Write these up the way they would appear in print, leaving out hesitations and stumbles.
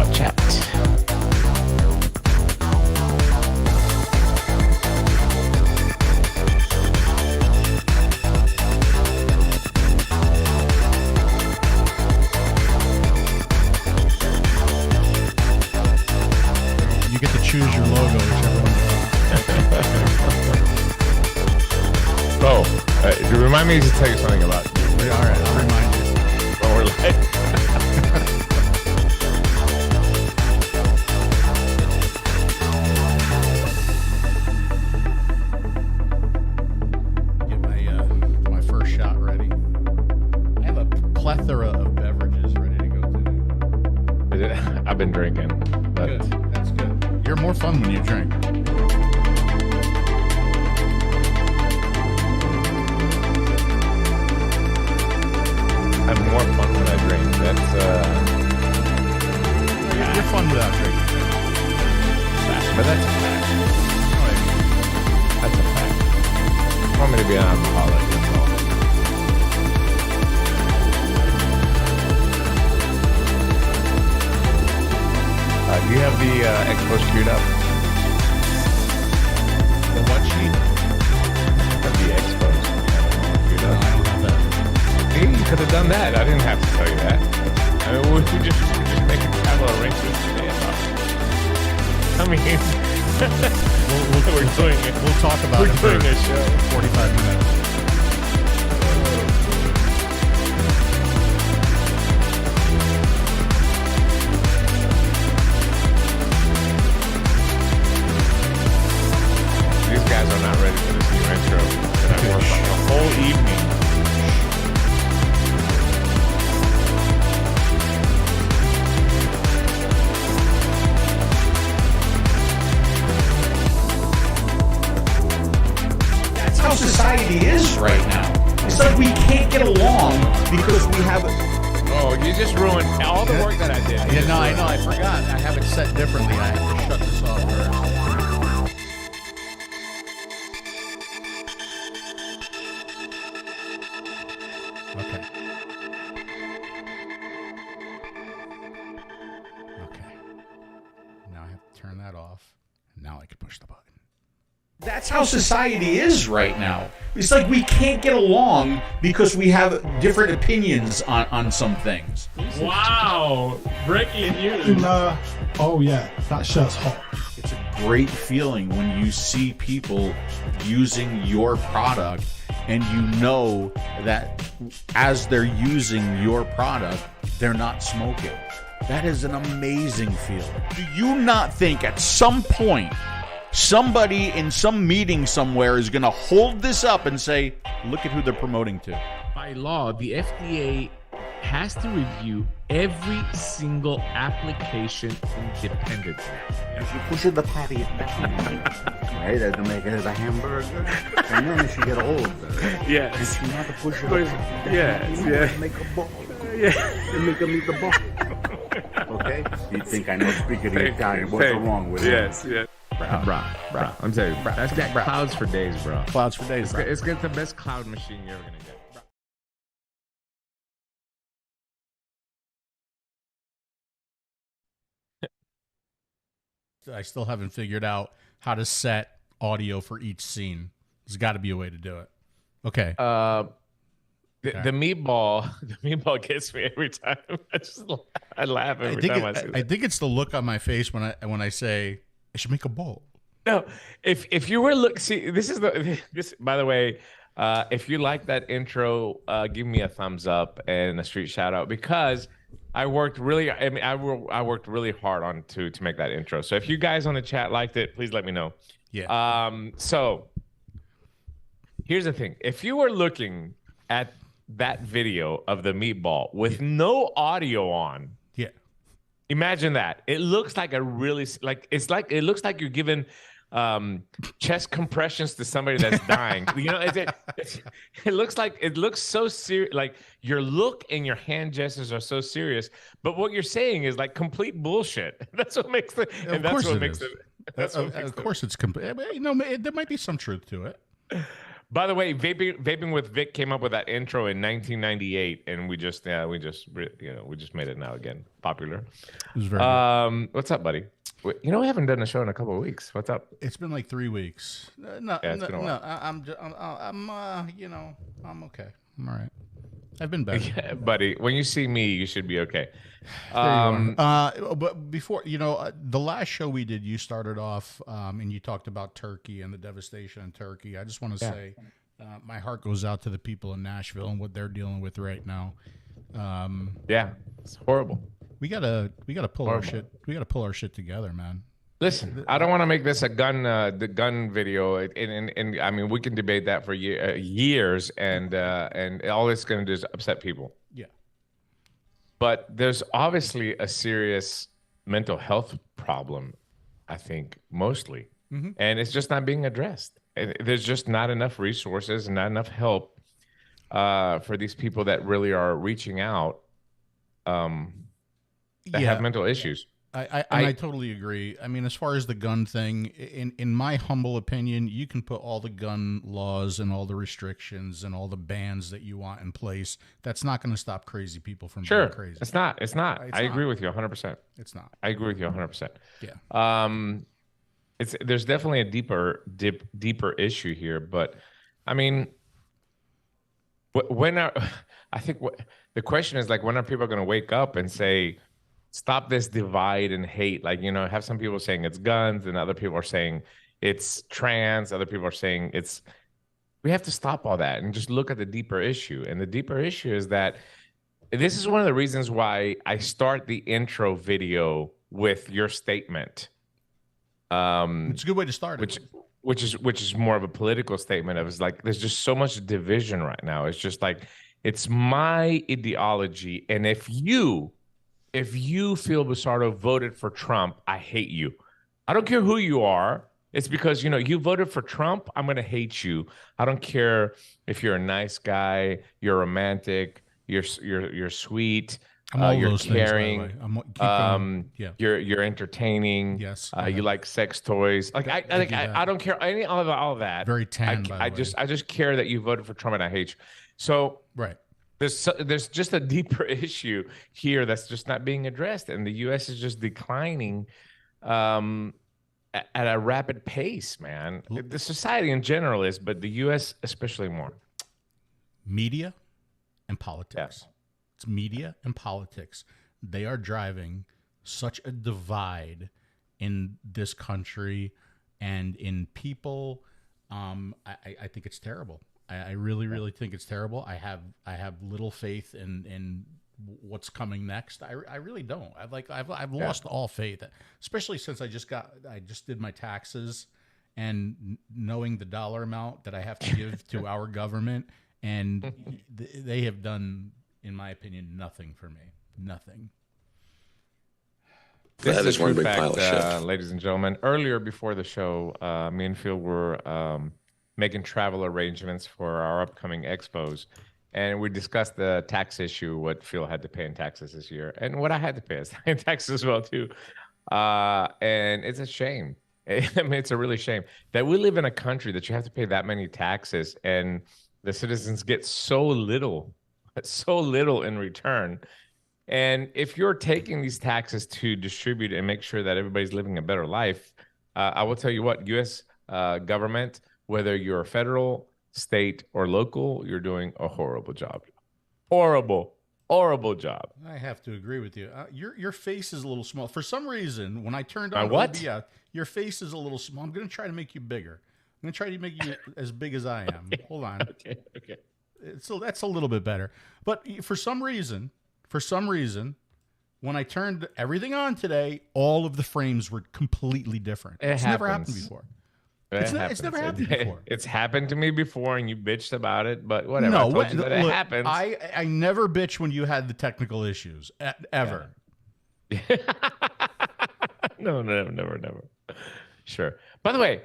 Hot Chat. You get to choose your logo, whichever one. Oh, remind me to tell you something about. All right, I'll remind you. When we're live. Get my first shot ready. I have a plethora of beverages ready to go today. I've been drinking. But Good. That's good. You're more fun when you drink. I'm more fun when I drink. That's You're fun without drinking. but that's a fact. That's a fact. You want me to be an alcoholic, that's all. Do you have the expo screwed up? The what sheet? Have the expos screwed No, up? I don't have that. Hey, you could have done that. I didn't have to tell you that. I mean, we just making travel arrangements today. I mean, we're doing it. We'll talk about it. We're doing a show. 45 minutes. These guys are not ready for this new intro. And I worked on the whole evening. That's how society is right now. It's like we can't get along because we have. Oh, you just ruined all the work that I did. Yeah, no, I know. I forgot. I have it set differently. I have to shut this off first. Okay. Okay. Now I have to turn that off. Now I can push the button. That's how society is right now. It's like we can't get along because we have different opinions on some things. Wow, breaking news. Oh yeah, that shirt's hot. It's a great feeling when you see people using your product and you know that as they're using your product, they're not smoking. That is an amazing feeling. Do you not think at some point somebody in some meeting somewhere is going to hold this up and say, look at who they're promoting to? By law, the FDA has to review every single application independently. If you push the patty down, right, to make it as a hamburger, and then if you get older, Yes. and you have to push it Push- down, yes, you yes. make a ball. Yeah. You make a meatball. Okay? You think I know speaking Italian? What's wrong with it? Yes, yes. Bro. I'm telling you, that's got clouds for days, bro. Clouds for days. Bro. It's got the best cloud machine you're ever gonna get. I still haven't figured out how to set audio for each scene. There's got to be a way to do it. Okay. The meatball gets me every time. I laugh every time I see that. I think it's the look on my face when I say I should make a bowl. No, if you were this by the way, if you like that intro, give me a thumbs up and a street shout out because I worked really hard on to make that intro. So if you guys on the chat liked it, please let me know. Yeah. So here's the thing. If you were looking at that video of the meatball with no audio on, Yeah. imagine that. It looks like it looks like you're giving chest compressions to somebody that's dying. You know, it looks so serious. Like your look and your hand gestures are so serious, but what you're saying is like complete bullshit. That's what makes it. Of course it is. Of course, it's complete. You know, there might be some truth to it. By the way, vaping with Vic came up with that intro in 1998, and we just made it now again popular. It was very good. What's up, buddy? We haven't done a show in a couple of weeks. What's up? It's been like 3 weeks. I'm okay. I'm all right. I've been better. Yeah, buddy, when you see me, you should be okay. But before, the last show we did, you started off and you talked about Turkey and the devastation in Turkey. I just want to say my heart goes out to the people in Nashville and what they're dealing with right now. It's horrible. We gotta pull our shit. We gotta pull our shit together, man. Listen, I don't want to make this a the gun video, and I mean we can debate that for years, and all it's going to do is upset people. Yeah. But there's obviously a serious mental health problem, I think, mostly, and it's just not being addressed. And there's just not enough resources and not enough help for these people that really are reaching out that have mental issues. I totally agree. I mean, as far as the gun thing, in my humble opinion, you can put all the gun laws and all the restrictions and all the bans that you want in place. That's not going to stop crazy people from being crazy. It's not. I agree with you 100%. It's not. I agree with you 100%. Yeah. There's definitely a deeper issue here, but I mean, the question is like, when are people going to wake up and say, stop this divide and hate? Like, have some people saying it's guns and other people are saying it's trans. Other people are saying we have to stop all that and just look at the deeper issue. And the deeper issue is that this is one of the reasons why I start the intro video with your statement. It's a good way to start it. Which is more of a political statement of, it's like, there's just so much division right now. It's just like, it's my ideology. And if you, Phil Busardo, voted for Trump, I hate you. I don't care who you are. It's because, you voted for Trump, I'm going to hate you. I don't care if you're a nice guy, you're romantic, you're sweet, you're caring, you're entertaining. Yes. You like sex toys. Like I don't care all of that. Very tan. I just care that you voted for Trump and I hate you. So right. There's just a deeper issue here that's just not being addressed, and the U.S. is just declining at a rapid pace, man. The society in general is, but the U.S. especially more. Media and politics. Yes. It's media and politics. They are driving such a divide in this country and in people. I think it's terrible. I really think it's terrible. I have little faith in what's coming next. I really don't. I've lost all faith, especially since I just did my taxes, and knowing the dollar amount that I have to give to our government, and they have done, in my opinion, nothing for me. Nothing. That is one big pile of shit, ladies and gentlemen. Earlier before the show, me and Phil were making travel arrangements for our upcoming expos, and we discussed the tax issue, what Phil had to pay in taxes this year, and what I had to pay in taxes as well too. And it's a shame. I mean, it's a really shame that we live in a country that you have to pay that many taxes, and the citizens get so little in return. And if you're taking these taxes to distribute and make sure that everybody's living a better life, I will tell you what, U.S. Government, whether you're federal, state, or local, you're doing a horrible job. Horrible job. I have to agree with you. Your face is a little small. For some reason, when I turned on what? Your face is a little small. I'm going to try to make you bigger. I'm going to try to make you as big as I am. Okay. Hold on. Okay. So that's a little bit better. But for some reason, when I turned everything on today, all of the frames were completely different. It's never happened before. It's never happened before. It's happened to me before, and you bitched about it, but whatever. No, I told you that it happens. I never bitch when you had the technical issues, ever. Yeah. No, never. Sure. By the way,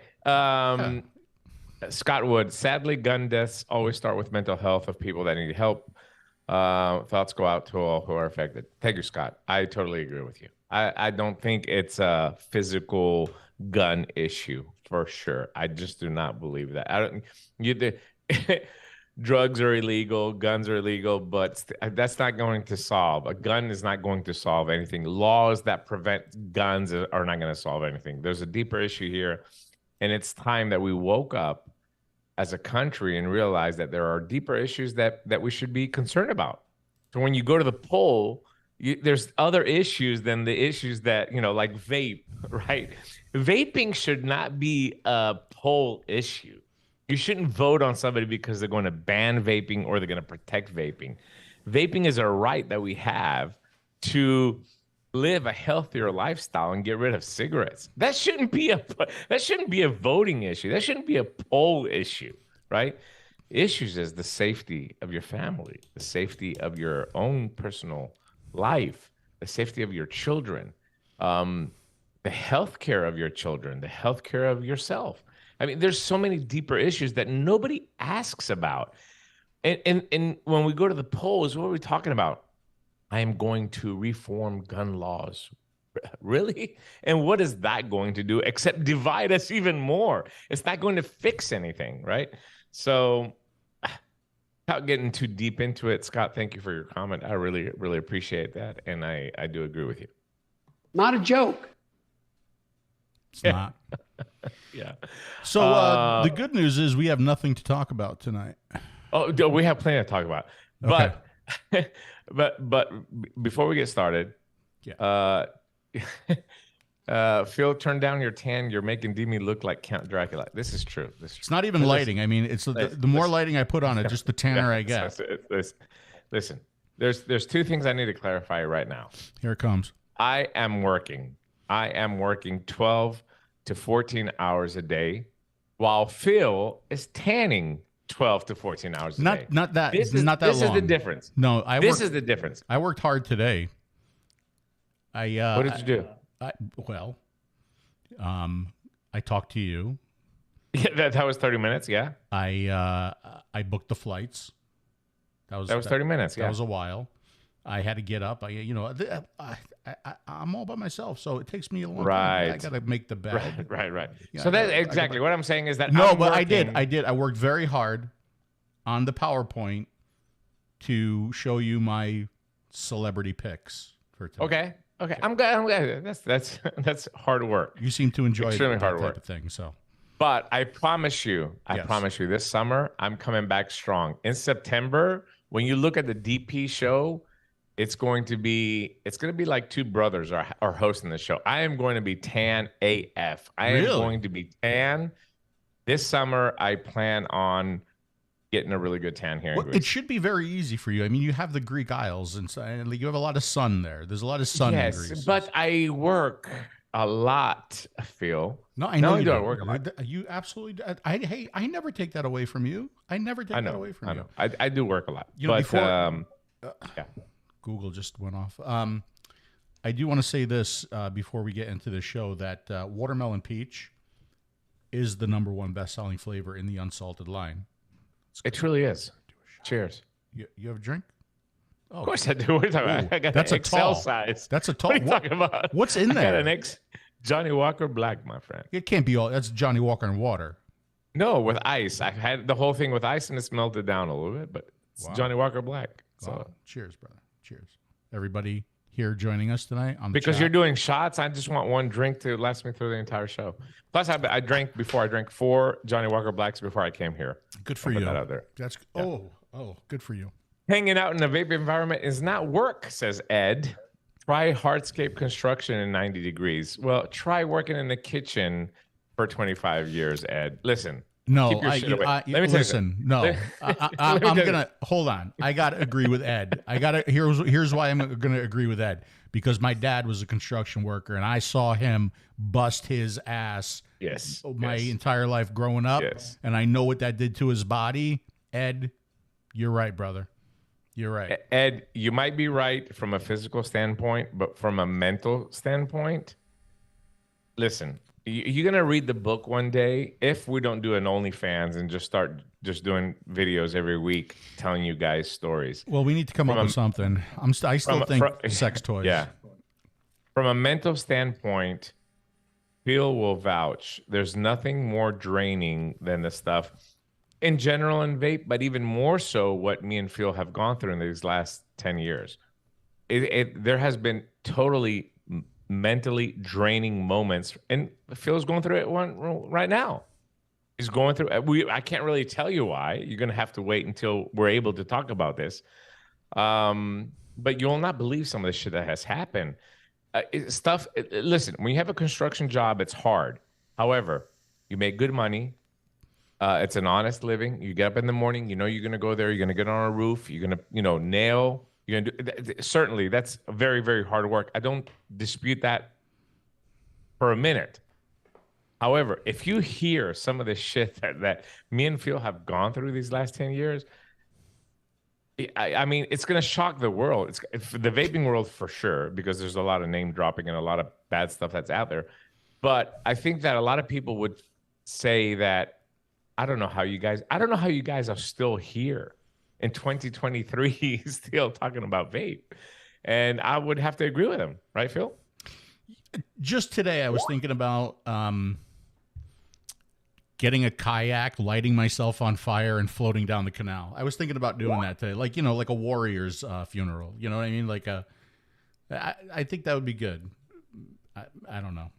Scott Wood, sadly, gun deaths always start with mental health of people that need help. Thoughts go out to all who are affected. Thank you, Scott. I totally agree with you. I don't think it's a physical gun issue for sure. I just do not believe that. drugs are illegal, guns are illegal, but that's not going to solve. A gun is not going to solve anything. Laws that prevent guns are not going to solve anything. There's a deeper issue here, and it's time that we woke up as a country and realized that there are deeper issues that we should be concerned about. So when you go to the poll, there's other issues than the issues that, like vape, right? Vaping should not be a poll issue. You shouldn't vote on somebody because they're going to ban vaping or they're going to protect vaping. Vaping is a right that we have to live a healthier lifestyle and get rid of cigarettes. That shouldn't be a voting issue. That shouldn't be a poll issue, right? Issues is the safety of your family, the safety of your own personal life, the safety of your children, the health care of your children, the health care of yourself. I mean, there's so many deeper issues that nobody asks about. And when we go to the polls, what are we talking about? I am going to reform gun laws. Really? And what is that going to do except divide us even more? It's not going to fix anything, right? So without getting too deep into it, Scott, thank you for your comment. I really, really appreciate that. And I do agree with you. Not a joke. It's not. Yeah. So the good news is we have nothing to talk about tonight. Oh, we have plenty to talk about. Okay. But before we get started, Phil, turn down your tan. You're making Demi look like Count Dracula. This is true. It's not even lighting. I mean, it's the more lighting I put on it, just the tanner I get. Listen, there's two things I need to clarify right now. Here it comes. I am working 12 to 14 hours a day, while Phil is tanning 12 to 14 hours a day. Not that. This is not that this long. is the difference. No, this is the difference. I worked hard today. What did you do? I talked to you. Yeah, that was 30 minutes. Yeah. I booked the flights. That was 30 minutes. Yeah. That was a while. I had to get up. I'm all by myself, so it takes me a long time. I got to make the bed. Right. So that's exactly what I'm saying is that I did. I worked very hard on the PowerPoint to show you my celebrity picks for tonight. Okay. I'm glad. That's hard work. You seem to enjoy extremely that hard type work. of thing. So, but I promise you, this summer I'm coming back strong. In September, when you look at the DP show, it's going to be like two brothers are hosting the show. I am going to be tan AF. I am going to be tan. This summer, I plan on getting a really good tan here. Well, it should be very easy for you. I mean, you have the Greek Isles, and you have a lot of sun there. There's a lot of sun in Greece. But I work a lot, Phil. No, I know you don't work a lot. You absolutely. I never take that away from you. I never take that away from you. I do work a lot. Google just went off. I do want to say this before we get into the show that watermelon peach is the #1 best-selling flavor in the unsalted line. It truly is. Cheers. You have a drink? Oh, of course I do. What are you talking about? I got that's an a XL tall size. That's a tall. What are you talking about? What's in there? I got an Johnny Walker Black, my friend. It can't be all. That's Johnny Walker and water. No, with ice. I had the whole thing with ice and it's melted down a little bit, but it's Johnny Walker Black. So cheers, brother. Cheers. Everybody here joining us tonight on the because chat. You're doing shots, I just want one drink to last me through the entire show. Plus, I drank 4 Johnny Walker Blacks before I came here. Good for you. Put that out there. That's good for you. Hanging out in a vape environment is not work, says Ed. Try hardscape construction in 90 degrees. Well, try working in the kitchen for 25 years, Ed. Listen. No, listen. No, I'm gonna hold on. I gotta agree with Ed. Here's why I'm gonna agree with Ed, because my dad was a construction worker and I saw him bust his ass. My entire life growing up, and I know what that did to his body. Ed, you're right, brother. You're right. Ed, you might be right from a physical standpoint, but from a mental standpoint, listen. You're going to read the book one day if we don't do an OnlyFans and just start doing videos every week telling you guys stories. Well, we need to come up with something. I still think sex toys. Yeah. From a mental standpoint, Phil will vouch. There's nothing more draining than the stuff in general in vape, but even more so what me and Phil have gone through in these last 10 years. There has been totally mentally draining moments, and Phil's going through it right now. He's going through. I can't really tell you why. You're gonna have to wait until we're able to talk about this. But you will not believe some of the shit that has happened. Listen, when you have a construction job, it's hard. However, you make good money. It's an honest living. You get up in the morning, you know you're gonna go there. You're gonna get on a roof. You're gonna, nail. You're gonna do. Certainly, that's very, very hard work. I don't dispute that for a minute. However, if you hear some of the shit that me and Phil have gone through these last 10 years, I mean, it's going to shock the world. It's the vaping world for sure, because there's a lot of name dropping and a lot of bad stuff that's out there. But I think that a lot of people would say that, I don't know how you guys are still here in 2023 still talking about vape. And I would have to agree with them. Right, Phil? Just today, I was thinking about getting a kayak, lighting myself on fire, and floating down the canal. I was thinking about doing that today, like like a warrior's funeral. You know what I mean? Like I think that would be good. I don't know.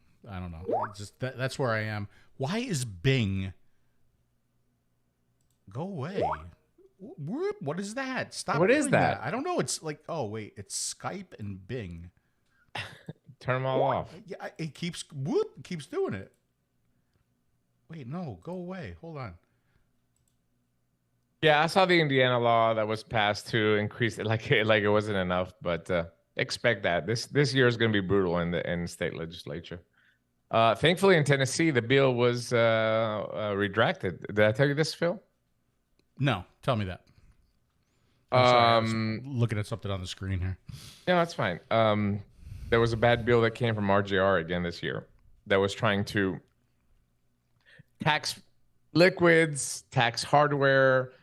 It's just that's where I am. Why is Bing? Go away. What is that? Stop. What is that? I don't know. It's like, oh wait, it's Skype and Bing. Turn them all off. Yeah, it keeps doing it. Wait, no, go away. Hold on. Yeah, I saw the Indiana law that was passed to increase it, like it wasn't enough, but expect that this year is going to be brutal in the state legislature. Thankfully, in Tennessee, the bill was retracted. Did I tell you this, Phil? No, tell me that. I'm sorry, I was looking at something on the screen here. Yeah, that's fine. There was a bad bill that came from RJR again this year that was trying to tax liquids, tax hardware,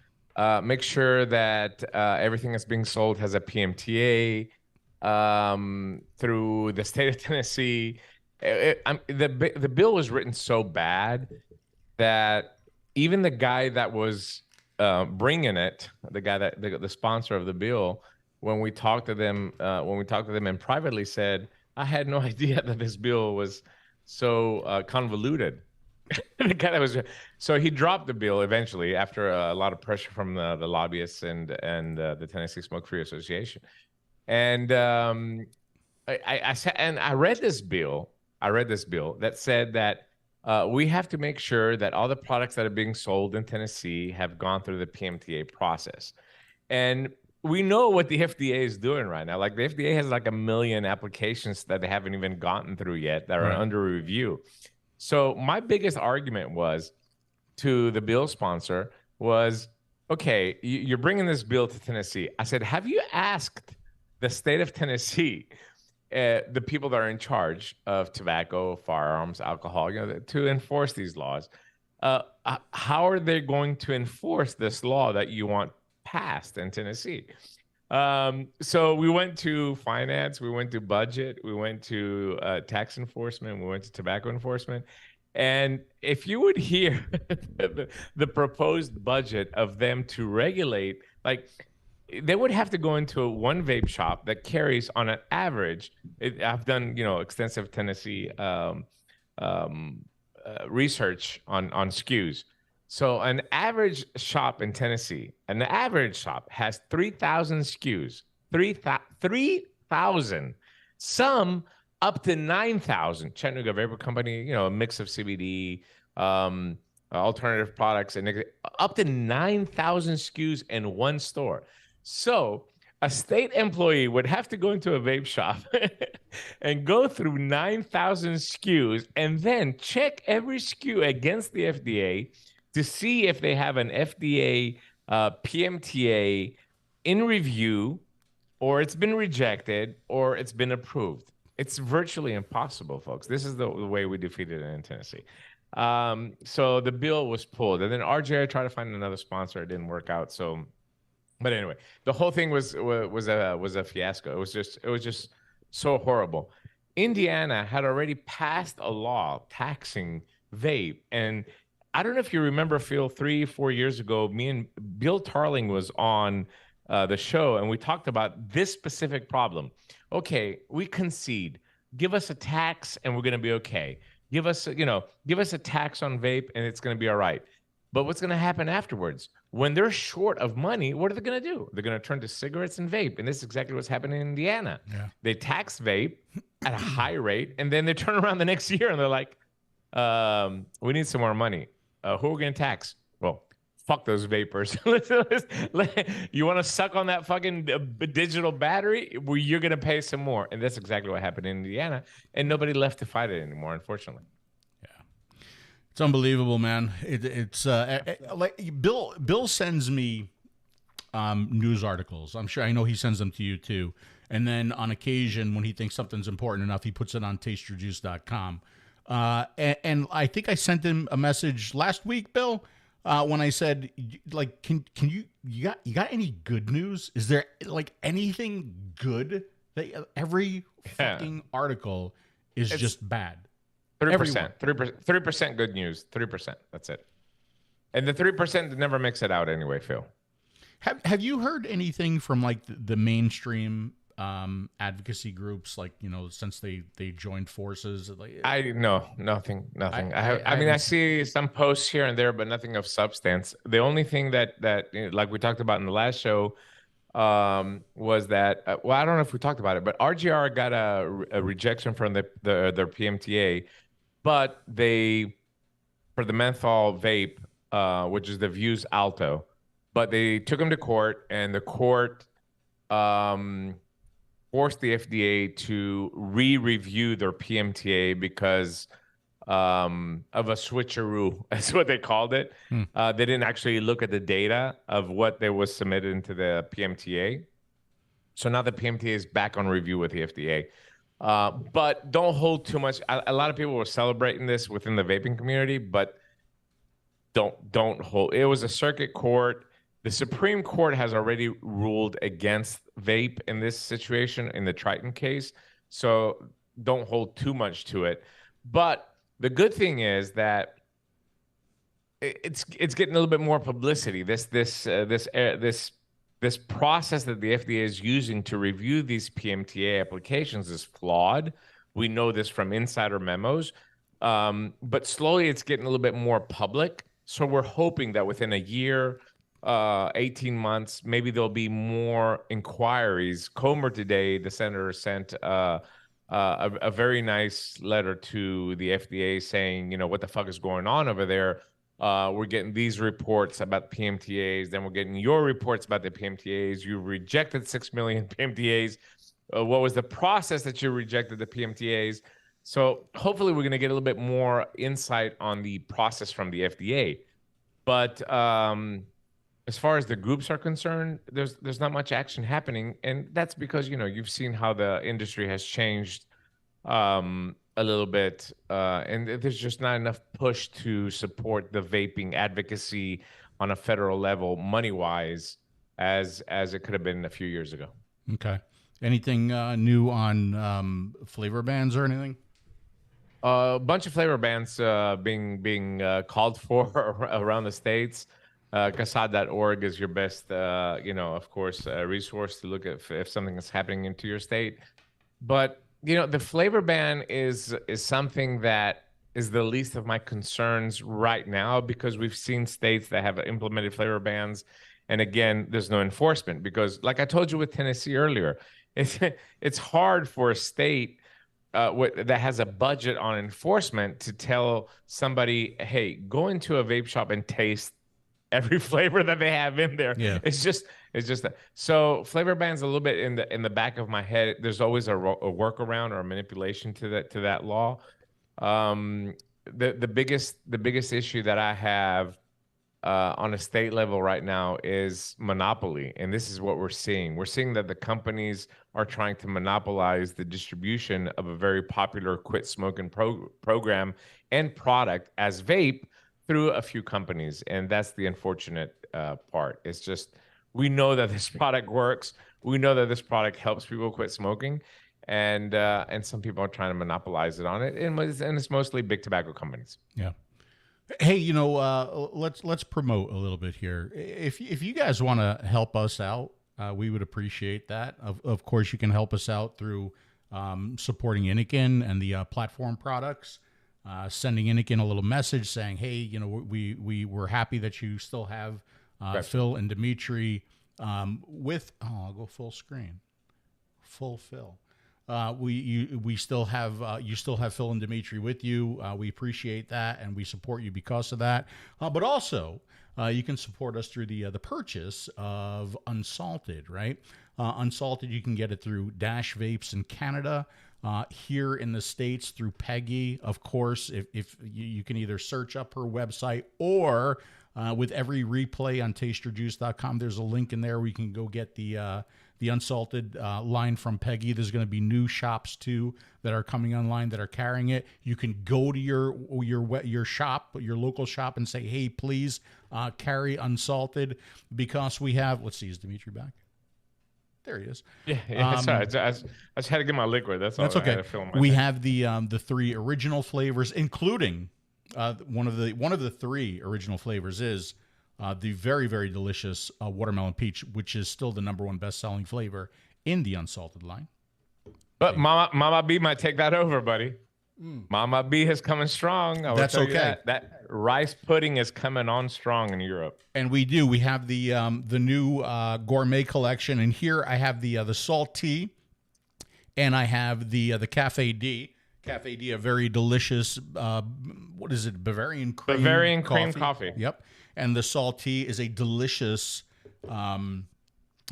make sure that everything that's being sold has a PMTA through the state of Tennessee. The bill was written so bad that even the guy that was bringing it, the guy that the sponsor of the bill, when we talked to them and privately said, I had no idea that this bill was so convoluted. The guy that was, so he dropped the bill eventually after a lot of pressure from the lobbyists and the Tennessee Smoke-Free Association. And I read this bill. That said that we have to make sure that all the products that are being sold in Tennessee have gone through the PMTA process. And we know what the FDA is doing right now. Like the FDA has like 1 million applications that they haven't even gotten through yet that are under review. So my biggest argument was to the bill sponsor was, okay, you're bringing this bill to Tennessee. I said, have you asked the state of Tennessee, the people that are in charge of tobacco, firearms, alcohol, to enforce these laws? How are they going to enforce this law that you want passed in Tennessee? So we went to finance, we went to budget, we went to tax enforcement, we went to tobacco enforcement. And if you would hear the proposed budget of them to regulate, like they would have to go into one vape shop that carries on an average. I've done, extensive Tennessee research on SKUs. So an average shop in Tennessee, an average shop has 3,000 SKUs, 3,000, some up to 9,000. Chattanooga Vapor Company, a mix of CBD, alternative products, and up to 9,000 SKUs in one store. So a state employee would have to go into a vape shop and go through 9,000 SKUs and then check every SKU against the FDA to see if they have an FDA PMTA in review, or it's been rejected, or it's been approved. It's virtually impossible, folks. This is the way we defeated it in Tennessee. So the bill was pulled, and then RJ tried to find another sponsor. It didn't work out. So, but anyway, the whole thing was a fiasco. It was just so horrible. Indiana had already passed a law taxing vape, and I don't know if you remember, Phil, 3-4 years ago, me and Bill Tarling was on the show, and we talked about this specific problem. Okay, we concede. Give us a tax, and we're going to be okay. Give us a tax on vape, and it's going to be all right. But what's going to happen afterwards? When they're short of money, what are they going to do? They're going to turn to cigarettes and vape. And this is exactly what's happening in Indiana. Yeah. They tax vape at a high rate, and then they turn around the next year and they're like, we need some more money. Who are we going to tax? Well, fuck those vapors. You want to suck on that fucking digital battery? Well, you're going to pay some more. And that's exactly what happened in Indiana. And nobody left to fight it anymore, unfortunately. It's unbelievable, man. It's like Bill sends me news articles. I know he sends them to you too. And then on occasion, when he thinks something's important enough, he puts it on tasteyourjuice.com. And I think I sent him a message last week, Bill, when I said, like, can you got any good news? Is there like anything good? Every fucking article is just bad. 3%, 3% good news, 3%. That's it. And the 3% never makes it out anyway, Phil. Have you heard anything from like the mainstream advocacy groups, like, since they joined forces? Like, nothing. I see some posts here and there, but nothing of substance. The only thing that like we talked about in the last show was that I don't know if we talked about it, but RGR got a rejection from their PMTA, but for the menthol vape, which is the Vuse Alto, but they took them to court, and the court forced the FDA to re-review their PMTA because of a switcheroo. That's what they called it. They didn't actually look at the data of what they was submitted into the PMTA. So now the PMTA is back on review with the FDA. But don't hold too much. A lot of people were celebrating this within the vaping community, but don't hold. It was a circuit court. The Supreme Court has already ruled against vape in this situation in the Triton case. So don't hold too much to it. But the good thing is that it's getting a little bit more publicity. This process that the FDA is using to review these PMTA applications is flawed. We know this from insider memos, but slowly it's getting a little bit more public. So we're hoping that within a year, 18 months, maybe there'll be more inquiries. Comer today, the senator, sent a very nice letter to the FDA saying, what the fuck is going on over there? We're getting these reports about PMTAs, then we're getting your reports about the PMTAs. You rejected 6 million PMTAs. What was the process that you rejected the PMTAs? So hopefully we're going to get a little bit more insight on the process from the FDA. But as far as the groups are concerned, there's not much action happening, and that's because you've seen how the industry has changed a little bit, and there's just not enough push to support the vaping advocacy on a federal level, money-wise, as it could have been a few years ago. Okay. Anything new on flavor bans or anything? A bunch of flavor bans being called for around the states. CASAD.org is your best, of course, resource to look at if something is happening into your state. But the flavor ban is something that is the least of my concerns right now, because we've seen states that have implemented flavor bans, and again, there's no enforcement, because, like I told you with Tennessee earlier, it's hard for a state that has a budget on enforcement to tell somebody, hey, go into a vape shop and taste every flavor that they have in there. Yeah. It's just that. So flavor bans a little bit in the back of my head. There's always a workaround or a manipulation to that law. The biggest issue that I have on a state level right now is monopoly, and this is what we're seeing. We're seeing that the companies are trying to monopolize the distribution of a very popular quit smoking program and product as vape through a few companies, and that's the unfortunate part. It's just, we know that this product works. We know that this product helps people quit smoking, and some people are trying to monopolize it on it, and it's mostly big tobacco companies. Yeah. Hey, let's promote a little bit here. If you guys want to help us out, we would appreciate that. Of course, you can help us out through supporting Innokin and the platform products. Sending Innokin a little message saying, hey, we're happy that you still have Phil and Dimitri with. Oh, I'll go full screen, full Phil. We still have you still have Phil and Dimitri with you. We appreciate that, and we support you because of that. But also, you can support us through the purchase of Unsalted. Right, Unsalted. You can get it through Dash Vapes in Canada. Here in the States through Peggy, of course. If you can either search up her website or with every replay on tasterjuice.com, there's a link in there where you can go get the Unsalted line from Peggy. There's going to be new shops too that are coming online that are carrying it. You can go to your shop, your local shop, and say, hey, please carry Unsalted, because we have. Let's see, is Dimitri back? There he is. Yeah. Sorry, I just had to get my liquid. That's all. That's okay. We have the 3 original flavors, including one of the 3 original flavors is the very, very delicious watermelon peach, which is still the #1 best-selling flavor in the Unsalted line. But Mama B might take that over, buddy. Mama B is coming strong. That's okay. That rice pudding is coming on strong in Europe. And we have the new gourmet collection, and here I have the salt tea, and I have the Cafe D. Cafe D, a very delicious what is it? Bavarian cream coffee. Yep. And the salt tea is a delicious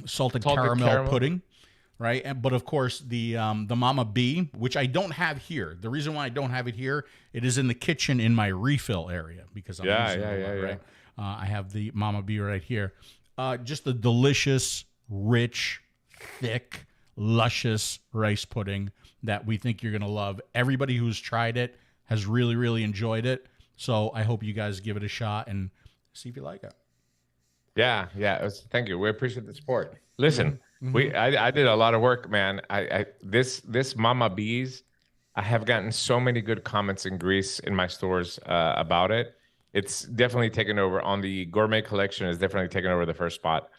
salted caramel pudding. Right, but of course the Mama B, which I don't have here. The reason why I don't have it here, it is in the kitchen in my refill area because I'm using it, right. I have the Mama B right here. Just a delicious, rich, thick, luscious rice pudding that we think you're gonna love. Everybody who's tried it has really, really enjoyed it. So I hope you guys give it a shot and see if you like it. Yeah. Thank you. We appreciate the support. Listen. I did a lot of work, man. This Mama B's, I have gotten so many good comments in Greece in my stores about it. It's definitely taken over on the gourmet collection. Is definitely taken over the first spot,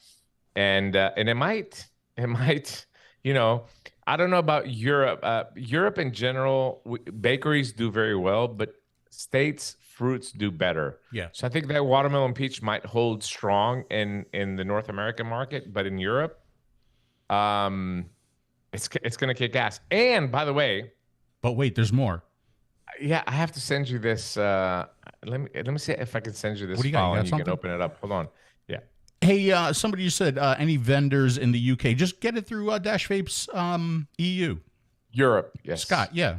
and it might, I don't know about Europe. Europe in general, bakeries do very well, but States fruits do better. Yeah. So I think that watermelon peach might hold strong in the North American market, but in Europe, it's gonna kick ass. And by the way, but wait, there's more. Yeah, I have to send you this. Let me see if I can send you this what do you file got? and you can open it up. Hold on. Yeah. Hey, somebody just said any vendors in the UK, just get it through Dash Vapes EU. Europe, yes. Scott, yeah.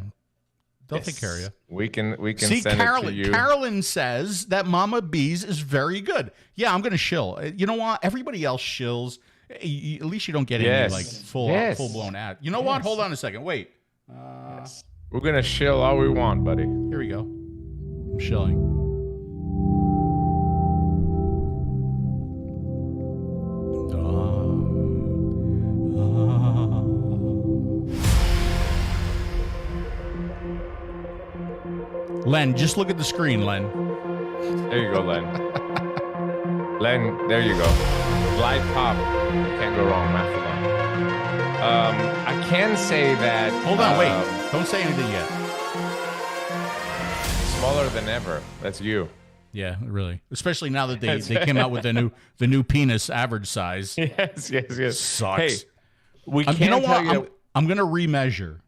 They'll take care of you. We can see, send Carolyn, it to you. Carolyn says that Mama B's is very good. Yeah, I'm gonna shill. You know what? Everybody else shills. At least you don't get any like full blown ad. You know what? Hold on a second. Wait. We're gonna shill all we want, buddy. Here we go. I'm shilling. Len, just look at the screen, Len. There you go, Len. Len, there you go. Live pop. Can't go wrong, Mastodon. I can say that. Hold on, wait. Don't say anything yet. Smaller than ever. That's you. Yeah, really. Especially now that they came out with the new penis average size. Yes. Sucks. Hey, we can't. You know what? I'm gonna remeasure.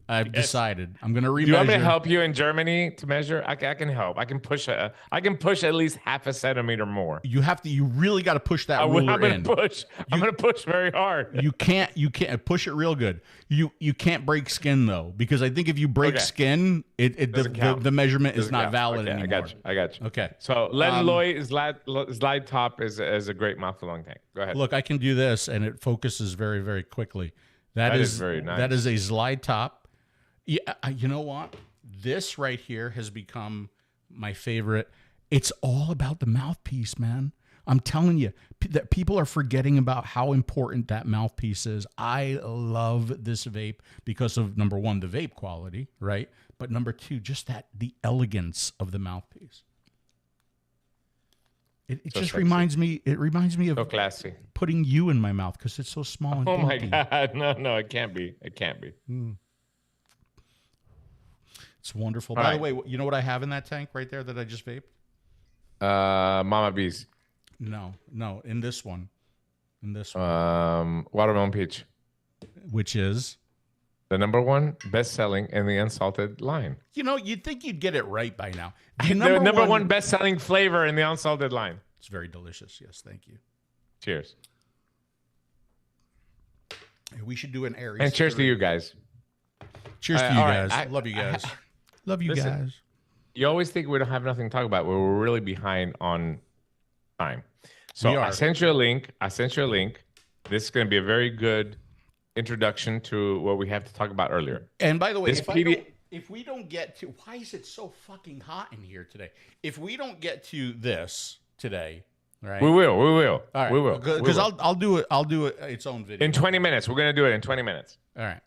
I've decided I'm going to remeasure. Do you want me to help you in Germany to measure? I can help. I can push at least half a centimeter more. You really got to push that ruler in. I'm going to push very hard. You can't push it real good. You can't break skin though, because I think if you break skin, the measurement is not valid anymore. I got you. Okay. So Len Loy slide top is a great mouth-along tank. Go ahead. Look, I can do this and it focuses very, very quickly. That is very nice. That is a slide top. Yeah, you know what? This right here has become my favorite. It's all about the mouthpiece, man. I'm telling you, that people are forgetting about how important that mouthpiece is. I love this vape because of, number one, the vape quality, right? But number two, just the elegance of the mouthpiece. It So just sexy. reminds me. It reminds me of So classy. putting you in my mouth because it's so small and Oh my dainty. God. No, it can't be. It can't be. It's wonderful. All By right. the way, you know what I have in that tank right there that I just vaped? 𝗵𝗶𝗶𝗹. No, in this one. Watermelon peach. Which is, The #1 best-selling in the unsalted line. you know, you'd think you'd get it right by now. The number one best-selling flavor in the unsalted line. It's very delicious. Yes, thank you. Cheers. We should do an Aries. And cheers to you guys. Cheers to you all right, guys. Love you guys. Love you Listen. guys. You always think we don't have nothing to talk about, but we're really behind on time. So We are. I sent you a link. This is going to be a very good introduction to what we have to talk about earlier. And by the way, This if we don't get to, why is it so fucking hot in here today? If we don't get to this today, right? We will. All right. We will. Because I'll do it. I'll do it its own video. In 20 minutes. We're going to do it in 20 minutes. All right.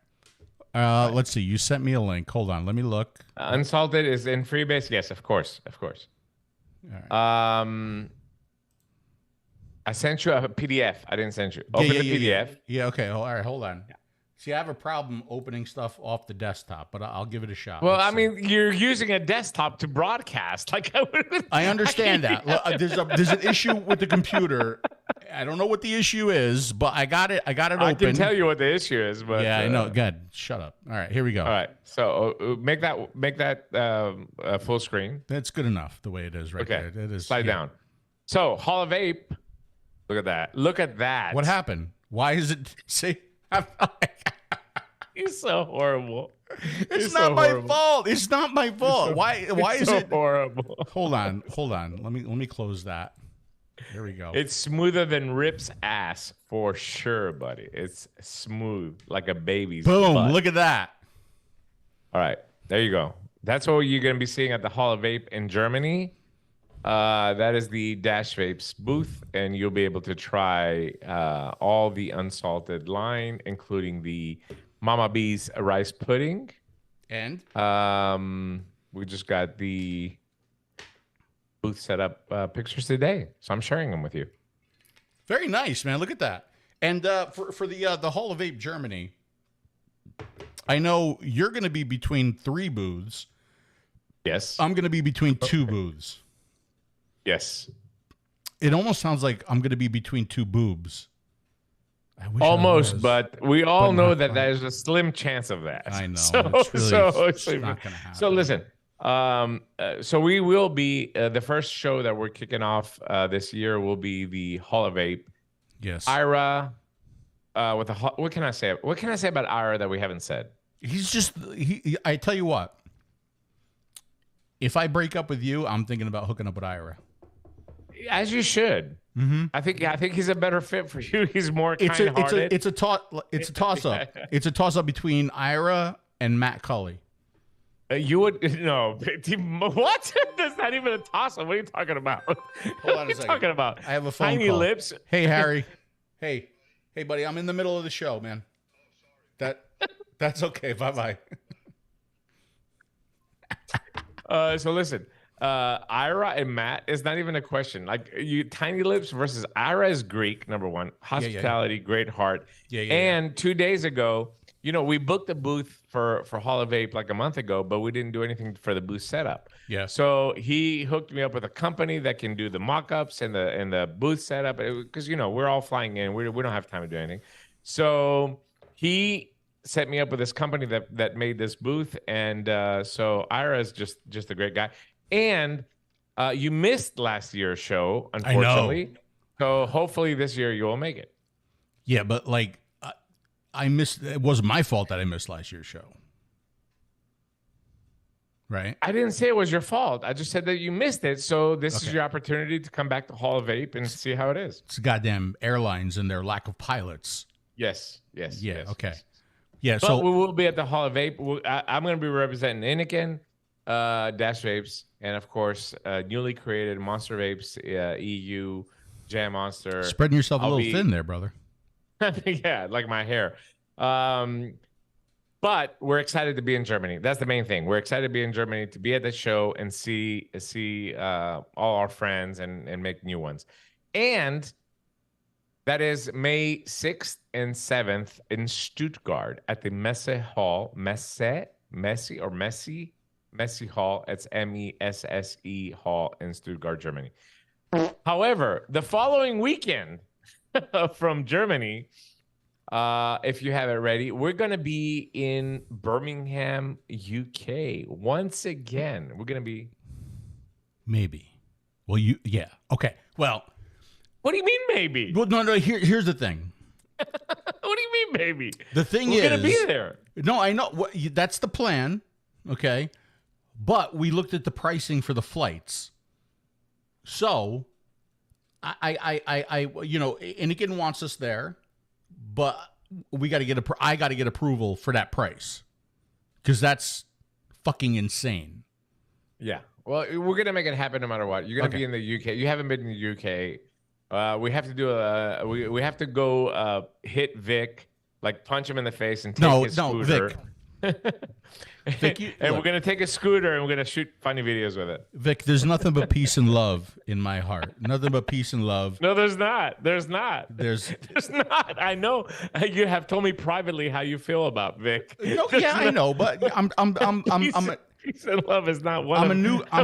Let's see. You sent me a link. Hold on. Let me look. Unsalted is in freebase. Yes, of course. All right. I sent you a PDF. I didn't send you. Open the PDF. Yeah. Okay. All right. Hold on. See, I have a problem opening stuff off the desktop, but I'll give it a shot. Well, Let's I see. mean, you're using a desktop to broadcast. Like I understand that. Look, there's an issue with the computer. I don't know what the issue is, but I got it. I got it open. I can tell you what the issue is, but Yeah, I know. Good. Shut up. All right. Here we go. All right. So make that full screen. That's good enough the way it is right Okay. there. It is. Slide yeah. down. So Hall of Vape. Look at that. Look at that. What happened? Why is it? See, You're so horrible. it's You're not so my horrible. fault. It's not my fault. Why is so it? horrible? Hold on. Let me close that. Here we go. It's smoother than Rip's ass for sure, buddy. It's smooth like a baby's Boom. butt. Look at that. All right, there you go. That's what you're going to be seeing at the Hall of Vape in Germany. That is the 𝗓𝗵𝗶𝗹 booth, and you'll be able to try all the unsalted line, including the 𝗵𝗶𝗶𝗹's rice pudding. And We just got the booth set up pictures today, so I'm sharing them with you. very nice, man. Look at that. And for the Hall of Vape Germany, I know you're going to be between 3 booths. Yes. I'm going to be between 2 booths. Yes. It almost sounds like I'm going to be between 2 boobs. I wish I Almost, was. but we all But know not that quite. there's a slim chance of that. I know. So, It's really- it's so not gonna happen. So listen. So we will be the first show that we're kicking off this year will be the Hall of Vape. Yes. Ira, with the what can I say? What can I say about Ira that we haven't said? He's just I tell you what. If I break up with you, I'm thinking about hooking up with Ira. As you should. Mm-hmm. I think he's a better fit for you. He's more It's kind-hearted. a toss up. It's a toss up between Ira and Matt Cully. You would no what? That's not even a toss up. What are you talking about? Hold on What a are you second. talking about? I have a phone Tiny call. lips. Hey Harry. Hey, buddy. I'm in the middle of the show, man. That's okay. Bye. So listen, Ira and Matt is not even a question. Like you, Tiny Lips versus Ira is Greek, #1, hospitality, great heart. Yeah. And 2 days ago, we booked a booth for Hall of Vape like a month ago, but we didn't do anything for the booth setup. Yeah. So he hooked me up with a company that can do the mock-ups and the booth setup because we're all flying in. We don't have time to do anything. So he set me up with this company that made this booth, and so Ira is just a great guy. And you missed last year's show, unfortunately. So hopefully this year you will make it. Yeah, but like I missed. It wasn't my fault that I missed last year's show. Right? I didn't say it was your fault. I just said that you missed it. So this is Okay. your opportunity to come back to Hall of Vape and see how it is. It's goddamn airlines and their lack of pilots. Yes. Yeah. Yes, Okay. yes. Yeah. But So we will be at the Hall of Vape. I'm going to be representing Innokin, 𝗓𝗵𝗶𝗹s, and of course, newly created Monster Vapes, EU, Jam Monster. spreading yourself a I'll little be- thin there, brother. Yeah, like my hair. But we're excited to be in Germany. That's the main thing. We're excited to be in Germany, to be at the show and see all our friends and make new ones. And that is May 6th and 7th in Stuttgart at the Messe Hall. Messe Hall. It's MESSE Hall in Stuttgart, Germany. However, the following weekend from Germany, if you have it ready, we're going to be in Birmingham, UK. Once again, we're going to be... Maybe. Well, yeah. Okay. Well... What do you mean, maybe? Well, no. Here's the thing. What do you mean, maybe? The thing we're going to be there. No, I know. That's the plan. Okay. But we looked at the pricing for the flights. So, Innokin wants us there, but we got to get I got to get approval for that price, because that's fucking insane. Yeah. Well, we're gonna make it happen no matter what. You're gonna be in the UK. You haven't been in the UK. We have to do we have to go hit Vic, like punch him in the face and take his scooter. Vic, and we're gonna take a scooter and we're gonna shoot funny videos with it. Vic, there's nothing but peace and love in my heart. Nothing but peace and love. No, there's not. There's not. There's not. I know you have told me privately how you feel about Vic. No, yeah, I know, but peace and love is not one. I'm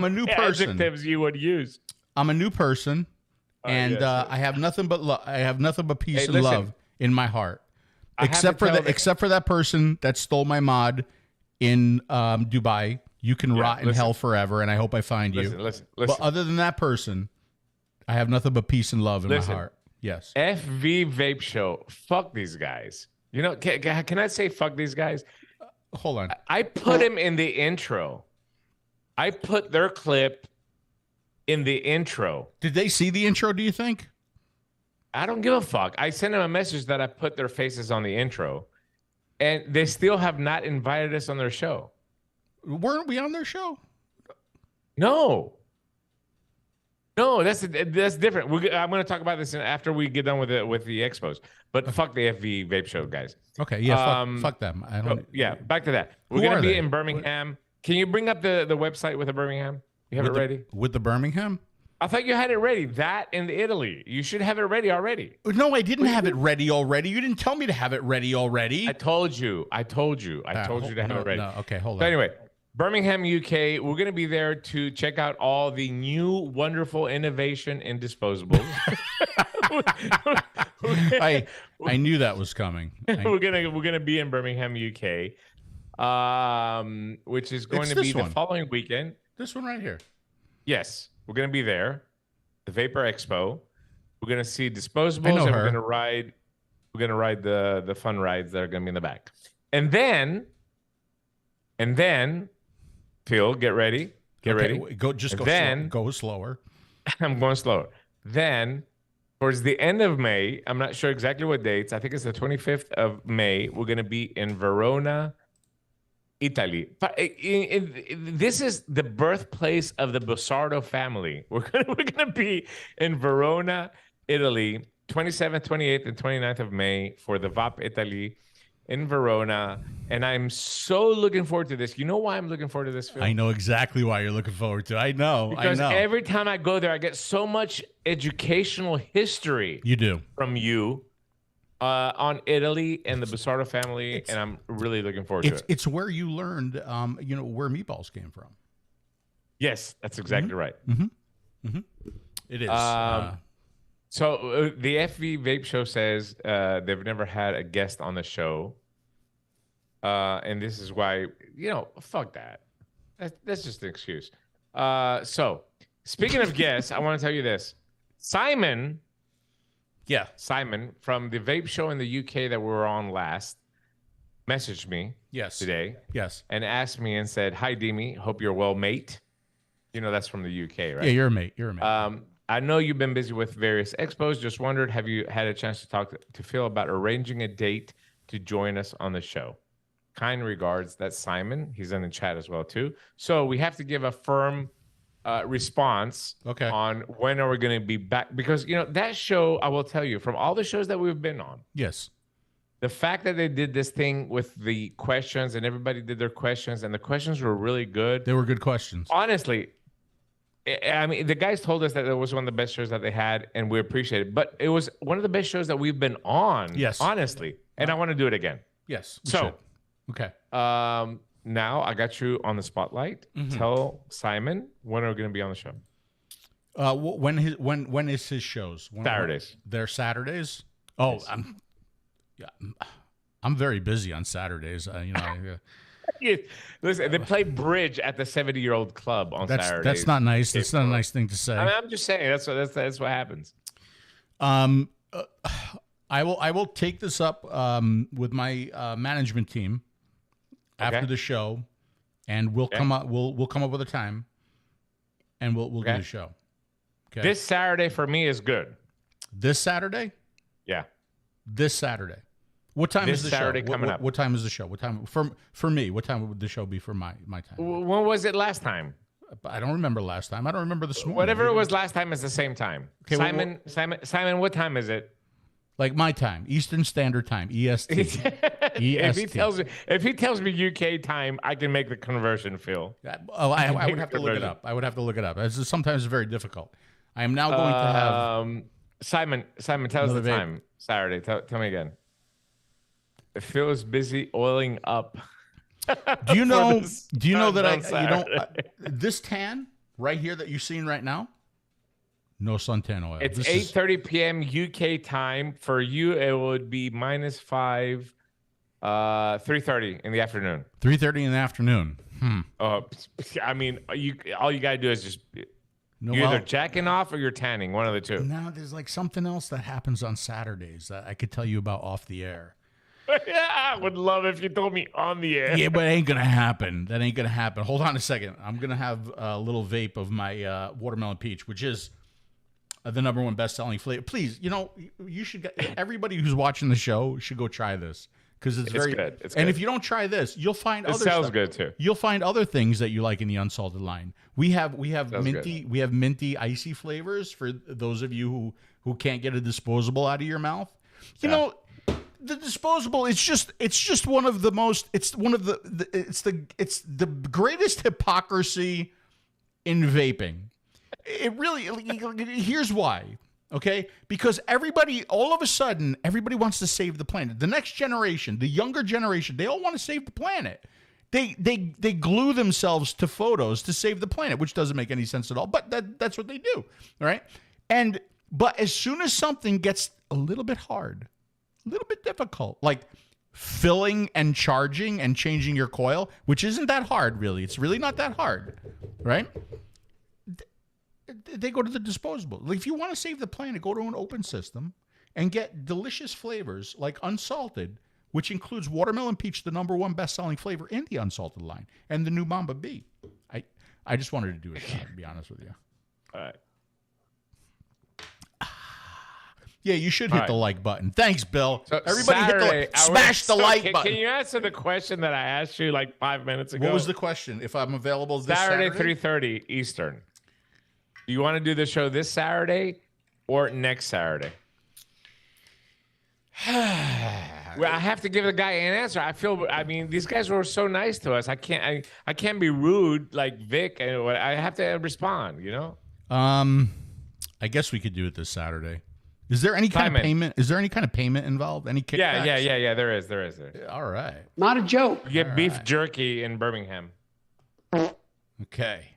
a new person. Adjectives you would use. I'm a new person, and yes. I have nothing but love. I have nothing but peace and love in my heart, except for that person that stole my mod in Dubai. You can rot in hell forever, and I hope I find you. Listen. But other than that person, I have nothing but peace and love in my heart. Yes. 𝗵𝗵𝗶𝗹. Fuck these guys. You know, can I say fuck these guys? Hold on. I put him in the intro. I put their clip in the intro. Did they see the intro, do you think? I don't give a fuck. I sent them a message that I put their faces on the intro, and they still have not invited us on their show. Weren't we on their show? No, that's different. I'm going to talk about this after we get done with the expos. But fuck the 𝗵𝗵𝗶𝗹 show, guys. Okay, yeah, fuck them. I don't. Yeah, back to that. We're going to be in Birmingham. Can you bring up the website with the Birmingham? You have it ready? With the Birmingham? I thought you had it ready. That and the Italy. You should have it ready already. No, I didn't have it ready already. You didn't tell me to have it ready already. I told you to have it ready. No, okay, hold on. So anyway, Birmingham, UK. We're going to be there to check out all the new wonderful innovation in disposables. I knew that was coming. We're gonna be in Birmingham, UK, which is going to be the following weekend. This one right here. Yes, we're gonna be there. The Vapor Expo. We're gonna see disposables, and we're gonna ride. We're gonna ride the fun rides that are gonna be in the back, and then, Phil, get ready. Get ready. Go slower. I'm going slower. Then, towards the end of May, I'm not sure exactly what dates. I think it's the 25th of May. We're going to be in Verona, Italy. This is the birthplace of the Bussardo family. We're going to be in Verona, Italy, 27th, 28th, and 29th of May for the Vape Italy in Verona. And I'm so looking forward to this. You know why I'm looking forward to this, Phil? I know exactly why you're looking forward to it. I know. Every time I go there, I get so much educational history. You do. From you on Italy and the Bussardo family, and I'm really looking forward to it. It's where you learned, where meatballs came from. Yes, that's exactly right. Mm-hmm. Mm-hmm. It is. So the 𝗵𝗵𝗶𝗹 show says they've never had a guest on the show. And this is why, fuck that. That's just an excuse. So speaking of guests, I want to tell you this. Simon from the vape show in the UK that we were on last messaged me today. Yes. And asked me and said, "Hi, Dimi. Hope you're well, mate." That's from the UK, right? Yeah, you're a mate. I know you've been busy with various expos. Just wondered, have you had a chance to talk to Phil about arranging a date to join us on the show? Kind regards. That's Simon. He's in the chat as well, too. So we have to give a firm response on when are we going to be back. Because, that show, I will tell you, from all the shows that we've been on. Yes. the fact that they did this thing with the questions and everybody did their questions and the questions were really good. They were good questions. Honestly, I mean, the guys told us that it was one of the best shows that they had, and we appreciate it. But it was one of the best shows that we've been on. Yes. Honestly. And I want to do it again. Yes. So, okay. Now I got you on the spotlight. Tell Simon when are we going to be on the show? When is his shows? Saturdays. They're Saturdays. Oh, yes. I'm very busy on Saturdays. Listen, they play bridge at the 70-year-old club on Saturdays. That's not nice. That's not a nice thing to say. I mean, I'm just saying that's what happens. I will take this up with my management team after the show, and we'll come up with a time, and we'll do the show. Okay. This Saturday for me is good. This Saturday? Yeah. This Saturday. What time is the Saturday show? coming up? What time is the show? What time for me? What time would the show be for my time? When was it last time? I don't remember last time. I don't remember this morning. Whatever it was last time is the same time. Okay, Simon, what time is it? Like my time, Eastern Standard Time, EST. EST. If he tells me UK time, I can make the conversion, Phil. I would have to look it up. I would have to look it up. Sometimes it's very difficult. I am now going to have Simon, tell us the time. Saturday. Tell me again. Phil is busy oiling up. Do you know? Do you know that this tan right here that you're seeing right now? No suntan oil. It's 8:30 p.m. UK time. For you, it would be -5, 3:30 in the afternoon. 3:30 in the afternoon. I mean, all you gotta do is just you're either jacking off or you're tanning. One of the two. Now there's like something else that happens on Saturdays that I could tell you about off the air. Yeah, I would love if you told me on the air. Yeah, but it ain't gonna happen. That ain't gonna happen. Hold on a second. I'm gonna have a little vape of my watermelon peach, which is the #1 best-selling flavor. Please, you should. Everybody who's watching the show should go try this because it's very good. It's and good. if you don't try this, you'll find other. It sounds stuff. good too. You'll find other things that you like in the unsalted line. We have minty. Good. We have minty icy flavors for those of you who can't get a disposable out of your mouth. You know. The disposable, it's just one of the most, it's the greatest hypocrisy in vaping. It really, here's why, okay? Because all of a sudden, everybody wants to save the planet. The next generation, the younger generation, they all want to save the planet. They glue themselves to photos to save the planet, which doesn't make any sense at all, but that's what they do, all right? But as soon as something gets a little bit hard, a little bit difficult, like filling and charging and changing your coil, which isn't that hard, really. It's really not that hard, right? They go to the disposable. Like if you want to save the planet, go to an open system and get delicious flavors like unsalted, which includes watermelon peach, the #1 best-selling flavor in the unsalted line, and the new 𝗵𝗶𝗶. I just wanted to do it, to be honest with you. All right. Yeah, you should hit the like button. Thanks, Bill. So everybody smash the like button. Can you answer the question that I asked you like 5 minutes ago? What was the question? If I'm available this Saturday? 3:30 Eastern. Do you want to do the show this Saturday or next Saturday? Well, I have to give the guy an answer. I mean, these guys were so nice to us. I can't be rude like Vic. I have to respond, I guess we could do it this Saturday. Is there any kind of payment? Is there any kind of payment involved? Any kickbacks? Yeah. There is. All right. Not a joke. You get beef jerky in Birmingham. Okay.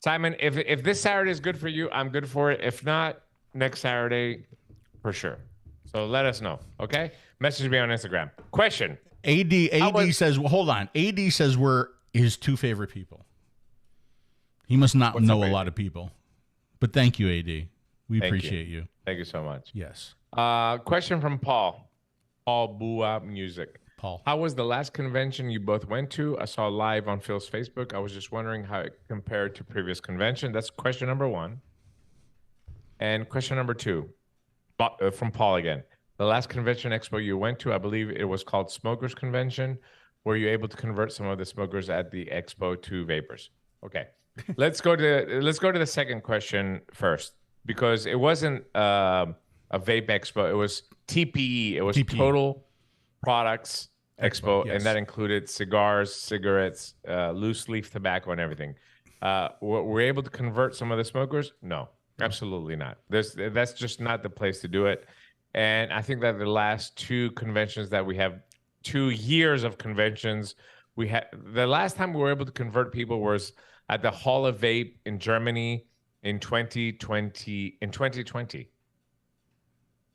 Simon, if this Saturday is good for you, I'm good for it. If not, next Saturday, for sure. So let us know, okay? Message me on Instagram. Question. AD says, well, hold on. AD says we're his 2 favorite people. He must not know a lot of people. But thank you, AD. We appreciate you. Thank you so much. Yes. Question from Paul. Paul 𝗵𝗶𝗶 Music. Paul. How was the last convention you both went to? I saw live on Phil's Facebook. I was just wondering how it compared to previous convention. That's question number 1. And question number 2, from Paul again. The last convention expo you went to, I believe it was called Smokers Convention. Were you able to convert some of the smokers at the expo to vapors? Okay. Let's go to the second question first, because it wasn't a vape expo. It was TPE. It was TPE. Total Products Expo, yes. and that included cigars, cigarettes, loose leaf tobacco, and everything. Were we able to convert some of the smokers? No, absolutely not. That's just not the place to do it. And I think that the last two conventions that we have, 2 years of conventions, we had the last time we were able to convert people was at the Hall of Vape in Germany in 2020.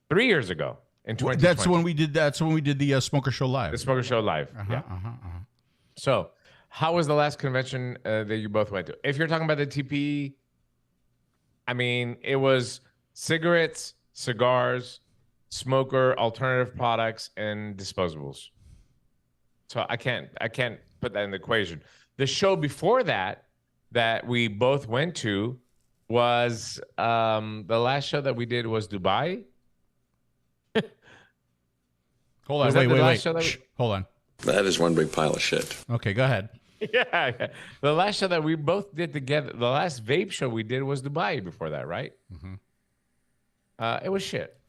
3 years ago. In 2020. That's when we did. That's when we did the Smoker Show live. The Smoker Show live. Yeah. So, how was the last convention that you both went to? If you're talking about the TPE, I mean, it was cigarettes, cigars, smoker, alternative products, and disposables. So I can't put that in the equation. The show before that we both went to was the last show that we did was Dubai. Hold on, wait. Shh, hold on. That is one big pile of shit. Okay, go ahead. Yeah. The last show that we both did together, the last vape show we did was Dubai before that, right? It was shit.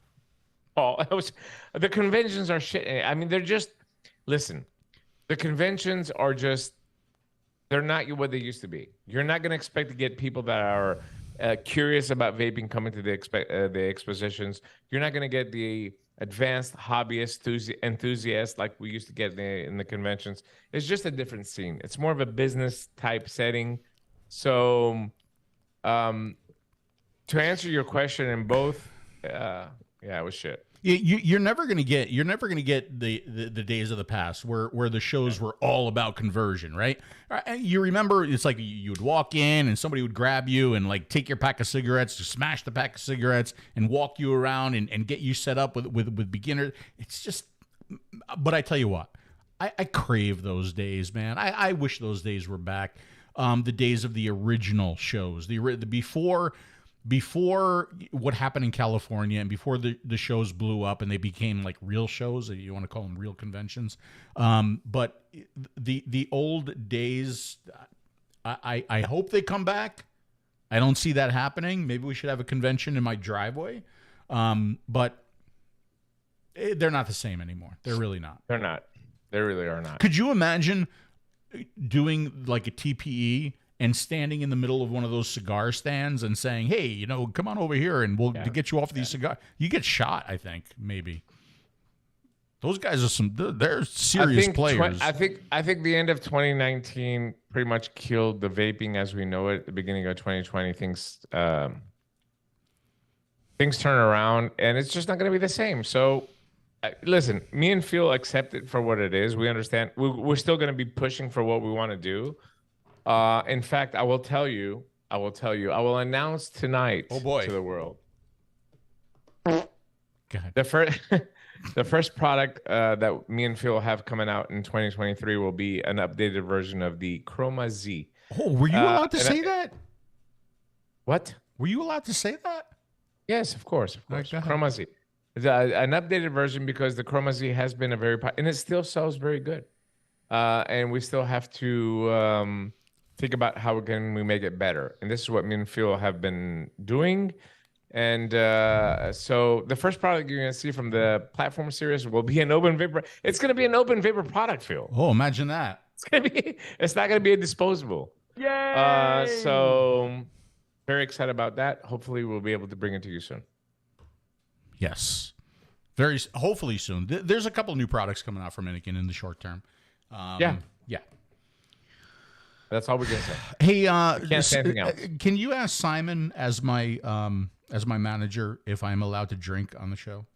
Oh, the conventions are shit. I mean, they're just, listen, the conventions are just, they're not what they used to be. You're not going to expect to get people that are curious about vaping coming to the expositions. You're not going to get the advanced hobbyist enthusiasts like we used to get in the conventions. It's just a different scene. It's more of a business type setting. So to answer your question in both, yeah, it was shit. You're never gonna get the days of the past where the shows were all about conversion, right? You remember it's like you would walk in and somebody would grab you and like take your pack of cigarettes, just smash the pack of cigarettes and walk you around and get you set up with beginners. It's just, but I tell you what, I crave those days, man. I wish those days were back. The days of the original shows, the before what happened in California and before the shows blew up and they became like real shows, you want to call them real conventions. But the old days, I hope they come back. I don't see that happening. Maybe we should have a convention in my driveway. But they're not the same anymore. They're really not. They're not. They really are not. Could you imagine doing like a TPE and standing in the middle of one of those cigar stands and saying, hey, come on over here and we'll get you off these cigars? You get shot, I think, maybe. Those guys are they're serious players. I think the end of 2019 pretty much killed the vaping as we know it. At the beginning of 2020, things turn around and it's just not going to be the same. So listen, me and Phil accept it for what it is. We understand. We're still going to be pushing for what we want to do. In fact, I will announce tonight to the world. Go ahead. The first product that me and Phil have coming out in 2023 will be an updated version of the 𝗁𝗄𝗃. Oh, were you allowed to say that? What? Were you allowed to say that? Yes, of course. 𝗁𝗄𝗃. It's an updated version because the 𝗁𝗄𝗃 has been and it still sells very good. And we still have to think about how can we make it better. And this is what me and Phil have been doing. And so the first product you're going to see from the platform series will be an open vapor. It's going to be an open vapor product, Phil. Oh, imagine that. It's not going to be a disposable. Yay! So very excited about that. Hopefully we'll be able to bring it to you soon. Yes. Hopefully soon. There's a couple new products coming out from Innokin in the short term. Yeah. That's all we're gonna say. Hey, can't say anything else. Can you ask Simon as my manager if I'm allowed to drink on the show?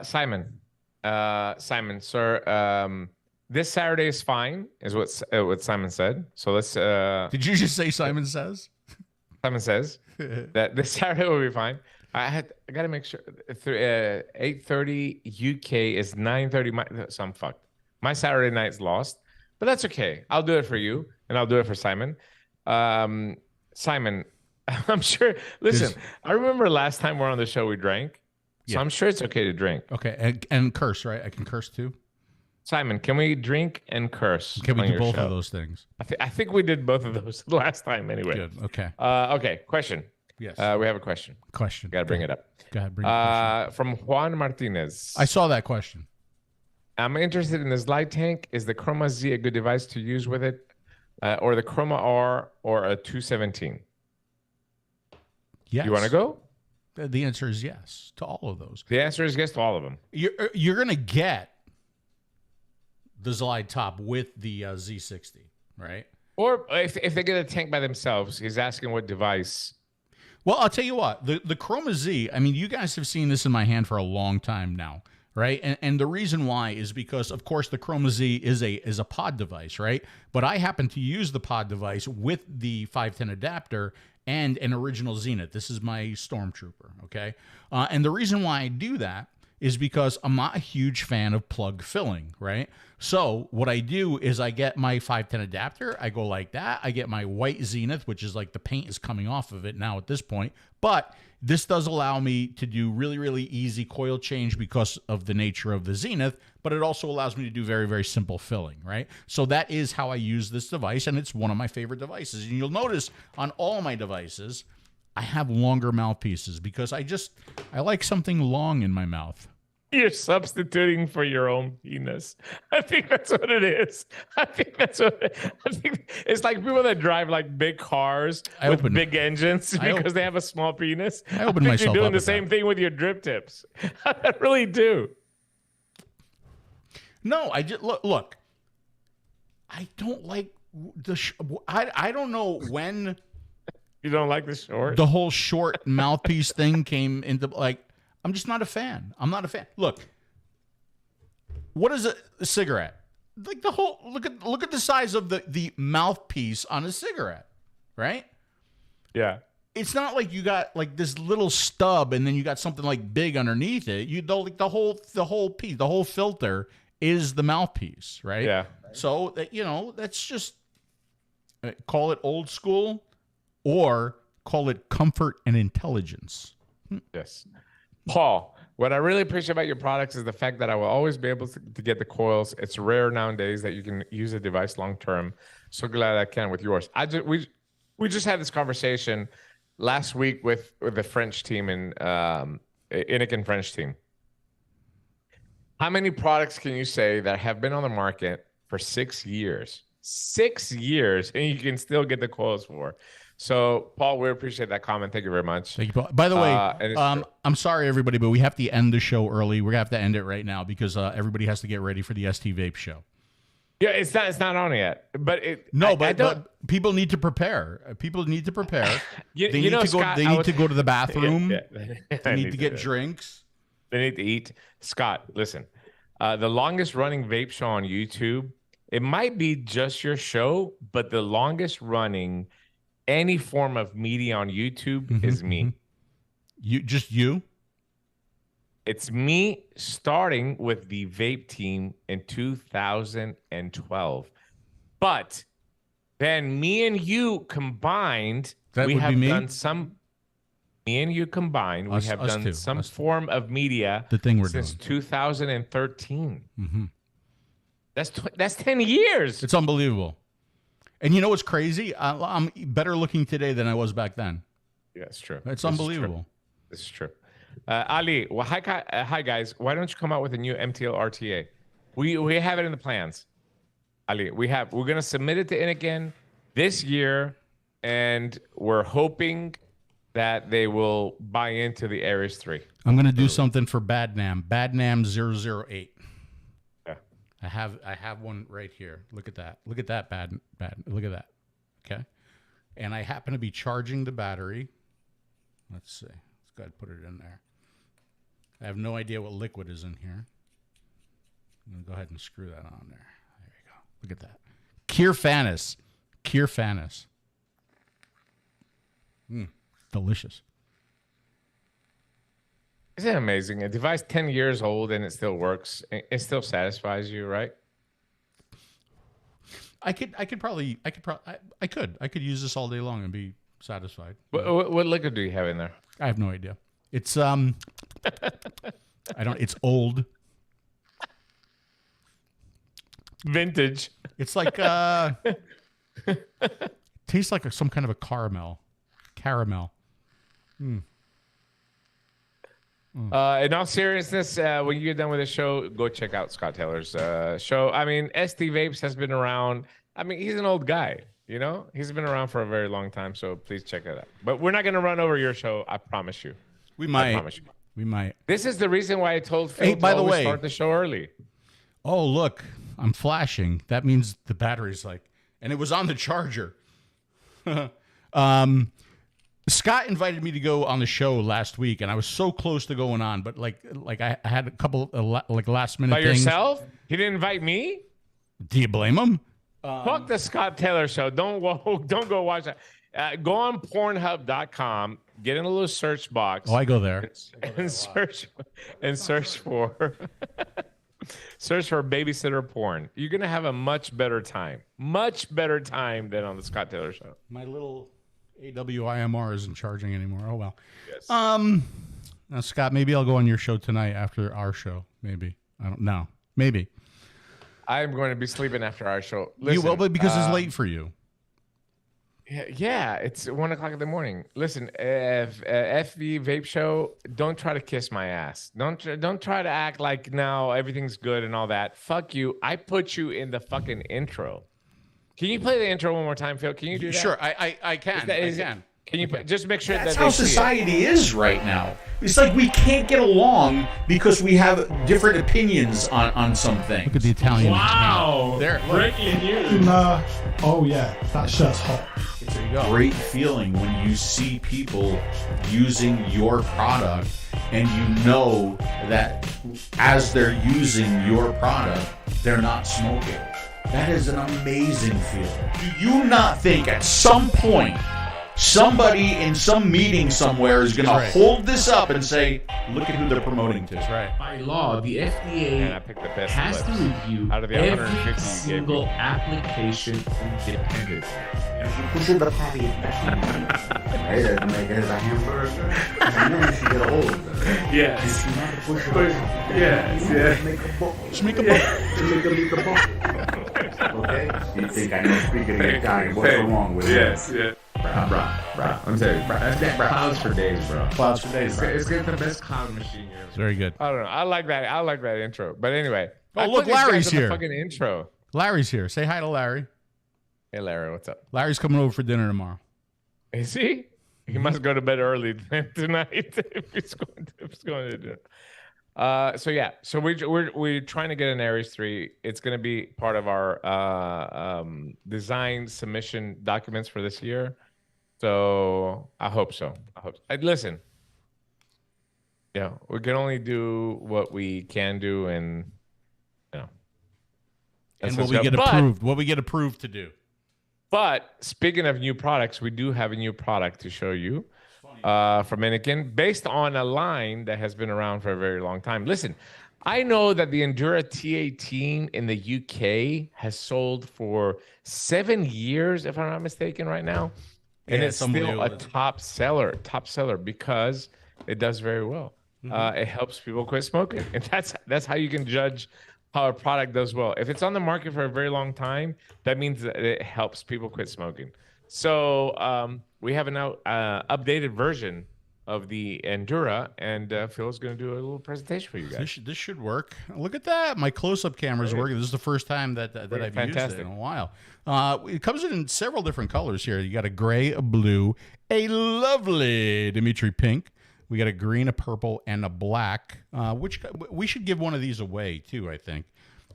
Simon, sir. This Saturday is fine, is what Simon said. So let's. Did you just say Simon says? Simon says that this Saturday will be fine. I got to make sure. 8:30 UK is 9:30. So I'm fucked. My Saturday night's lost. But that's okay. I'll do it for you, and I'll do it for Simon. Simon, I'm sure. Listen, I remember last time we're on the show, we drank. So I'm sure it's okay to drink. Okay, and curse, right? I can curse too? Simon, can we drink and curse? Can we do both of those things? I think we did both of those last time anyway. Good, okay. Okay, question. Yes. We have a question. Question. Got to bring it up. Go ahead. Bring it From Juan Martinez. I saw that question. I'm interested in this light tank. Is the 𝗁𝗄𝗃 a good device to use with it? Or the 𝗁𝗃𝑟 or a 217? Yes. You want to go? The answer is yes to all of those. The answer is yes to all of them. You're going to get the Gliide top with the Z60, right? Or if they get a tank by themselves, he's asking what device. Well, I'll tell you what. The 𝗁𝗃, I mean, you guys have seen this in my hand for a long time now, right? And the reason why is because, of course, the 𝗁𝗃 is a pod device, right? But I happen to use the pod device with the 510 adapter and an original Zenith. This is my Stormtrooper, okay? And the reason why I do that is because I'm not a huge fan of plug filling, right? So what I do is I get my 510 adapter, I go like that, I get my white Zenith, which is like the paint is coming off of it now at this point, but this does allow me to do really, really easy coil change because of the nature of the Zenith, but it also allows me to do very, very simple filling, right? So that is how I use this device, and it's one of my favorite devices. And you'll notice on all my devices, I have longer mouthpieces because I like something long in my mouth. You're substituting for your own penis. I think that's what it is. I think it's like people that drive like big cars with big engines because they have a small penis. I open myself you're doing up the same thing with your drip tips. I really do. No, I just look. I don't like I don't know when. You don't like the short? The whole short mouthpiece thing came into like. I'm just not a fan. I'm not a fan. Look, what is a cigarette? Like the whole look at the size of the mouthpiece on a cigarette, right? Yeah. It's not like you got like this little stub and then you got something like big underneath it. You know, like the whole piece, the whole filter is the mouthpiece, right? Yeah. So that that's just call it old school or call it comfort and intelligence. Yes. Paul, what I really appreciate about your products is the fact that I will always be able to get the coils. It's rare nowadays that you can use a device long term. So glad I can with yours. We just had this conversation last week with the French team and Innokin French team. How many products can you say that have been on the market for 6 years? 6 years, and you can still get the coils for? So, Paul, we appreciate that comment. Thank you very much. Thank you, Paul. By the way, I'm sorry, everybody, but we have to end the show early. We're going to have to end it right now because everybody has to get ready for the Vape show. Yeah, it's not on yet. But but people need to prepare. People need to prepare. They need to go to the bathroom. They need to get drinks. They need to eat. Scott, listen. The longest running vape show on YouTube, it might be just your show, but the longest running any form of media on YouTube is me. You? It's me starting with the vape team in 2012. But then me and you combined, we have done some form of media since 2013. That's 10 years. It's unbelievable. And you know what's crazy? I'm better looking today than I was back then. Yeah, it's true. It's unbelievable. This is true. Ali, well, hi guys. Why don't you come out with a new MTL RTA? We have it in the plans. Ali, we're gonna submit it to Innokin this year, and we're hoping that they will buy into the Aries 3. I'm gonna do something for 𝗵𝗵𝗶𝗹 008. I have one right here. Look at that. Look at that bad. Look at that. Okay. And I happen to be charging the battery. Let's see. Let's go ahead and put it in there. I have no idea what liquid is in here. I'm going to go ahead and screw that on there. There you go. Look at that. 𝗕𝗓𝗄𝗃. Delicious. Isn't it amazing? A device 10 years old and it still works. It still satisfies you, right? I could use this all day long and be satisfied. What liquid do you have in there? I have no idea. It's it's old. Vintage. It's like tastes like some kind of a caramel. In all seriousness, when you get done with the show, go check out Scott Taylor's show. I mean, 𝗬𝗵𝗶𝗹 has been around. I mean, he's an old guy, you know? He's been around for a very long time, so please check it out. But we're not going to run over your show, I promise you. We might. I promise you. We might. This is the reason why I told Phil Hey, by the way, start the show early. Oh, look, I'm flashing. That means the battery's like, and it was on the charger. Scott invited me to go on the show last week, and I was so close to going on, but like I had a couple like last minute By things. yourself? He didn't invite me? Do you blame him? Fuck the Scott Taylor show. Don't go watch that. Go on Pornhub.com, get in a little search box. Oh, I go there and search for search for babysitter porn. You're gonna have a much better time than on the Scott Taylor show. My little AWIMR isn't charging anymore. Oh well. Yes. Now, Scott, maybe I'll go on your show tonight after our show. Maybe. I don't know. Maybe. I'm going to be sleeping after our show. You Listen, will, but because it's late for you. Yeah, it's 1 o'clock in the morning. Listen, FV Vape Show, don't try to kiss my ass. Don't try to act like now everything's good and all that. Fuck you. I put you in the fucking intro. Can you play the intro one more time, Phil? Can you do that? Sure, I can. I can. Can you just make sure That's that how they see it? society is right now. It's like we can't get along because we have different opinions on some things. Look at the Italian. Wow. There. Breaking news. Oh yeah, that shirt's hot. There you go. Great feeling when you see people using your product and you know that as they're using your product, they're not smoking. That is an amazing feeling. Do you not think at some point somebody in some meeting somewhere is going to hold this up and say, look at who they're promoting to? That's right. By law, the Man, FDA I picked the best has to clips review out of the every 150 you gave single me. application independently. 𝗬𝗵𝗶𝗹 Right, to make it as a hamburger, and then she get a hold of it. Yes. You have to push it. Yes. Make a ball. Just make a book. Make a ball. Okay? You think I know speaking Italian? What's wrong with it? Yes. Yeah. Bro. I'm telling you, bro. That's clouds for days, bro. Clouds for days. It's got the best cloud machine here. Very good. I don't know. I like that intro. But anyway. Oh, I look, put these guys Larry's in the here. Fucking intro. Larry's here. Say hi to Larry. Hey, Larry, what's up? Larry's coming over for dinner tomorrow. Is he? He must go to bed early tonight if he's going to do it. So we're trying to get an Aries 3. It's going to be part of our design submission documents for this year. So I hope so. Listen, yeah, we can only do what we can do, and you know, And what we get approved. What we get approved to do. But speaking of new products, we do have a new product to show you from Innokin, based on a line that has been around for a very long time. Listen, I know that the Endura T18 in the UK has sold for 7 years, if I'm not mistaken, right now. And Yeah, it's still a top seller because it does very well. It helps people quit smoking. And that's how you can judge how a product does well. If it's on the market for a very long time, that means that it helps people quit smoking. So we have an updated version of the Endura, and Phil's going to do a little presentation for you guys. This should work. Look at that. My close-up camera is working. This is the first time that I've used it in a while. It comes in several different colors here. You got a gray, a blue, a lovely Dimitri pink. We got a green, a purple, and a black, which we should give one of these away, too, I think.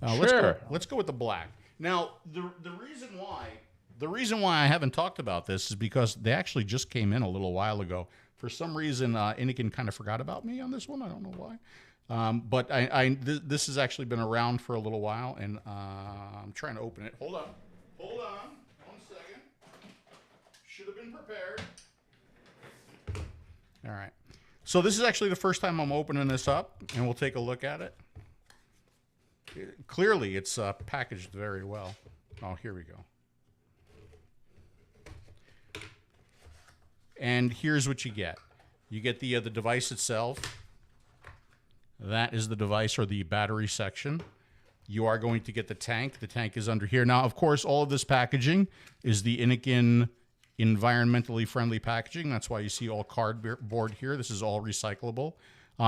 Sure. Let's go with the black. Now, the reason why I haven't talked about this is because they actually just came in a little while ago. For some reason, Innokin kind of forgot about me on this one. I don't know why. But this has actually been around for a little while, and I'm trying to open it. Hold on. 1 second. Should have been prepared. All right. So this is actually the first time I'm opening this up, and we'll take a look at it. Clearly, it's packaged very well. Oh, here we go. And here's what you get. You get the device itself. That is the device or the battery section. You are going to get the tank. The tank is under here. Now, of course, all of this packaging is the Innokin environmentally friendly packaging. That's why you see all cardboard here. This is all recyclable.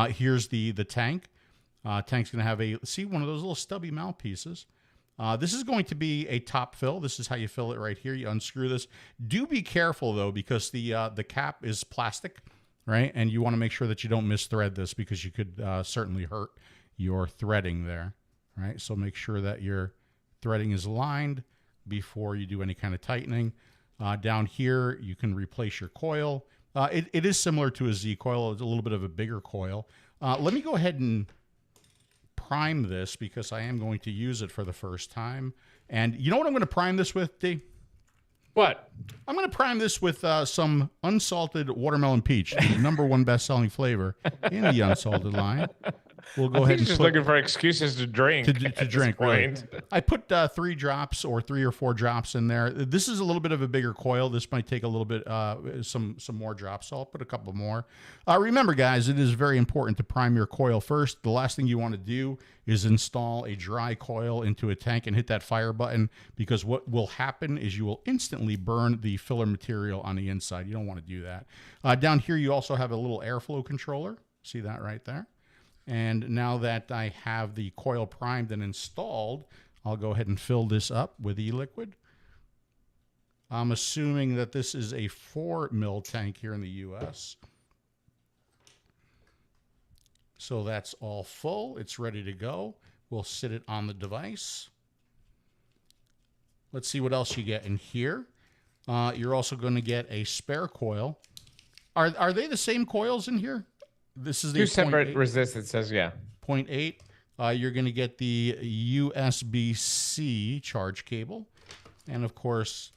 Here's the tank. Tank's going to have one of those little stubby mouthpieces. This is going to be a top fill. This is how you fill it right here. You unscrew this. Do be careful though, because the cap is plastic, right? And you want to make sure that you don't misthread this, because you could certainly hurt your threading there, right? So make sure that your threading is aligned before you do any kind of tightening. Down here, you can replace your coil. It is similar to a Z coil. It's a little bit of a bigger coil. Let me go ahead and prime this, because I am going to use it for the first time. And you know what I'm going to prime this with, D? What? I'm going to prime this with some unsalted watermelon peach, the #1 best-selling flavor in the unsalted line. We'll go ahead and just looking for excuses to drink. To drink, right? I put 3 drops or 3 or 4 drops in there. This is a little bit of a bigger coil. This might take a little bit, some more drops. So I'll put a couple more. Remember, guys, it is very important to prime your coil first. The last thing you want to do is install a dry coil into a tank and hit that fire button, because what will happen is you will instantly burn the filler material on the inside. You don't want to do that. Down here, you also have a little airflow controller. See that right there? And now that I have the coil primed and installed, I'll go ahead and fill this up with e-liquid. I'm assuming that this is a 4 mil tank here in the US. So that's all full. It's ready to go. We'll sit it on the device. Let's see what else you get in here. You're also going to get a spare coil. Are they the same coils in here? This is the 2 separate resistors, says, yeah. 0.8. You're going to get the USB-C charge cable. And of course,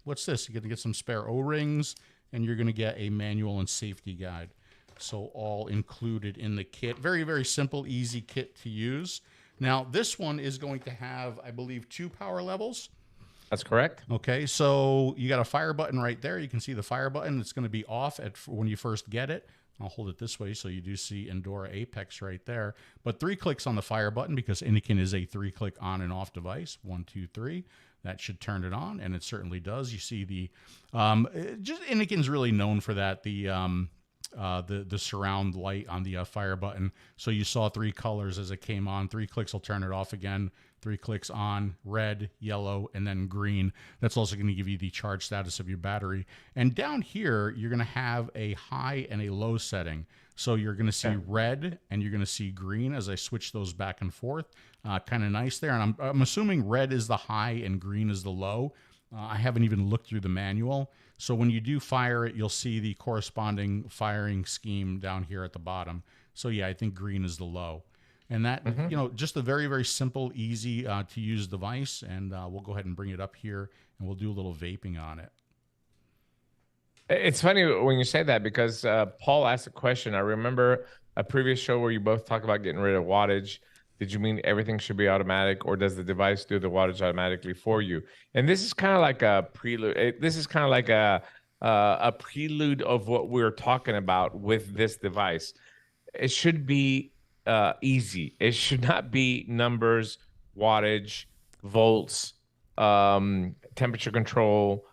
what's this? You're going to get some spare O-rings, and you're going to get a manual and safety guide. So all included in the kit. Very, very simple, easy kit to use. Now, this one is going to have, I believe, 2 power levels. That's correct. Okay, so you got a fire button right there. You can see the fire button. It's going to be off when you first get it. I'll hold it this way so you do see Endura Apex right there. But 3 clicks on the fire button, because Innokin is a 3-click on and off device. 1, 2, 3. That should turn it on, and it certainly does. You see the just Innokin's really known for that. The surround light on the fire button. So you saw 3 colors as it came on. 3 clicks will turn it off again. 3 clicks on, red, yellow, and then green. That's also going to give you the charge status of your battery. And down here, you're going to have a high and a low setting. So you're going to see red and you're going to see green as I switch those back and forth. Kind of nice there. And I'm assuming red is the high and green is the low. I haven't even looked through the manual. So when you do fire it, you'll see the corresponding firing scheme down here at the bottom. So yeah, I think green is the low. And that, you know, just a very, very simple, easy to use device. And we'll go ahead and bring it up here and we'll do a little vaping on it. It's funny when you say that, because Paul asked a question. I remember a previous show where you both talked about getting rid of wattage. Did you mean everything should be automatic, or does the device do the wattage automatically for you? And this is kind of like a prelude. This is kind of like a prelude of what we're talking about with this device. It should be easy. It should not be numbers, wattage, volts, temperature control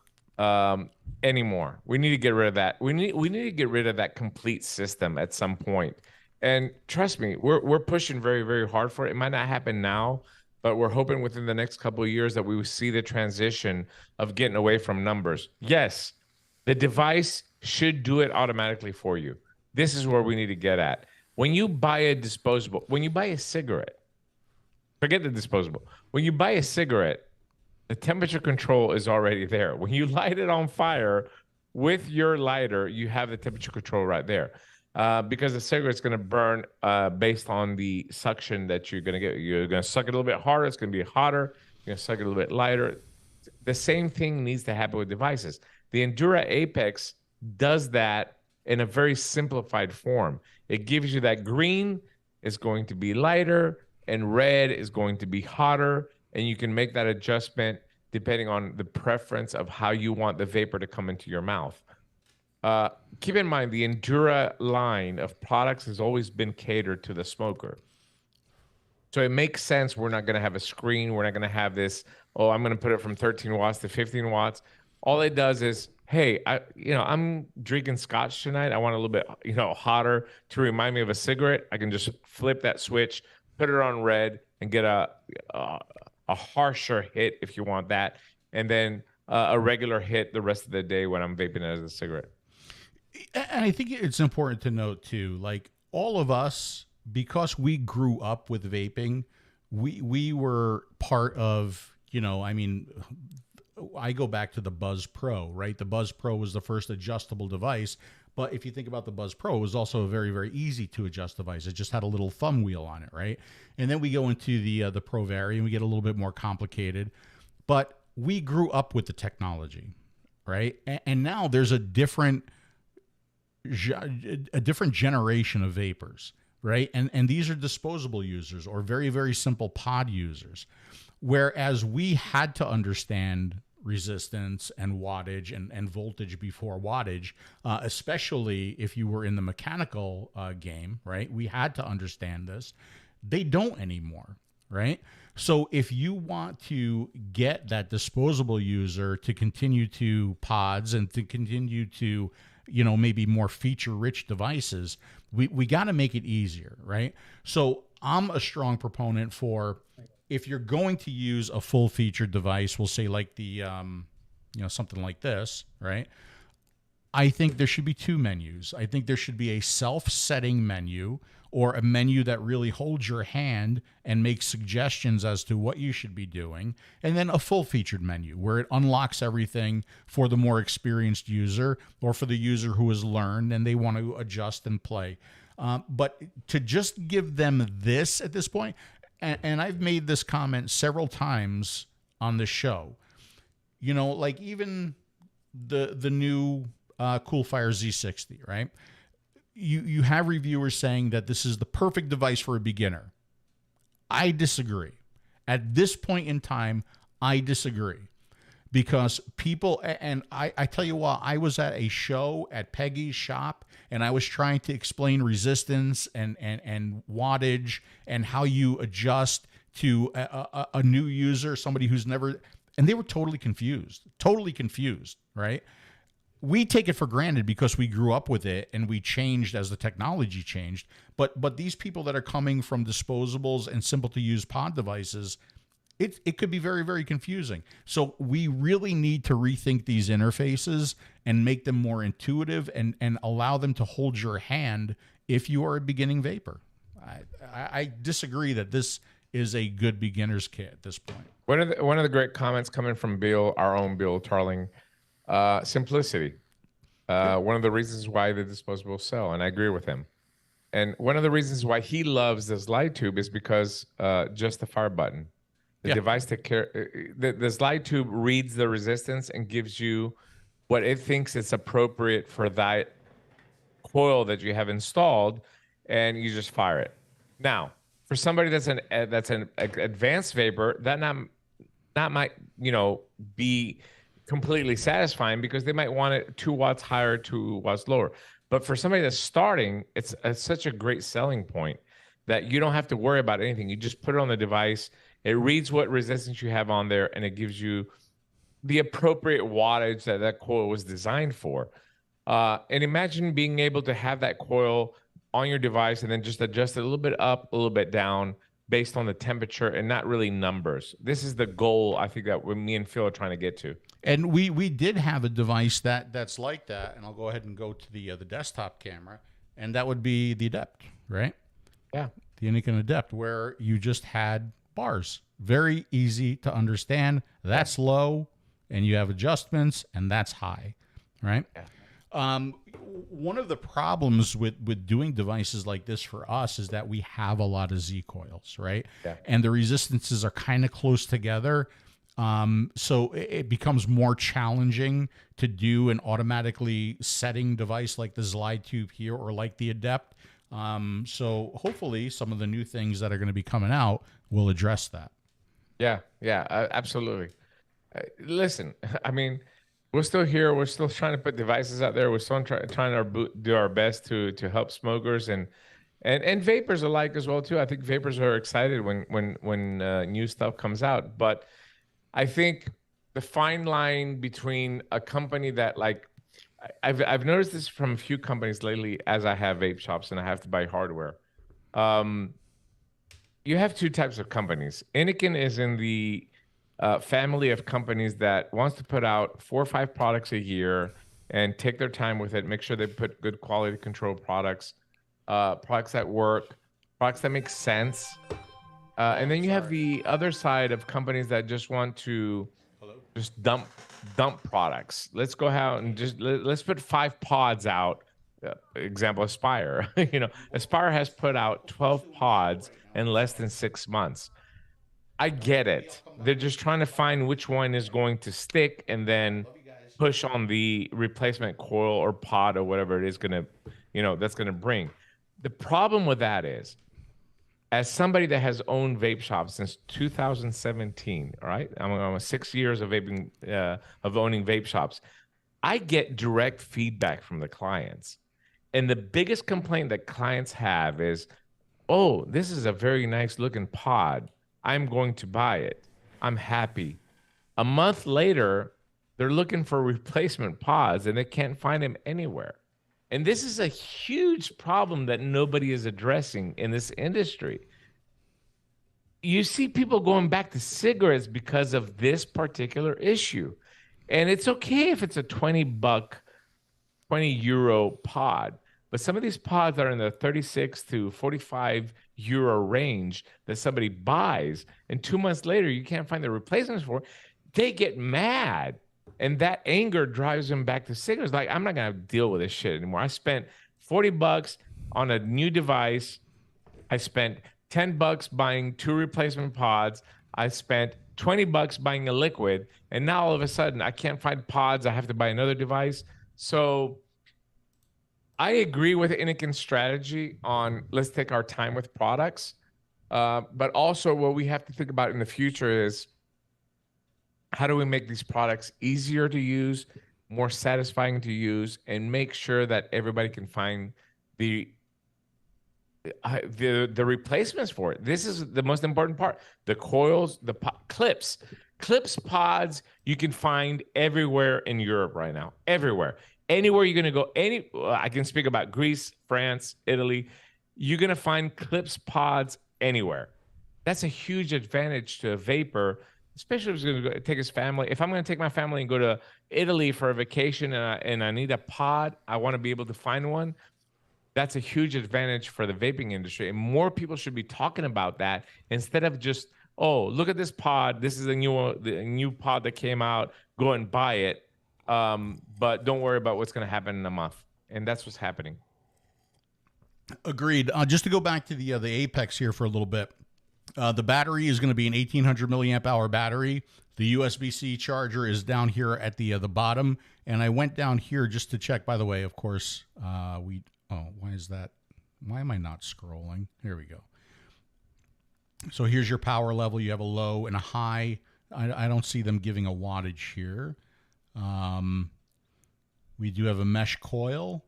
anymore. We need to get rid of that. We need to get rid of that complete system at some point. And trust me, we're pushing very, very hard for it. It might not happen now, but we're hoping within the next couple of years that we will see the transition of getting away from numbers. Yes, the device should do it automatically for you. This is where we need to get at. When you buy a disposable, when you buy a cigarette, forget the disposable. When you buy a cigarette, the temperature control is already there. When you light it on fire with your lighter, you have the temperature control right there. Because the cigarette's going to burn based on the suction that you're going to get. You're going to suck it a little bit harder. It's going to be hotter. You're going to suck it a little bit lighter. The same thing needs to happen with devices. The Endura Apex does that in a very simplified form. It gives you that green is going to be lighter and red is going to be hotter. And you can make that adjustment depending on the preference of how you want the vapor to come into your mouth. Keep in mind, the Endura line of products has always been catered to the smoker. So it makes sense. We're not going to have a screen. We're not going to have this, oh, I'm going to put it from 13 watts to 15 watts. all it does is, hey, I'm drinking scotch tonight. I want a little bit, hotter to remind me of a cigarette. I can just flip that switch, put it on red, and get a harsher hit if you want that, and then a regular hit the rest of the day when I'm vaping it as a cigarette. And I think it's important to note too, like all of us, because we grew up with vaping, we were part of, I go back to the 𝗶𝗵𝗶𝗹, right? The 𝗶𝗶𝗶𝗹 was the first adjustable device. But if you think about the 𝗶𝗶𝗶𝗹, it was also a very, very easy to adjust device. It just had a little thumb wheel on it, right? And then we go into the 𝗶𝗶𝗺 and we get a little bit more complicated. But we grew up with the technology, right? And now there's a different generation of vapors, right? And these are disposable users or very, very simple pod users. Whereas we had to understand resistance and wattage and voltage before wattage, especially if you were in the mechanical game, right? We had to understand this. They don't anymore, right? So if you want to get that disposable user to continue to pods and to continue to, maybe more feature-rich devices, we got to make it easier, right? So I'm a strong proponent for, if you're going to use a full-featured device, we'll say like the, something like this, right? I think there should be two menus. I think there should be a self-setting menu, or a menu that really holds your hand and makes suggestions as to what you should be doing, and then a full-featured menu where it unlocks everything for the more experienced user or for the user who has learned and they want to adjust and play. But to just give them this at this point, and I've made this comment several times on the show, like even the new Coolfire Z60, right? You have reviewers saying that this is the perfect device for a beginner. I disagree. At this point in time, I disagree. Because people, and I tell you what, I was at a show at Peggy's shop, and I was trying to explain resistance and wattage and how you adjust to a new user, somebody who's never, and they were totally confused, right? We take it for granted because we grew up with it and we changed as the technology changed. But these people that are coming from disposables and simple to use pod devices, it could be very, very confusing. So we really need to rethink these interfaces and make them more intuitive and allow them to hold your hand if you are a beginning vapor. I disagree that this is a good beginner's kit at this point. One of the great comments coming from Bill, our own Bill Tarling, simplicity. One of the reasons why the disposables sell, and I agree with him. And one of the reasons why he loves this light tube is because just the fire button. The device the 𝗨 tube reads the resistance and gives you what it thinks is appropriate for that coil that you have installed, and you just fire it. Now, for somebody that's an advanced vapor, that might be completely satisfying because they might want it 2 watts higher, 2 watts lower. But for somebody that's starting, it's such a great selling point that you don't have to worry about anything. You just put it on the device. It reads what resistance you have on there, and it gives you the appropriate wattage that coil was designed for. And imagine being able to have that coil on your device and then just adjust it a little bit up, a little bit down based on the temperature and not really numbers. This is the goal, I think, that me and Phil are trying to get to. And we did have a device that's like that, and I'll go ahead and go to the desktop camera, and that would be the Adept, right? Yeah. The Innokin Adept, where you just had bars. Very easy to understand. That's low, and you have adjustments, and that's high, right? Yeah. One of the problems with doing devices like this for us is that we have a lot of Z coils, right? Yeah. And the resistances are kind of close together. So it becomes more challenging to do an automatically setting device like the 𝗧 tube here or like the Adept. So hopefully some of the new things that are going to be coming out will address that. Yeah, absolutely. Listen, I mean, we're still here. We're still trying to put devices out there. We're still trying to do our best to help smokers and vapors alike as well too. I think vapors are excited when new stuff comes out. But I think the fine line between a company that like I've noticed this from a few companies lately as I have vape shops and I have to buy hardware. You have two types of companies. Innokin is in the family of companies that wants to put out 4 or 5 products a year and take their time with it, make sure they put good quality control products, products that work, products that make sense. And then you have the other side of companies that just want to just dump products. Let's go out and just let's put 5 pods out. Example, Aspire. You know, Aspire has put out 12 pods in less than 6 months. I get it. They're just trying to find which one is going to stick and then push on the replacement coil or pod or whatever it is going to, you know, that's going to bring. The problem with that is, as somebody that has owned vape shops since 2017, all right, I'm 6 years of vaping, of owning vape shops. I get direct feedback from the clients, and the biggest complaint that clients have is, "Oh, this is a very nice looking pod. I'm going to buy it. I'm happy." A month later, they're looking for replacement pods, and they can't find them anywhere. And this is a huge problem that nobody is addressing in this industry. You see people going back to cigarettes because of this particular issue. And it's okay if it's a $20, €20 pod. But some of these pods are in the 36 to 45 euro range that somebody buys. And 2 months later, you can't find the replacements for it. They get mad. And that anger drives them back to cigarettes. Like, I'm not going to deal with this shit anymore. I spent $40 on a new device. I spent $10 buying 2 replacement pods. I spent $20 buying a liquid. And now all of a sudden, I can't find pods. I have to buy another device. So I agree with Innokin's strategy on let's take our time with products. But also what we have to think about in the future is, how do we make these products easier to use, more satisfying to use, and make sure that everybody can find the replacements for it? This is the most important part. The coils, the clips pods, you can find everywhere in Europe right now. Everywhere. Anywhere you're going to go, I can speak about Greece, France, Italy. You're going to find clips pods anywhere. That's a huge advantage to a vapor, especially if he's going to take his family. If I'm going to take my family and go to Italy for a vacation and I need a pod, I want to be able to find one. That's a huge advantage for the vaping industry. And more people should be talking about that instead of just, oh, look at this pod. This is the new pod that came out. Go and buy it. But don't worry about what's going to happen in a month. And that's what's happening. Agreed. Just to go back to the Apex here for a little bit. The battery is going to be an 1800 milliamp hour battery. The USB-C charger is down here at the bottom. And I went down here just to check, by the way, of course, why is that? Why am I not scrolling? Here we go. So here's your power level. You have a low and a high. I don't see them giving a wattage here. We do have a mesh coil,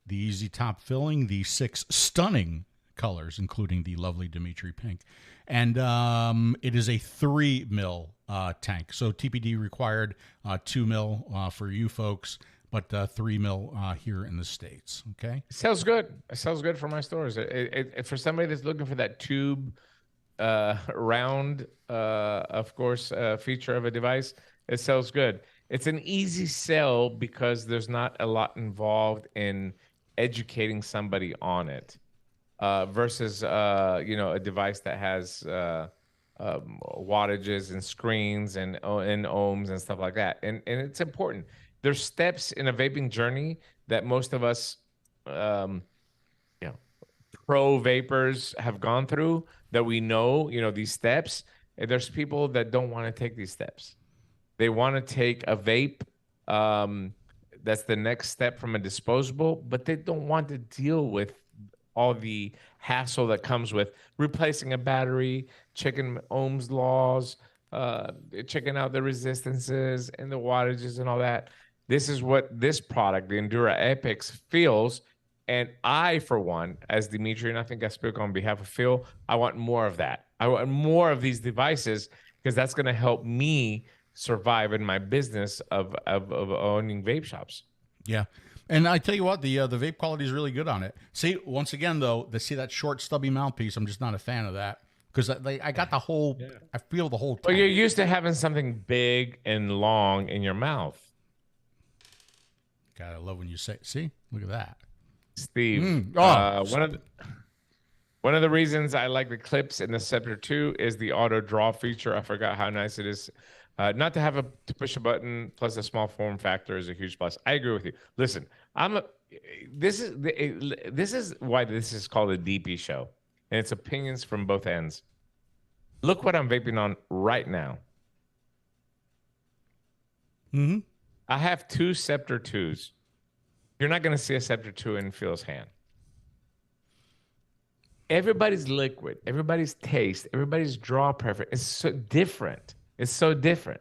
the easy top filling, the 6 stunning colors, including the lovely Dimitri pink. And it is a 3 mil tank. So TPD required 2 mil for you folks, but 3 mil here in the States. Okay. It sells good. It sells good for my stores. For somebody that's looking for that tube round, of course, feature of a device, it sells good. It's an easy sell because there's not a lot involved in educating somebody on it. Versus a device that has wattages and screens and ohms and stuff like that. And it's important. There's steps in a vaping journey that most of us, pro vapors have gone through that we know, these steps. And there's people that don't want to take these steps. They want to take a vape. That's the next step from a disposable, but they don't want to deal with all the hassle that comes with replacing a battery, checking ohms laws, checking out the resistances and the wattages and all that. This is what this product, the Endura Apex, feels. And I, for one, as Dimitri, and I think I speak on behalf of Phil, I want more of that. I want more of these devices because that's going to help me survive in my business of owning vape shops. Yeah. And I tell you what, the vape quality is really good on it. See, once again, though, see that short, stubby mouthpiece, I'm just not a fan of that. Because I got the whole, I feel the whole. Well, you're used to having something big and long in your mouth. God, I love when you say, see, look at that. Steve, one of the reasons I like the clips in the Scepter 2 is the auto draw feature. I forgot how nice it is. Not to have to push a button plus a small form factor is a huge plus. I agree with you. Listen, this is why this is called a DP show, and it's opinions from both ends. Look what I'm vaping on right now. I have 2 Scepter 2s. You're not going to see a Scepter 2 in Phil's hand. Everybody's liquid, everybody's taste, everybody's draw preference is so different. It's so different.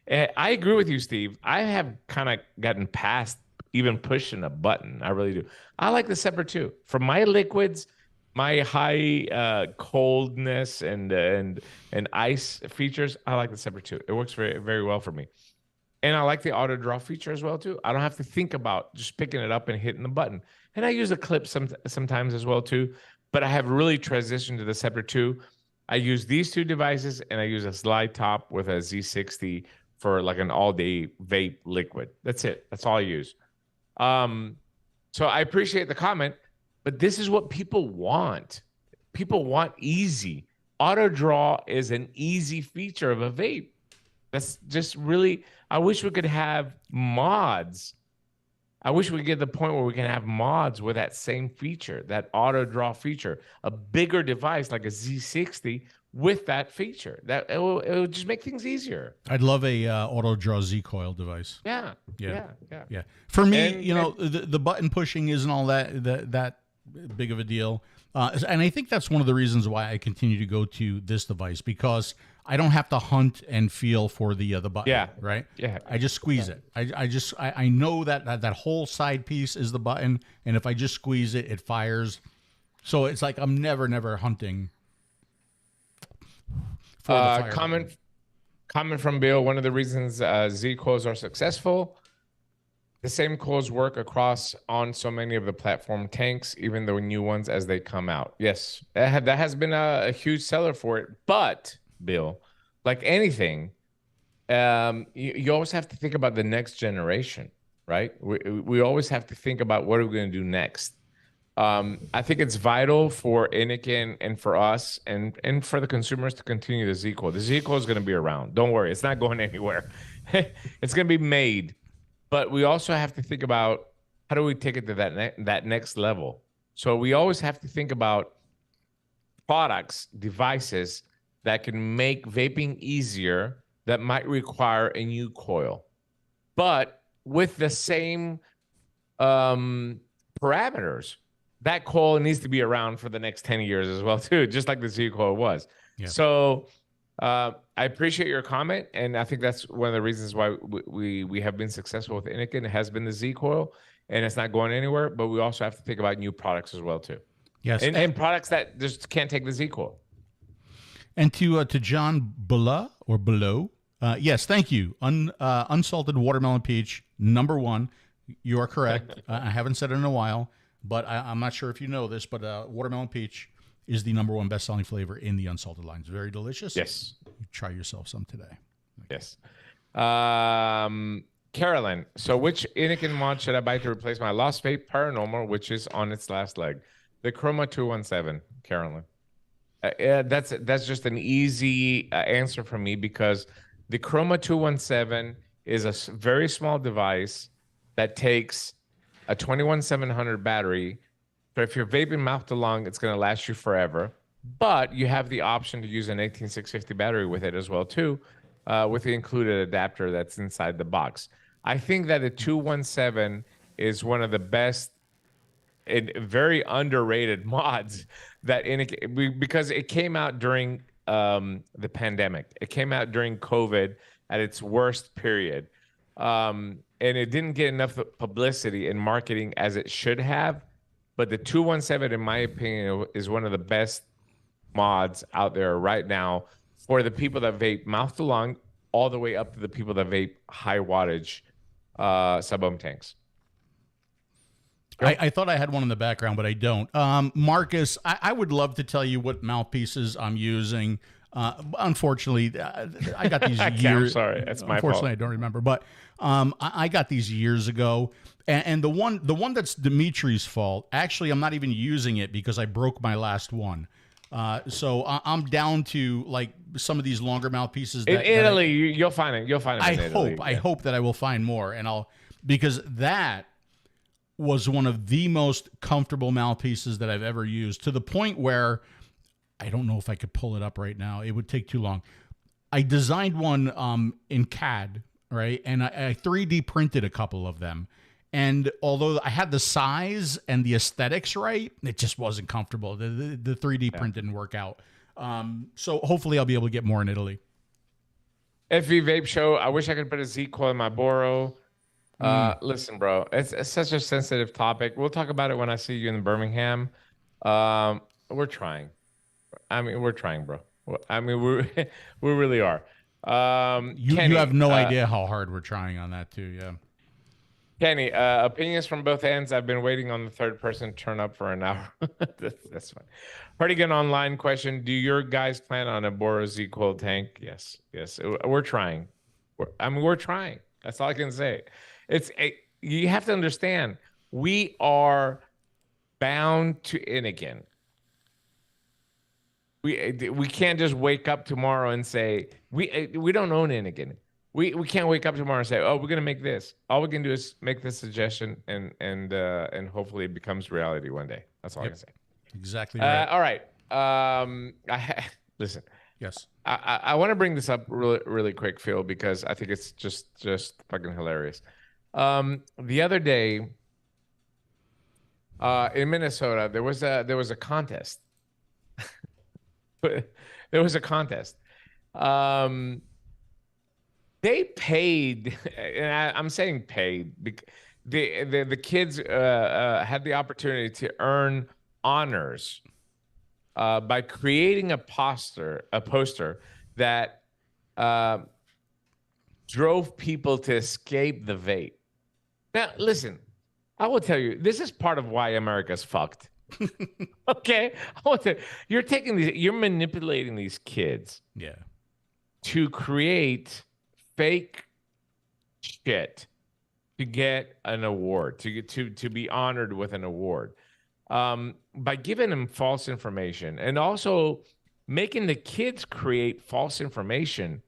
And I agree with you, Steve. I have kind of gotten past even pushing a button. I really do. I like the Scepter 2. For my liquids, my high coldness and ice features, I like the Scepter 2. It works very, very well for me. And I like the auto draw feature as well, too. I don't have to think about just picking it up and hitting the button. And I use a clip sometimes as well, too. But I have really transitioned to the Scepter 2. I use these 2 devices, and I use a slide top with a Z60 for like an all-day vape liquid. That's it. That's all I use. So I appreciate the comment, but this is what people want. People want easy. Auto draw is an easy feature of a vape. That's just really, I wish we could have mods. I wish we could get to the point where we can have mods with that same feature, that auto draw feature, a bigger device like a Z60 with that feature. That it will just make things easier. I'd love a auto draw Z coil device. Yeah. For me, the button pushing isn't all that big of a deal. And I think that's one of the reasons why I continue to go to this device, because I don't have to hunt and feel for the button. Yeah. Right. Yeah. I just squeeze it. I know that whole side piece is the button, and if I just squeeze it, it fires. So it's like I'm never hunting. For comment from Bill. One of the reasons Z coils are successful. The same coils work across on so many of the platform tanks, even the new ones as they come out. Yes, that has been a huge seller for it. But Bill, like anything, you always have to think about the next generation, right? We always have to think about what are we going to do next. I think it's vital for Innokin and for us and for the consumers to continue the Z coil. The Z coil is going to be around. Don't worry, it's not going anywhere. It's going to be made. But we also have to think about how do we take it to that next level. So we always have to think about products, devices that can make vaping easier that might require a new coil, but with the same parameters. That coil needs to be around for the next 10 years as well, too, just like the Z coil was. Yeah. So I appreciate your comment, and I think that's one of the reasons why we have been successful with Innokin. It has been the Z coil, and it's not going anywhere. But we also have to think about new products as well too. Yes, and products that just can't take the Z coil. And to John 𝗏𝗏, yes, thank you. Unsalted watermelon peach, #1. You are correct. I haven't said it in a while, but I'm not sure if you know this, but watermelon peach is the #1 best-selling flavor in the unsalted line. It's very delicious. Yes. You try yourself some today. Yes. Carolyn, so which Innokin mod should I buy to replace my Lost Vape Paranormal, which is on its last leg? The Chroma 217, Carolyn. That's just an easy answer for me, because the Chroma 217 is a very small device that takes a 21700 battery. So if you're vaping mouth to lung, it's going to last you forever. But you have the option to use an 18650 battery with it as well, too, with the included adapter that's inside the box. I think that the 217 is one of the best and very underrated mods that because it came out during the pandemic. It came out during COVID at its worst period. And it didn't get enough publicity and marketing as it should have. But the 217, in my opinion, is one of the best mods out there right now for the people that vape mouth to lung all the way up to the people that vape high wattage sub-ohm tanks. I thought I had one in the background, but I don't. Marcus, I would love to tell you what mouthpieces I'm using. Unfortunately, I got these years. I'm sorry, that's my fault. Unfortunately, I don't remember, but I got these years ago, and the one that's Dimitri's fault. Actually, I'm not even using it because I broke my last one. So I'm down to like some of these longer mouthpieces. In Italy, you'll find it. You'll find it. I hope that I will find more, and because that was one of the most comfortable mouthpieces that I've ever used, to the point where I don't know if I could pull it up right now. It would take too long. I designed one in CAD, right? And I 3D printed a couple of them. And although I had the size and the aesthetics right, it just wasn't comfortable. The 3D print didn't work out. So hopefully I'll be able to get more in Italy. Vape show. I wish I could put a Z coil in my Boro. Listen, bro, it's such a sensitive topic. We'll talk about it when I see you in Birmingham. We're trying. I mean, we're trying, bro. I mean, we really are. Kenny, you have no idea how hard we're trying on that too. Yeah. Kenny, opinions from both ends. I've been waiting on the third person to turn up for an hour. That's fine. Pretty good online question. Do your guys plan on a Boro Z coil tank? Yes. We're trying. We're trying. That's all I can say. You have to understand, we are bound to Innokin. We can't just wake up tomorrow and say we don't own Innokin. We can't wake up tomorrow and say, oh, we're gonna make this. All we can do is make this suggestion and hopefully it becomes reality one day. That's all I can say. Exactly right. All right. Listen. Yes. I want to bring this up really quick, Phil, because I think it's just fucking hilarious. The other day in Minnesota, there was a contest. There was a contest. They paid, and I'm saying paid, because the kids had the opportunity to earn honors by creating a poster that drove people to escape the vape. Now, listen, I will tell you, this is part of why America's fucked. Okay, you're manipulating these kids, to create fake shit to get an award, to be honored with an award, by giving them false information and also making the kids create false information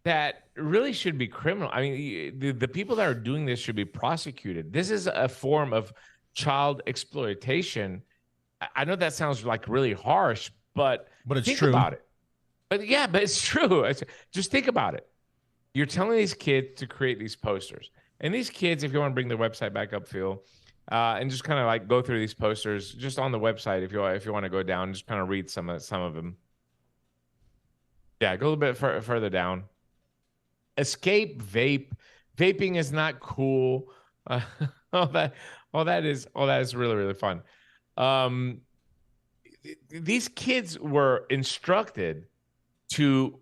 that really should be criminal. I mean, the people that are doing this should be prosecuted. This is a form of child exploitation. I know that sounds like really harsh, but it's think true about it. But it's true. Just think about it. You're telling these kids to create these posters, and these kids, if you want to bring the website back up, Phil, and just kind of like go through these posters just on the website. If you want to go down, just kind of read some of them. Yeah, go a little bit further down. Escape vape. Vaping is not cool. All that is really, really fun. These kids were instructed to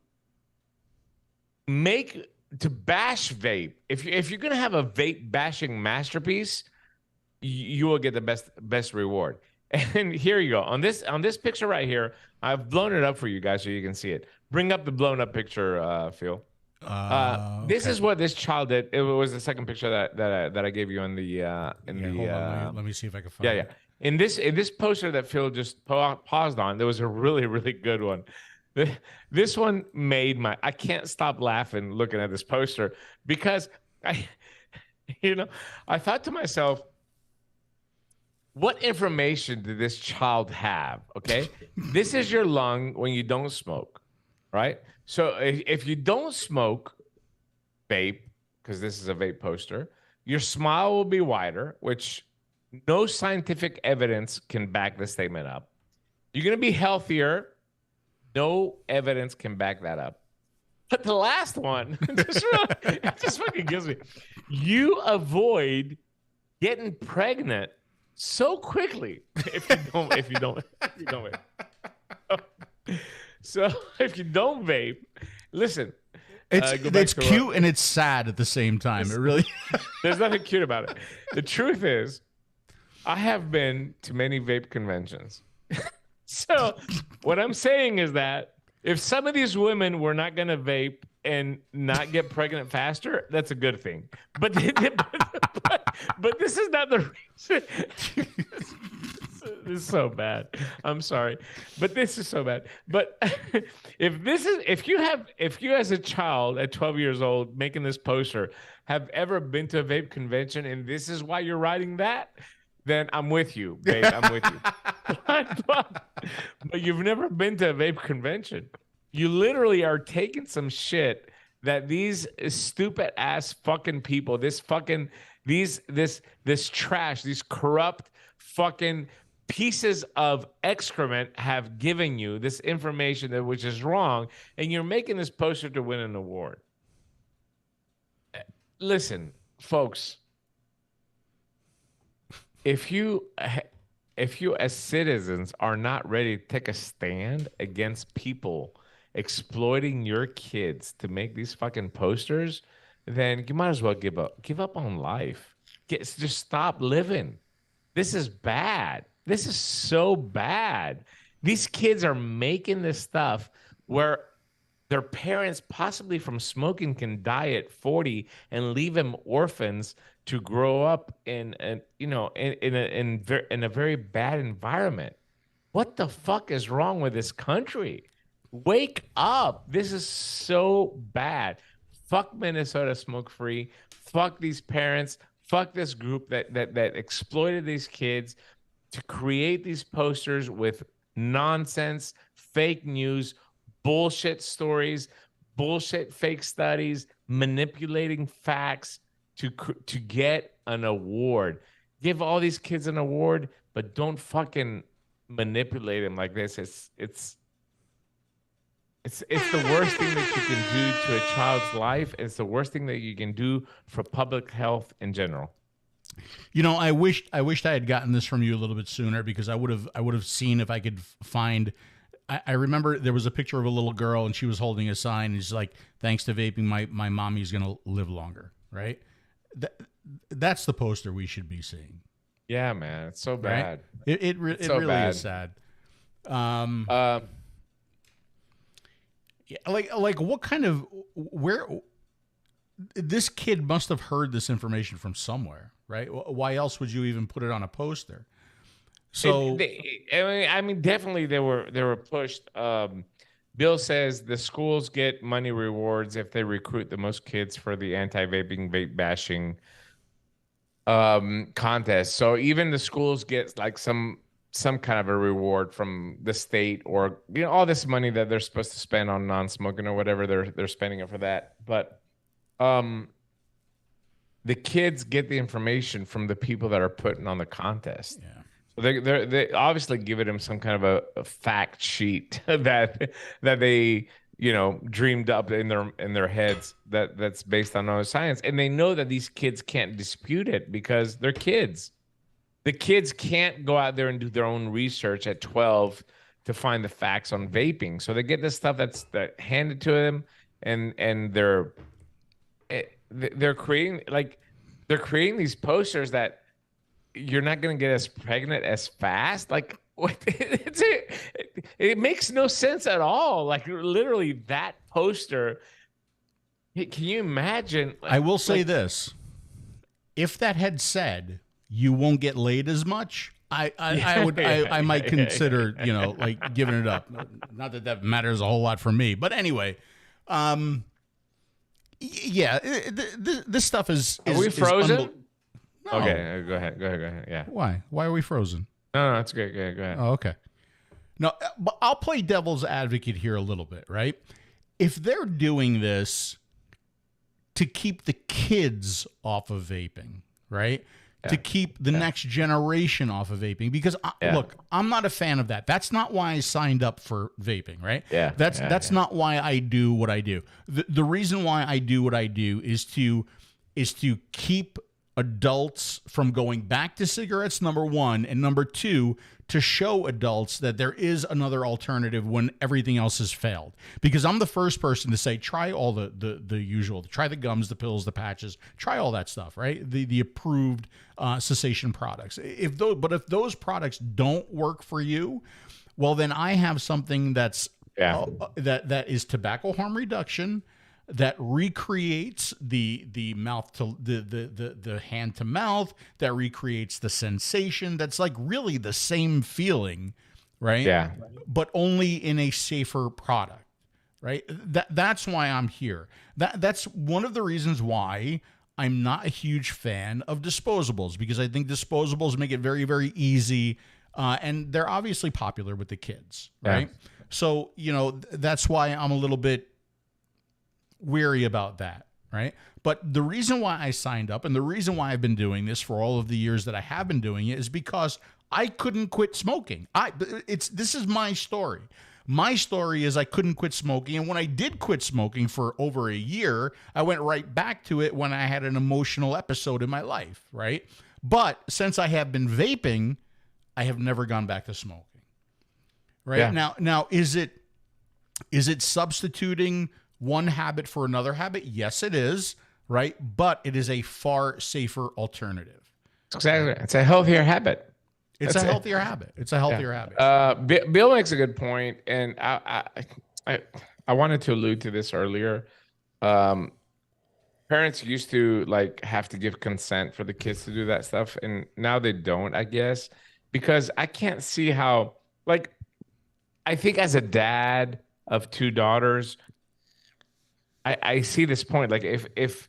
bash vape. If you're gonna have a vape bashing masterpiece, you will get the best reward. And here you go. On this picture right here, I've blown it up for you guys so you can see it. Bring up the blown up picture, Phil. This is what this child did. It was the second picture that I gave you in the let me see if I can find it. In this poster that Phil just paused on, there was a really, really good one. This one made I can't stop laughing looking at this poster, because I thought to myself, what information did this child have? Okay. This is your lung when you don't smoke, right? So if you don't smoke vape, because this is a vape poster, your smile will be wider, which no scientific evidence can back this statement up. You're going to be healthier. No evidence can back that up. But the last one, it just fucking gives me. You avoid getting pregnant so quickly if you don't. So if you don't vape, listen. It's cute and it's sad at the same time. It really. There's nothing cute about it. The truth is, I have been to many vape conventions. So what I'm saying is that if some of these women were not going to vape and not get pregnant faster, that's a good thing. But but this is not the reason. This is so bad. I'm sorry, but this is so bad. But if you as a child at 12 years old making this poster have ever been to a vape convention and this is why you're writing that, then I'm with you, babe. I'm with you. But you've never been to a vape convention. You literally are taking some shit that these stupid ass fucking people, this trash, these corrupt fucking pieces of excrement have given you this information that which is wrong, and you're making this poster to win an award. Listen, folks, if you as citizens are not ready to take a stand against people exploiting your kids to make these fucking posters, then you might as well give up on life. Just stop living. This is bad. This is so bad. These kids are making this stuff where their parents, possibly from smoking, can die at 40 and leave them orphans to grow up in a very bad environment. What the fuck is wrong with this country? Wake up. This is so bad. Fuck Minnesota Smoke Free. Fuck these parents. Fuck this group that exploited these kids to create these posters with nonsense, fake news, bullshit stories, bullshit fake studies, manipulating facts to get an award. Give all these kids an award, but don't fucking manipulate them like this. It's the worst thing that you can do to a child's life. It's the worst thing that you can do for public health in general. You know, I wished I had gotten this from you a little bit sooner, because I would have seen if I could find. I remember there was a picture of a little girl and she was holding a sign and she's like, "Thanks to vaping, my mommy's gonna live longer." Right? That's the poster we should be seeing. Yeah, man, it's so bad. Right? It really bad. Is sad. Yeah, like what kind of where this kid must have heard this information from somewhere, right? Why else would you even put it on a poster? So I mean, definitely they were pushed. Bill says the schools get money rewards if they recruit the most kids for the anti-vaping, vape bashing contest. So even the schools get like some kind of a reward from the state, or all this money that they're supposed to spend on non-smoking or whatever they're spending it for that. But the kids get the information from the people that are putting on the contest. Yeah. So they obviously giving them some kind of a fact sheet that they dreamed up in their heads that's based on no science, and they know that these kids can't dispute it because they're kids. The kids can't go out there and do their own research at 12 to find the facts on vaping. So they get this stuff that's handed to them, and they're creating these posters that you're not going to get as pregnant as fast. Like, what? It makes no sense at all. Like, literally that poster. Can you imagine? I will say this. If that had said you won't get laid as much, I might consider, like giving it up. Not that matters a whole lot for me, but anyway, yeah, this stuff is. Are we frozen? No. Okay, go ahead. Yeah. Why are we frozen? No, that's good. Go ahead. Oh, okay. No, but I'll play devil's advocate here a little bit, right? If they're doing this to keep the kids off of vaping, right? Yeah. To keep the next generation off of vaping, because look, I'm not a fan of that. That's not why I signed up for vaping, right? Yeah. That's not why I do what I do. The reason why I do what I do is to keep adults from going back to cigarettes, number one, and number two, to show adults that there is another alternative when everything else has failed. Because I'm the first person to say, try all the usual, try the gums, the pills, the patches, try all that stuff, right? The approved cessation products. But if those products don't work for you, well, then I have something that's that is tobacco harm reduction, that recreates the mouth to the hand to mouth, that recreates the sensation. That's like really the same feeling, right? Yeah. But only in a safer product, right? That's why I'm here. That's one of the reasons why I'm not a huge fan of disposables, because I think disposables make it very, very easy, and they're obviously popular with the kids, right? Yeah. So, you know, that's why I'm a little bit weary about that, right? But the reason why I signed up and the reason why I've been doing this for all of the years that I have been doing it is because I couldn't quit smoking. This is my story. My story is I couldn't quit smoking, and when I did quit smoking for over a year, I went right back to it when I had an emotional episode in my life, right? But since I have been vaping, I have never gone back to smoking, right? Yeah. Now is it substituting one habit for another habit? Yes, it is, right? But it is a far safer alternative. Exactly. It's a healthier habit. It's a healthier habit. It's a healthier habit. Bill makes a good point, and I wanted to allude to this earlier. Parents used to like have to give consent for the kids to do that stuff, and now they don't, I guess, because I can't see how, like, I think as a dad of two daughters, I see this point. Like if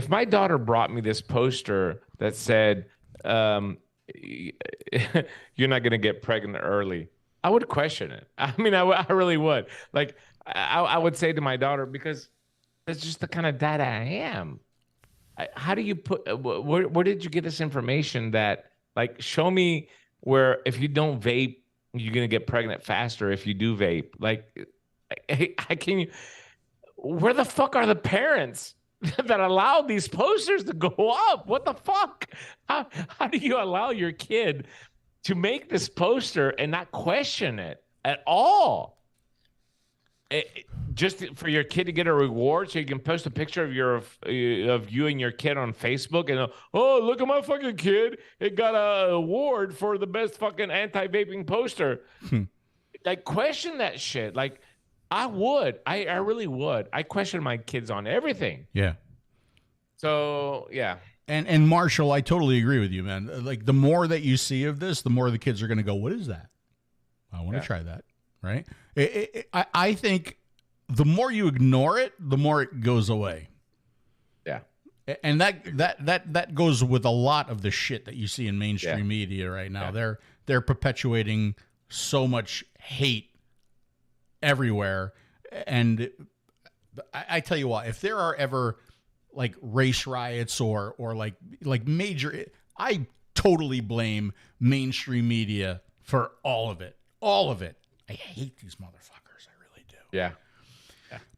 my daughter brought me this poster that said, you're not going to get pregnant early, I would question it. I mean, I really would. Like, I would say to my daughter, because that's just the kind of dad I am. How do you put, where did you get this information that, like, show me where if you don't vape, you're going to get pregnant faster if you do vape? Like, I can, where the fuck are the parents that allow these posters to go up? What the fuck? How do you allow your kid to make this poster and not question it at all? Just for your kid to get a reward, so you can post a picture of you and your kid on Facebook, and oh, look at my fucking kid, it got an award for the best fucking anti-vaping poster. Like, question that shit. Like, I would. I really would. I question my kids on everything. Yeah. So, yeah. And Marshall, I totally agree with you, man. Like, the more that you see of this, the more the kids are going to go, what is that? I want to try that, right? I think the more you ignore it, the more it goes away. Yeah. And that goes with a lot of the shit that you see in mainstream media right now. Yeah. They're perpetuating so much hate everywhere. And I tell you what, if there are ever like race riots or like major, I totally blame mainstream media for all of it. I hate these motherfuckers. I really do. Yeah.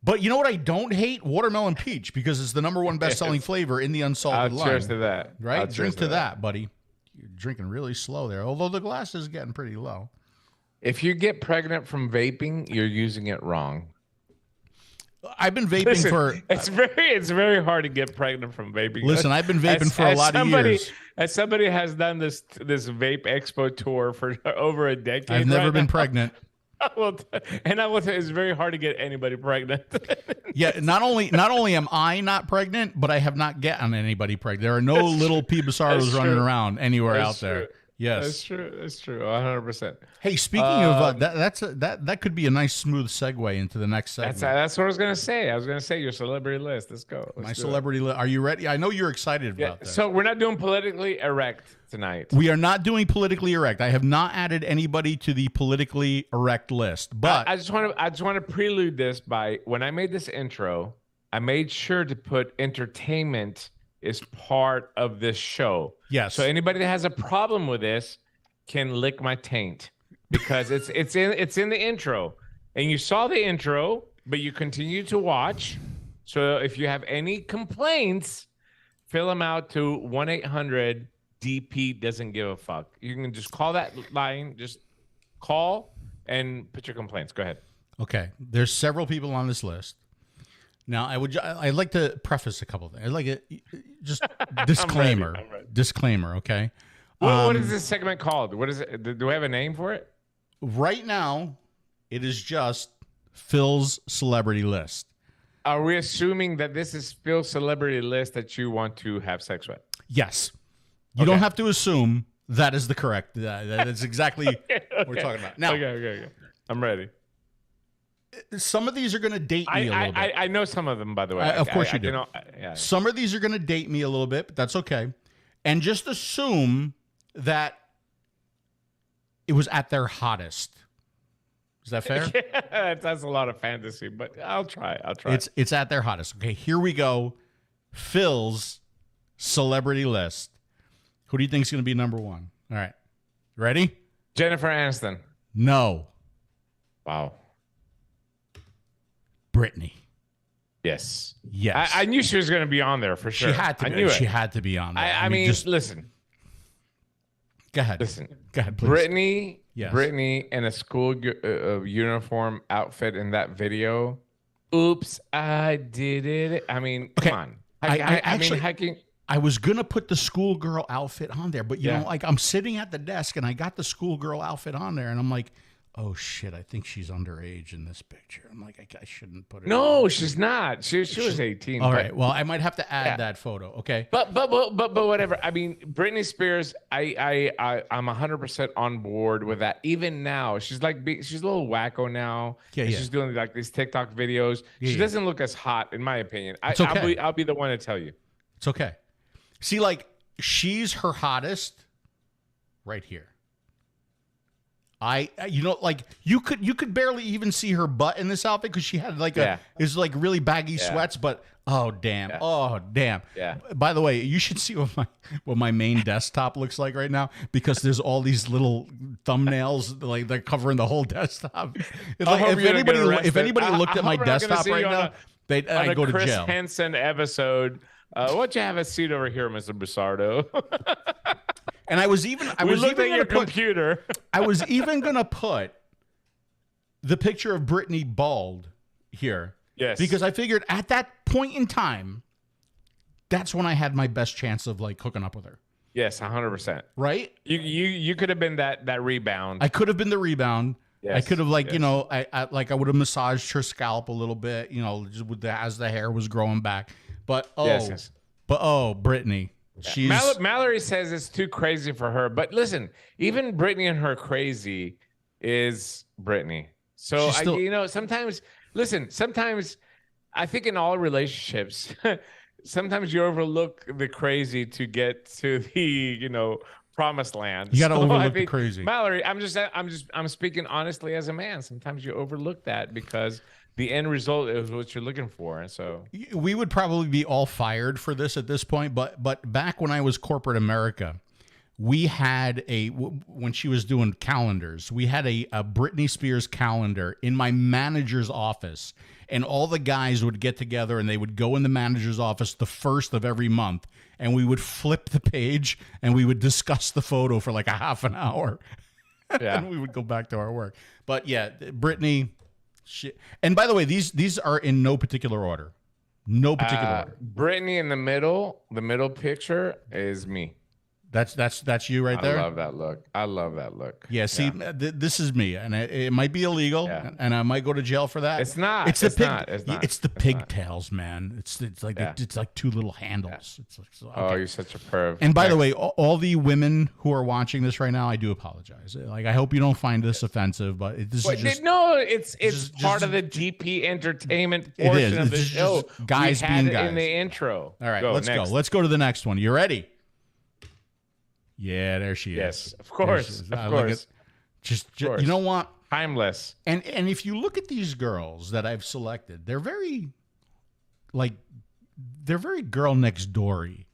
But you know what I don't hate? Watermelon peach, because it's the #1 best-selling flavor in the unsalted line. Cheers to that. Right? Drink to that, buddy. You're drinking really slow there, although the glass is getting pretty low. If you get pregnant from vaping, you're using it wrong. I've been vaping for... It's very hard to get pregnant from vaping. Listen, I've been vaping for a lot of years. As somebody has done this vape expo tour for over a decade. I've never been pregnant. And I will say it's very hard to get anybody pregnant. Yeah, not only am I not pregnant, but I have not gotten anybody pregnant. There are no little 𝗶𝗵𝗶𝗀 running around anywhere out there. Yes, that's true. That's true. 100%. Hey, speaking of that could be a nice smooth segue into the next segment. That's what I was gonna say. I was gonna say your celebrity list. Let's go. My celebrity list. Are you ready? I know you're excited about that. So we're not doing politically erect tonight. We are not doing politically erect. I have not added anybody to the politically erect list. But I just want to prelude this by, when I made this intro, I made sure to put entertainment is part of this show. Yes. So anybody that has a problem with this can lick my taint, because it's in the intro, and you saw the intro, but you continue to watch. So if you have any complaints, fill them out to 1-800-DP doesn't give a fuck. You can just call that line. Just call and put your complaints. Go ahead. Okay. There's several people on this list. Now, I'd like to preface a couple of things. I'd like it, just disclaimer. I'm ready. Disclaimer, okay? What is this segment called? What is it? Do we have a name for it? Right now, it is just Phil's celebrity list. Are we assuming that this is Phil's celebrity list that you want to have sex with? Yes. You don't have to assume that is the correct. That is exactly what we're talking about. Now, Okay. I'm ready. some of these are going to date me a little bit. I know some of them, by the way. Of course you do. Yeah. Some of these are going to date me a little bit, but that's okay. And just assume that it was at their hottest. Is that fair? Yeah, that's a lot of fantasy, but I'll try. It's at their hottest. Okay, here we go. Phil's celebrity list. Who do you think is going to be number one? All right. Ready? Jennifer Aniston. No. Wow. Brittany. Yes. Yes. I knew she was going to be on there for sure. She had to be. She had to be on there. I mean, just listen. Go ahead. Listen. Go ahead, please. Brittany. Yes. Brittany in a school uniform outfit in that video. Oops, I did it. I mean, come on. I was going to put the schoolgirl outfit on there, but you know, like I'm sitting at the desk and I got the schoolgirl outfit on there and I'm like, oh shit, I think she's underage in this picture. I'm like, I shouldn't put her. No, she's not. She was 18. All right. Well, I might have to add that photo. Okay. But whatever. I mean, Britney Spears, I'm 100% on board with that. Even now, she's a little wacko now. Yeah. She's doing like these TikTok videos. She doesn't look as hot, in my opinion. It's okay. I'll be the one to tell you. It's okay. See, like she's her hottest right here. Like you could barely even see her butt in this outfit because she had like it's like really baggy sweats, but oh damn. Yeah. By the way, you should see what my main desktop looks like right now because there's all these little thumbnails like they're covering the whole desktop. It's like, if anybody looked at my desktop right now, I'd go to jail. Chris Hansen episode. Why don't you have a seat over here, Mr. Busardo? And I was even at your computer. I was even gonna put the picture of Brittany bald here. Yes. Because I figured at that point in time, that's when I had my best chance of like hooking up with her. Yes, 100%. Right? You could have been that rebound. I could have been the rebound. Yes, I could have I would have massaged her scalp a little bit, just as the hair was growing back. But Brittany. Mallory says it's too crazy for her, but listen, even Brittany and her crazy is Brittany. So sometimes I think in all relationships, sometimes you overlook the crazy to get to the promised land. You got to overlook the crazy. Mallory, I'm speaking honestly as a man. Sometimes you overlook that because the end result is what you're looking for. And so we would probably be all fired for this at this point. But back when I was corporate America, we had when she was doing calendars, we had a Britney Spears calendar in my manager's office. And all the guys would get together and they would go in the manager's office the first of every month. And we would flip the page and we would discuss the photo for like a half an hour. Yeah. And we would go back to our work. But yeah, Brittany. Shit. And by the way, these are in no particular order. No particular order. Brittany in the middle picture is me. That's you right there. I love that look. Yeah, see, this is me, and it might be illegal, and I might go to jail for that. It's not. It's the pigtails, man. It's like it's like two little handles. Yeah. It's like, okay. Oh, you're such a perv. And by the way, all the women who are watching this right now, I do apologize. Like, I hope you don't find this offensive, but it's part of the GP entertainment portion of the show. Guys being guys in the intro. All right, let's go. Let's go to the next one. You ready? Yeah, there she is. Yes, of course. Of course. Just you know what? Timeless. And if you look at these girls that I've selected, they're very girl next door-y.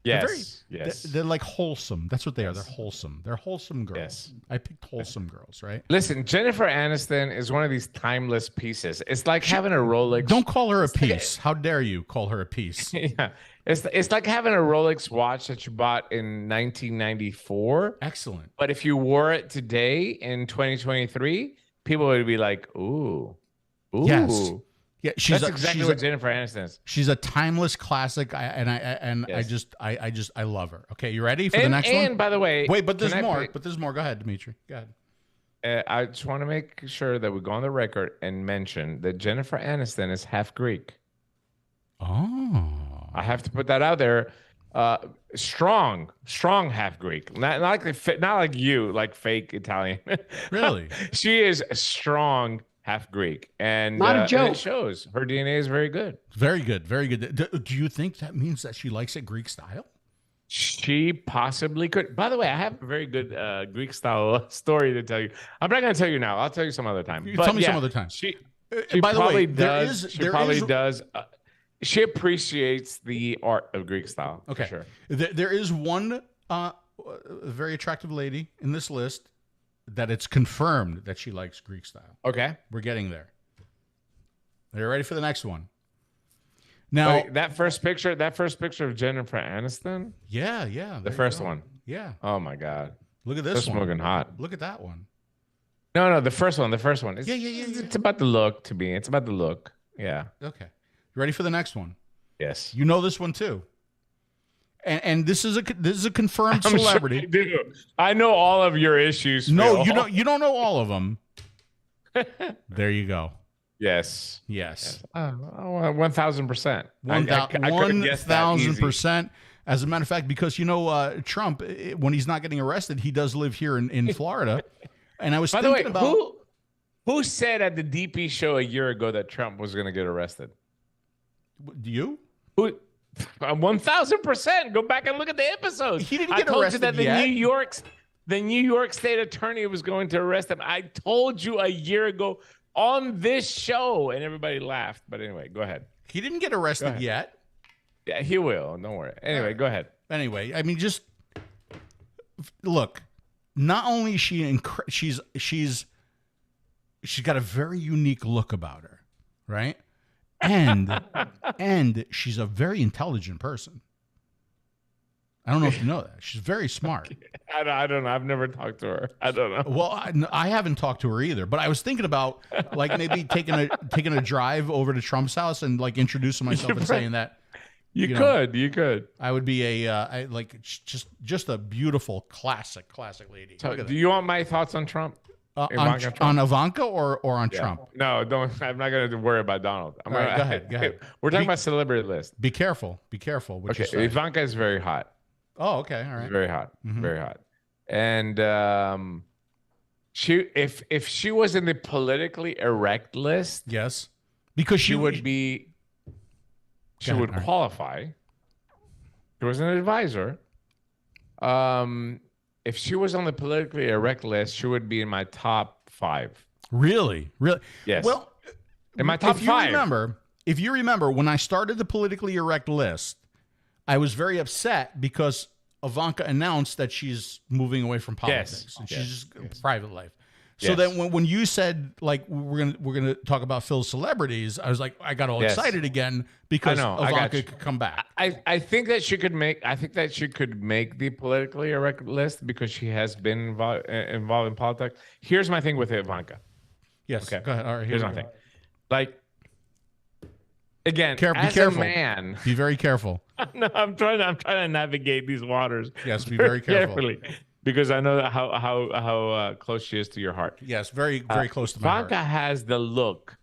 Yes. They're, Yes. they're like wholesome. That's what they are. They're wholesome. They're wholesome girls. Yes. I picked wholesome girls, right? Listen, Jennifer Aniston is one of these timeless pieces. It's like having a Rolex. Don't call her a piece. How dare you call her a piece? Yeah. It's like having a Rolex watch that you bought in 1994. Excellent. But if you wore it today in 2023, people would be like, ooh. Ooh. Yes. Yeah, That's exactly what Jennifer Aniston is. She's a timeless classic, Yes. I love her. Okay, you ready for the next one? And by the way, Wait, but there's can I more. play- But there's more. Go ahead, Dimitri. Go ahead. I just want to make sure that we go on the record and mention that Jennifer Aniston is half Greek. Oh. I have to put that out there. Strong half Greek. Not like you, like fake Italian. Really? She is strong half Greek, and Not a and joke. it shows. Her DNA is very good. Very good. Very good. Do you think that means that she likes it Greek style? She possibly could. By the way, I have a very good Greek style story to tell you. I'm not going to tell you now. I'll tell you some other time. You tell me some other time. She By the way, probably there does. is- She there probably is- does. She appreciates the art of Greek style. Okay. For sure. There is one very attractive lady in this list that it's confirmed that she likes Greek style. Okay. We're getting there. Are you ready for the next one? Now, Wait, that first picture of Jennifer Aniston, yeah. the there you first go. one. Yeah. Oh my God. Look at They're this one. smoking hot. Look at that one. No, the first one. It's, Yeah. It's about the look to me. It's about the look. Yeah. Okay. You ready for the next one? Yes. You know this one too. And this is a confirmed I'm sure celebrity. I do. I know all of your issues. No, Phil. you don't know all of them. There you go. Yes. Yes. 1,000%. 1,000%. As a matter of fact, because Trump, when he's not getting arrested, he does live here in Florida. And I was By the way, thinking about who said at the DP show a year ago that Trump was going to get arrested? you. Who? 1,000%. Go back and look at the episodes. He didn't I get told arrested you that yet. the New York State attorney was going to arrest him. I told you a year ago on this show, and everybody laughed. But anyway, go ahead. He didn't get arrested yet. Yeah, he will. Don't worry. Anyway, go ahead. Anyway, I mean, just look. Not only is she's got a very unique look about her, right? And she's a very intelligent person. I don't know if you know that. She's very smart. I don't know. I've never talked to her. I don't know. Well, I haven't talked to her either, but I was thinking about like maybe taking a drive over to Trump's house and like introducing myself and saying that You know, could. I would be just a beautiful classic lady. So, Look at do you want my thoughts on Trump? that. Ivanka Trump? On Ivanka or on Yeah. Trump? No, don't. I'm not going to worry about Donald. All right, go ahead. We're talking about celebrity list. Be careful. Be careful. What you Okay, say. Ivanka is very hot. Oh, okay. All right. Very hot. Mhm. Very hot. And if she was in the politically erect list, Yes. Because she would be. She Go ahead, would all right. qualify. She was an advisor. If she was on the politically erect list, she would be in my top 5. Really? Yes. Well, In my top if you 5. if you remember, when I started the politically erect list, I was very upset because Ivanka announced that she's moving away from politics and she's just private life. So Yes. then when you said like we're gonna talk about Phil's celebrities, I was like I got all Yes. excited again because I know, I got Ivanka you. could come back. I think that she could make. I think that she could make the politically erect list because she has been involved in politics. Here's my thing with Ivanka. Yes. Okay. Go ahead. All right. Here's we my go. thing. Like, again, Be as careful. a man, Be very careful. no, I'm trying to navigate these waters. Yes. Be very careful. carefully because I know how close she is to your heart. Yes. Very close to my Ivanka heart. has the look,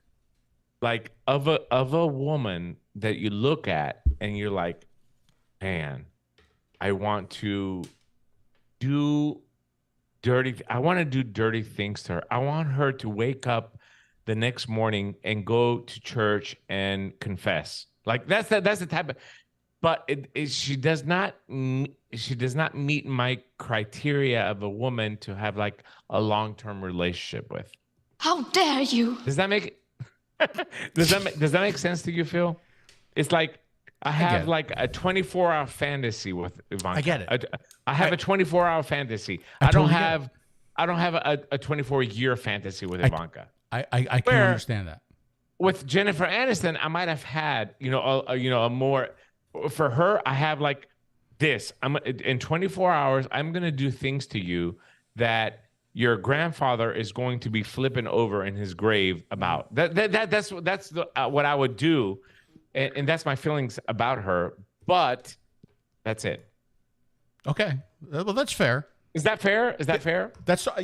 like of a woman that you look at and you're like, man, I want to do dirty things to her. I want her to wake up the next morning and go to church and confess. Like that's the type of. But she does not meet my criteria of a woman to have like a long-term relationship with. How dare you? Does that make sense to you, Phil? It's like I have like a 24-hour fantasy with Ivanka. I get it. I have a 24-hour fantasy. I don't have a 24-year fantasy with Ivanka. I can understand that. With Jennifer Aniston, I might have had, a more, for her, I have like this. In 24 hours, I'm going to do things to you that your grandfather is going to be flipping over in his grave about. That's what I would do. And that's my feelings about her. But that's it. Okay. Well, that's fair. Is that fair? Is that fair? That's I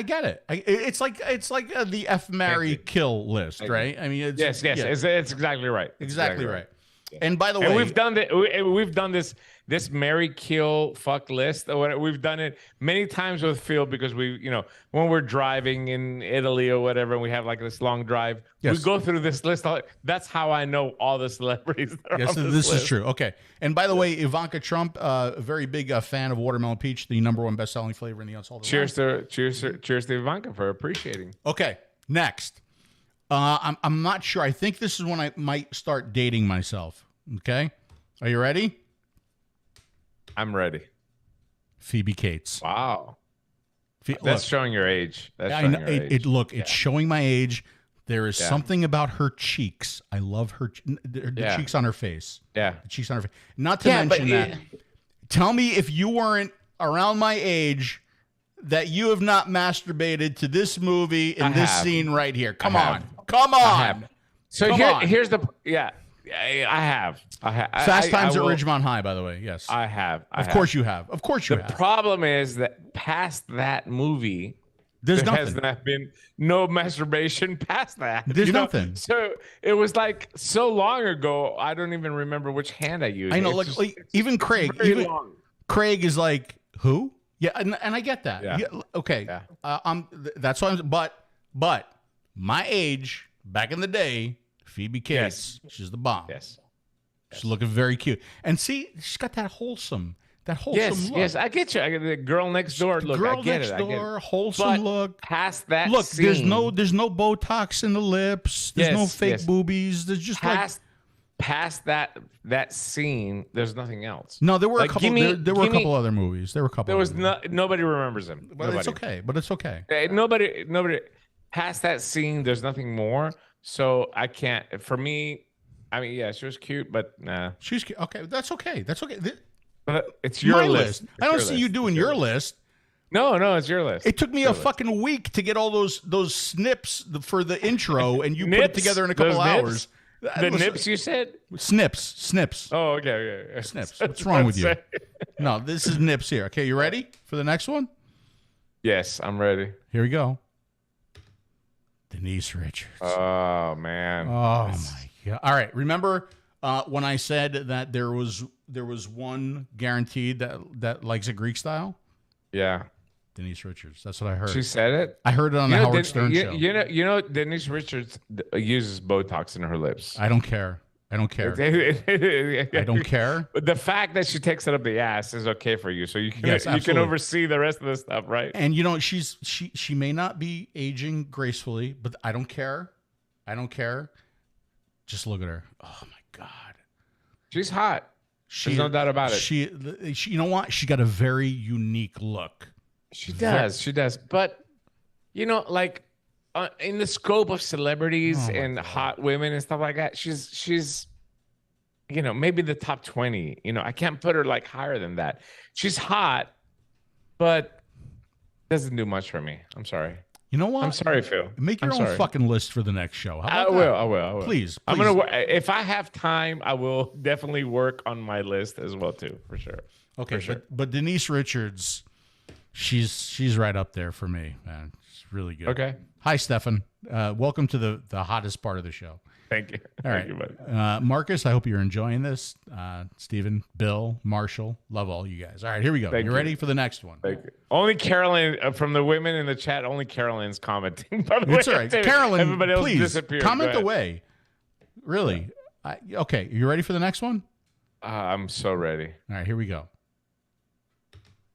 get it. It's like the 𝗵𝗵𝗶𝗹 list, right? I mean, yes, it's exactly right. Exactly right. And by the way, and we've done this marry, kill, fuck list or whatever. We've done it many times with Phil because when we're driving in Italy or whatever, and we have like this long drive, we go through this list. That's how I know all the celebrities. Yes, this is true. Okay. And by the way, Ivanka Trump, a very big fan of watermelon peach, the #1 best-selling flavor in the unsalted. Cheers to Ivanka for appreciating. Okay. Next. I'm not sure. I think this is when I might start dating myself. Okay. Are you ready? I'm ready. 𝗵𝗵𝗀𝗀𝗀𝗃. Wow. That's showing your age. It's showing my age. There is something about her cheeks. I love the cheeks on her face. Yeah. The cheeks on her face. Not to mention that. Tell me if you weren't around my age that you have not masturbated to this movie in this scene right here. Come on. Come on. So here's the I have. Fast Times at Ridgemont High, by the way. Yes. I have. Of course you have. Of course you have. The problem is that past that movie, there has not been no masturbation past that. There's nothing. So it was like so long ago, I don't even remember which hand I used. I know, even Craig. Craig is like, who? Yeah, and I get that. Yeah. Okay. Yeah. That's why but my age back in the day, 𝗵𝗵𝗀𝗀𝗃, she's the bomb. Yes. She's looking very cute. And see, she's got that wholesome look. Yes, I get you. I get the girl next door look. Girl I get next it. door, wholesome look. Past that scene, there's no Botox in the lips. There's no fake boobies. There's just past that scene, there's nothing else. No, there were a couple. There were a couple other movies. There were a couple. There was nobody remembers them. But it's okay. Nobody. Past that scene, there's nothing more. So I can't. For me, I mean, yeah, she was cute, but nah. She's cute. Okay, that's okay. That's okay. But it's your list. I don't see you doing your list. No, it's your list. It took me a fucking week to get all those snips for the intro, and you put it together in a couple hours. The nips you said? Snips. Oh, okay. Snips. What's wrong with you? No, this is nips here. Okay, you ready for the next one? Yes, I'm ready. Here we go. Denise Richards. Oh man. Oh my god. All right. Remember when I said that there was one guaranteed that likes it Greek style? Yeah. Denise Richards. That's what I heard. She said it. I heard it on the Howard Stern show. You know, Denise Richards uses Botox in her lips. I don't care. I don't care. But the fact that she takes it up the ass is okay for you, so you can you can oversee the rest of the stuff, right? And she may not be aging gracefully, but I don't care. I don't care. Just look at her. Oh my god, she's hot. There's no doubt about it. She you know what? She got a very unique look. She does. But like in the scope of celebrities and hot women and stuff like that, she's maybe the top 20. I can't put her like higher than that. She's hot, but doesn't do much for me. I'm sorry. You know what? I'm sorry, Phil. Make your own fucking list for the next show. I will. Please. I'm gonna. If I have time, I will definitely work on my list as well too, for sure. Okay, but Denise Richards, she's right up there for me, man. She's really good. Okay. Hi, Stefan. Welcome to the hottest part of the show. Thank you. All right, Thank you, buddy. Marcus, I hope you're enjoying this. Stephen, Bill, Marshall, love all you guys. All right, here we go. You ready for the next one? Thank you. Only Carolyn from the women in the chat. Only Carolyn's commenting. By the way, it's all right. Carolyn, everybody else please disappeared. Comment away. Really? Yeah. Okay, you ready for the next one? I'm so ready. All right, here we go.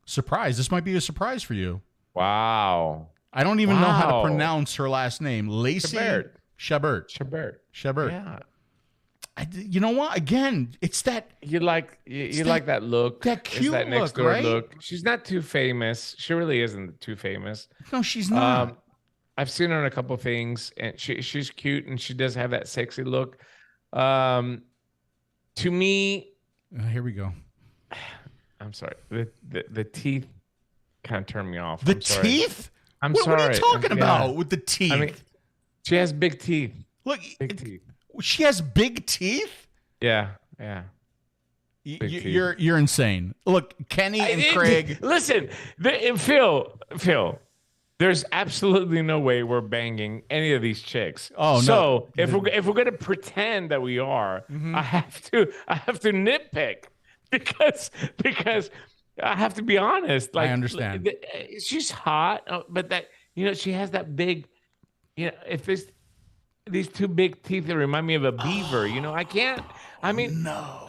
Surprise! This might be a surprise for you. Wow. I don't even know how to pronounce her last name. 𝗚𝗚cie 𝗊𝗵𝗆𝗃𝗃. 𝗊𝗵𝗆𝗃. 𝗊𝗵𝗆𝗃. Yeah. You know what? Again, it's that You like that look, that cute that next look, door right? look. She's not too famous. She really isn't too famous. no, she's not. I've seen her in a couple things, and she's cute, and she does have that sexy look. To me, Here we go. I'm sorry, the teeth kind of turn me off. The I'm sorry. teeth? I'm What sorry. are you talking Yeah. about with the teeth? I mean, she has big teeth. Look, Big teeth. she has big teeth. Yeah. Big teeth. You're insane. Look, Kenny and Craig. Listen, Phil. There's absolutely no way we're banging any of these chicks. Oh, no. So if we're gonna pretend that we are, I have to nitpick because I have to be honest. Like, I understand. She's hot, but that she has that big. If there's these two big teeth that remind me of a beaver, I can't. I mean, No.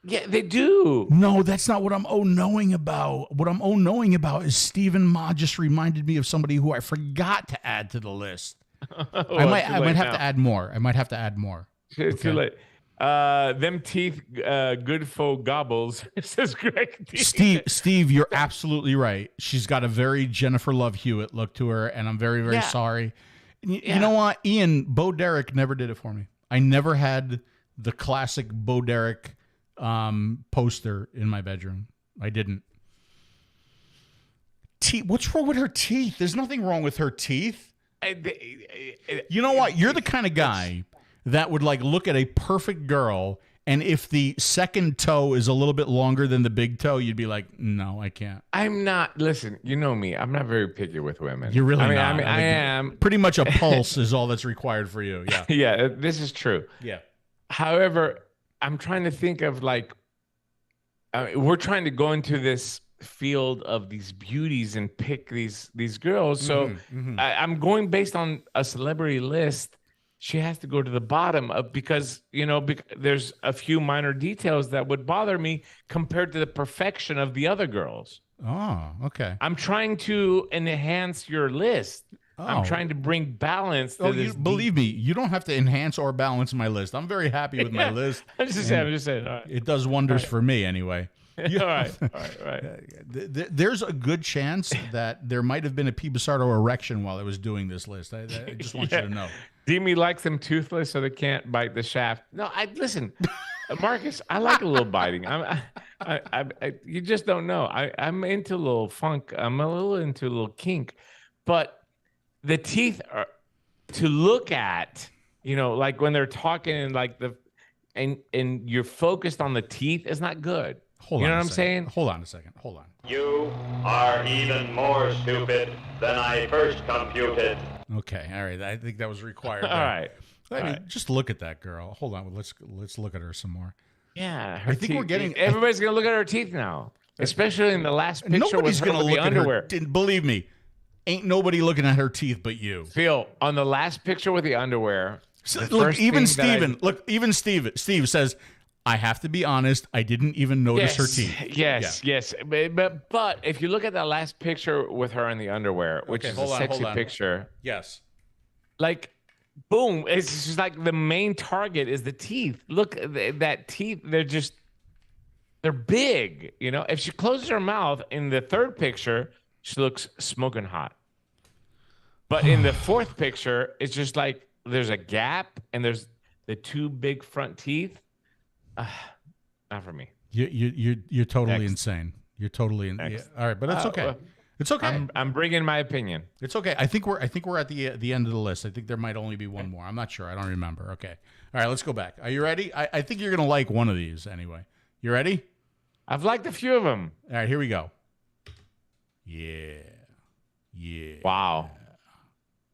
yeah, they do. No, that's not what I'm knowing about. What I'm knowing about is Stephen Ma just reminded me of somebody who I forgot to add to the list. I might have to add more. It's too late. Them teeth, good for gobbles, says Greg. Steve, you're absolutely right. She's got a very Jennifer Love Hewitt look to her, and I'm very, very sorry. You know what, Ian, 𝗏𝗏 never did it for me. I never had the classic 𝗏𝗏 poster in my bedroom. I didn't. What's wrong with her teeth? There's nothing wrong with her teeth. You know what? You're the kind of guy that would look at a perfect girl, and if the second toe is a little bit longer than the big toe, you'd be like, no, I can't. I'm not. Listen, you know me. I'm not very picky with women. You're really not. not. I am. Pretty much a pulse is all that's required for you. Yeah. Yeah, this is true. Yeah. However, I'm trying to think of we're trying to go into this field of these beauties and pick these girls. So I'm going based on a celebrity list. She has to go to the bottom because there's a few minor details that would bother me compared to the perfection of the other girls. Oh, okay. I'm trying to enhance your list. I'm trying to bring balance to this. Believe me, you don't have to enhance or balance my list. I'm very happy with my list. I'm just saying. All right. It does wonders for me anyway. All right. There's a good chance that there might have been a 𝗶𝗵𝗀 erection while I was doing this list. I just want you to know. Demi likes them toothless so they can't bite the shaft. No, listen, Marcus, I like a little biting. You just don't know. I'm into a little funk. I'm a little into a little kink, but the teeth are to look at, like when they're talking and and you're focused on the teeth is not good. Hold on, what I'm saying? Hold on a second. Hold on. You are even more stupid than I first computed. Okay, all right. I think that was required. All right. Just look at that girl. Hold on. Let's look at her some more. Yeah, I think we're getting. Everybody's gonna look at her teeth now, especially in the last picture. Nobody's gonna look the at underwear. her. Believe me, ain't nobody looking at her teeth but you. Phil, on the last picture with the underwear. Look, even Steven. Even Steve says, I have to be honest, I didn't even notice her teeth. Yes. But if you look at that last picture with her in the underwear, which is a sexy picture. Yes. Boom. It's just the main target is the teeth. Look, that teeth, they're big. If she closes her mouth in the third picture, she looks smoking hot. But in the fourth picture, it's just there's a gap and there's the two big front teeth. Not for me. You're totally insane. You're totally all right, but it's okay. It's okay. I'm bringing my opinion. It's okay. I think we're at the end of the list. I think there might only be one more. I'm not sure. I don't remember. Okay. All right, let's go back. Are you ready? I think you're gonna like one of these anyway. You ready? I've liked a few of them. All right, here we go. Yeah. Wow.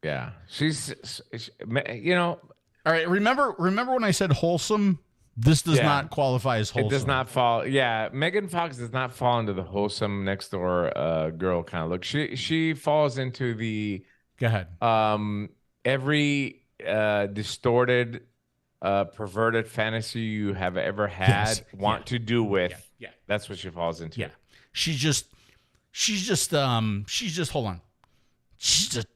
Yeah. She's All right. Remember when I said wholesome? This does not qualify as wholesome. It does not fall. Yeah, Megan Fox does not fall into the wholesome next door girl kind of look. She falls into the. Go ahead. Every distorted, perverted fantasy you have ever had to do with. Yeah. That's what she falls into. Yeah. She's just hold on. She's just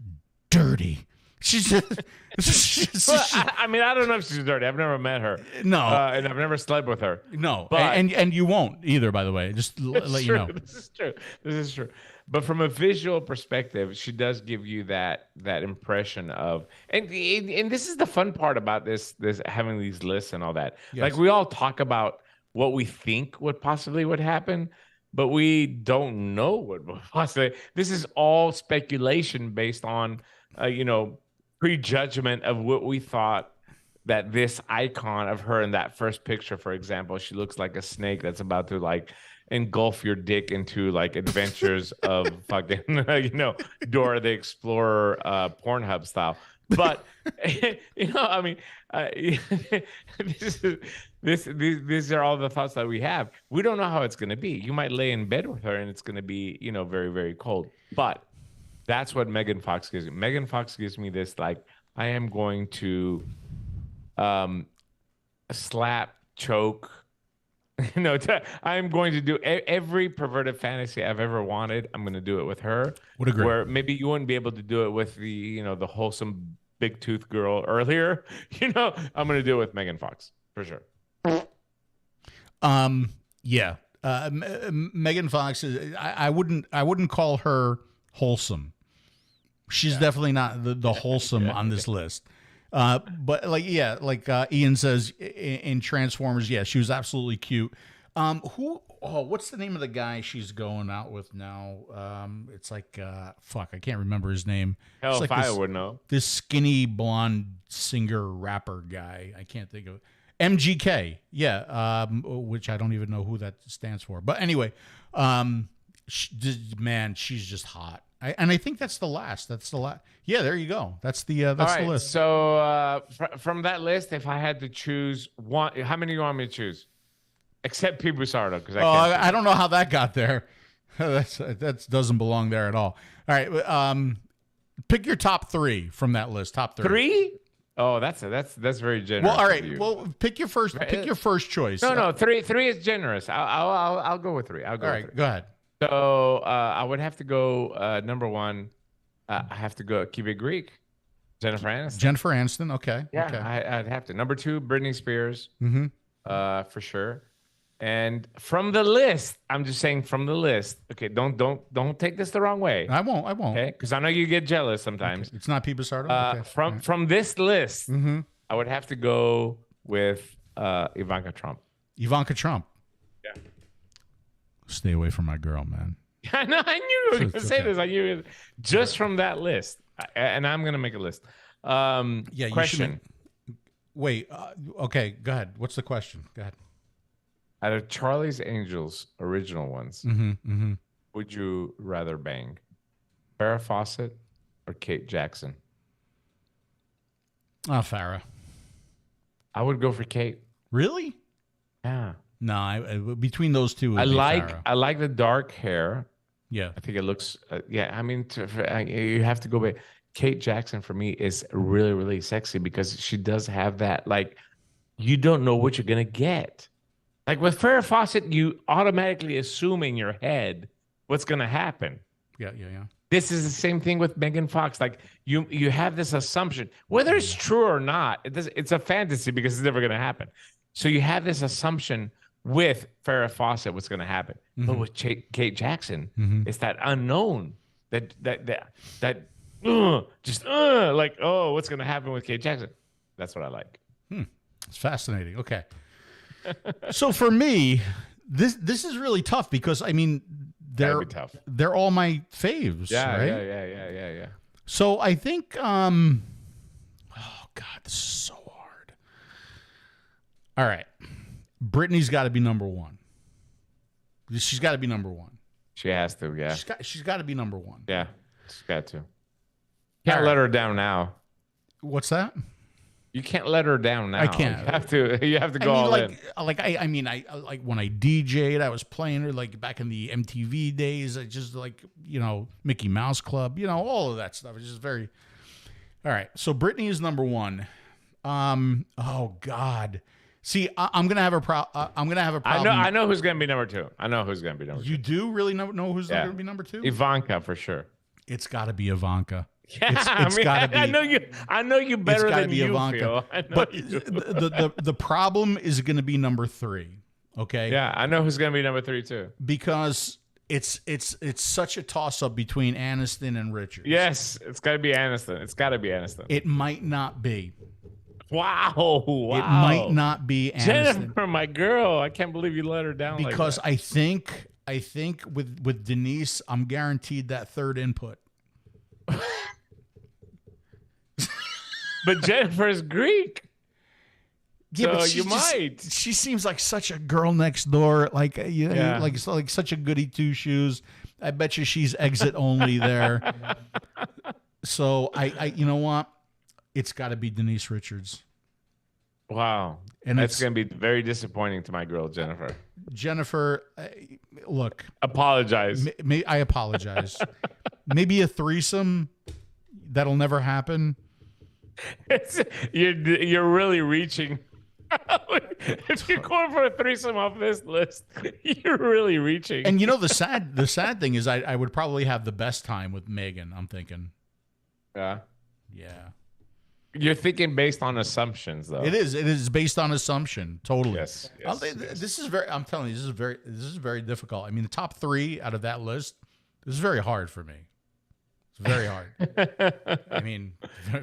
dirty. She's Well, I mean, I don't know if she's dirty. I've never met her. No. And I've never slept with her. no, But and you won't either. By the way, just let you know. This is true. This is true. But from a visual perspective, she does give you that impression of, and this is the fun part about this having these lists and all that. Yes. Like we all talk about what we think would happen, but we don't know what would possibly. This is all speculation based on, prejudgment of what we thought that this icon of her in that first picture, for example, she looks like a snake that's about to like engulf your dick into like adventures of fucking Dora the Explorer Pornhub style. But these are all the thoughts that we have. We don't know how it's going to be. You might lay in bed with her and it's going to be very, very cold. But that's what Megan Fox gives me. Megan Fox gives me this like, I am going to slap, choke. I'm going to do every perverted fantasy I've ever wanted. I'm going to do it with her. Would agree. Where maybe you wouldn't be able to do it with the wholesome big tooth girl earlier. I'm going to do it with Megan Fox for sure. Yeah. Megan Fox is. I wouldn't call her wholesome. She's definitely not the wholesome on this list. But Ian says in Transformers, she was absolutely cute. What's the name of the guy she's going out with now? It's like, I can't remember his name. Hell, like if I would know. This skinny blonde singer rapper guy. I can't think of it. MGK. Yeah. Which I don't even know who that stands for. But anyway, she's just hot. I think that's the last. That's the last. Yeah, there you go. That's the the list. So from that list, if I had to choose one, how many do you want me to choose? Except 𝗵𝗄𝗎 because I don't know how that got there. That doesn't belong there at all. All right, pick your top three from that list. Top three. Three? Oh, that's very generous. Well, all right. Well, pick your first. Pick your first choice. No, three is generous. I'll go with three. All right, go ahead. So I would have to go number one. I have to go keep it Greek. Jennifer Aniston. Okay. Yeah, okay. I'd have to. Number two, Britney Spears. Mm-hmm. For sure. And from the list, I'm just saying from the list. Okay, don't take this the wrong way. I won't. Okay, because I know you get jealous sometimes. Okay. It's not 𝗵𝗄𝗎. Okay. From this list, mm-hmm. I would have to go with Ivanka Trump. Ivanka Trump. Yeah. Stay away from my girl, man. I know. I knew you were going to say this. I knew it. Just from that list, and I'm going to make a list. Yeah. Question. Wait. Okay. Go ahead. What's the question? Go ahead. Out of Charlie's Angels original ones, would you rather bang Farrah Fawcett or Kate Jackson? Oh, Farrah. I would go for Kate. Really? Yeah. No, between those two, I like the dark hair. Yeah, I think it looks. I mean, you have to go back. Kate Jackson for me is really, really sexy because she does have that. Like, you don't know what you're gonna get. Like with Farrah Fawcett, you automatically assume in your head what's gonna happen. Yeah. This is the same thing with Megan Fox. Like you have this assumption, whether it's true or not. It's a fantasy because it's never gonna happen. So you have this assumption with Farrah Fawcett what's going to happen, but with Kate Jackson, it's that unknown that like, oh, what's going to happen with Kate Jackson? That's what I like. It's fascinating. Okay, so for me, this is really tough because I mean they're all my faves. Yeah, right? Yeah. So I think, oh God, this is so hard. All right. Britney's got to be number one. She's got to be number one. She has to, yeah. She's got to be number one. Yeah, she's got to. Can't let her down now. What's that? You can't let her down now. I can't. You have to go all in. I mean, when I DJ'd, I was playing her like back in the MTV days. I just Mickey Mouse Club, all of that stuff. It's just very. All right, so Britney is number one. Oh God. See, I'm gonna have a problem. I know who's gonna be number two. You do really know who's gonna be number two? Ivanka for sure. It's got to be Ivanka. Yeah, It's gotta be. I know you better it's gotta than be you Ivanka. feel. I know But you do. the problem is going to be number 3. Okay. Yeah, I know who's gonna be number 3 too. Because it's such a toss up between Aniston and Richards. Yes, it's got to be Aniston. It's got to be Aniston. It might not be. Wow. It might not be Aniston. Jennifer, my girl. I can't believe you let her down. Because like that. I think with Denise, I'm guaranteed that third input. But Jennifer's Greek. Yeah, so but you might. She seems like such a girl next door, like like such a goody two shoes. I bet you she's exit only there. So I you know what? It's got to be Denise Richards. Wow, and that's going to be very disappointing to my girl Jennifer. Jennifer, look. Apologize. I apologize. Maybe a threesome that'll never happen. You're really reaching. If you're going for a threesome off this list, you're really reaching. And you know the sad thing is I would probably have the best time with Megan. I'm thinking. Yeah. You're thinking based on assumptions, though. It is based on assumption. Totally. Yes. This is very. I'm telling you, this is very difficult. I mean, the top 3 out of that list. This is very hard for me. Very hard. I mean,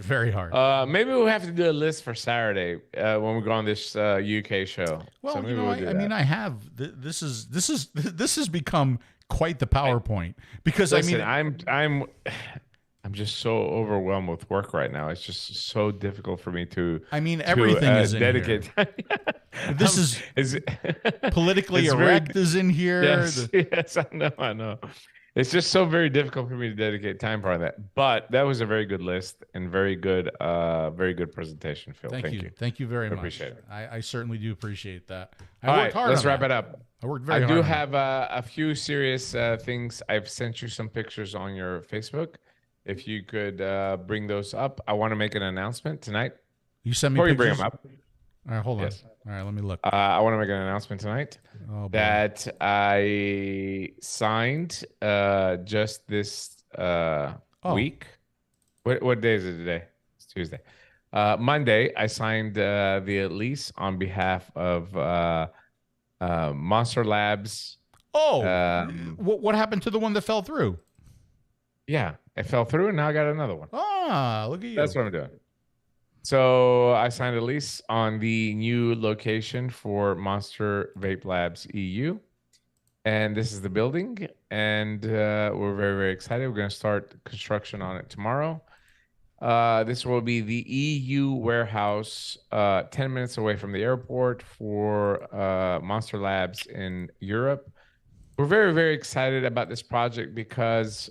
very hard. Maybe we'll have to do a list for Saturday when we go on this UK show. Well, so maybe I mean, I have. This has become quite the PowerPoint because listen, I mean, I'm just so overwhelmed with work right now. It's just so difficult for me to. I mean, everything is in dedicate. Here. This is politically erect is in here. Yes, I know. It's just so very difficult for me to dedicate time for that. But that was a very good list and very good presentation, Phil. Thank you. Thank you very much. Appreciate it. I certainly do appreciate that. All right, let's wrap it up. I worked very hard. I do have a few serious things. I've sent you some pictures on your Facebook. If you could bring those up, I want to make an announcement tonight. You sent me before pictures? You bring them up. All right, hold on. Yes. All right, let me look. I want to make an announcement tonight that I signed just this week. What day is it today? It's Tuesday. Monday, I signed the lease on behalf of Monster Labs. What happened to the one that fell through? Yeah, it fell through, and now I got another one. Look at you. That's what I'm doing. So I signed a lease on the new location for Monster Vape Labs EU. And this is the building. And we're very, very excited. We're going to start construction on it tomorrow. This will be the EU warehouse 10 minutes away from the airport for Monster Labs in Europe. We're very, very excited about this project because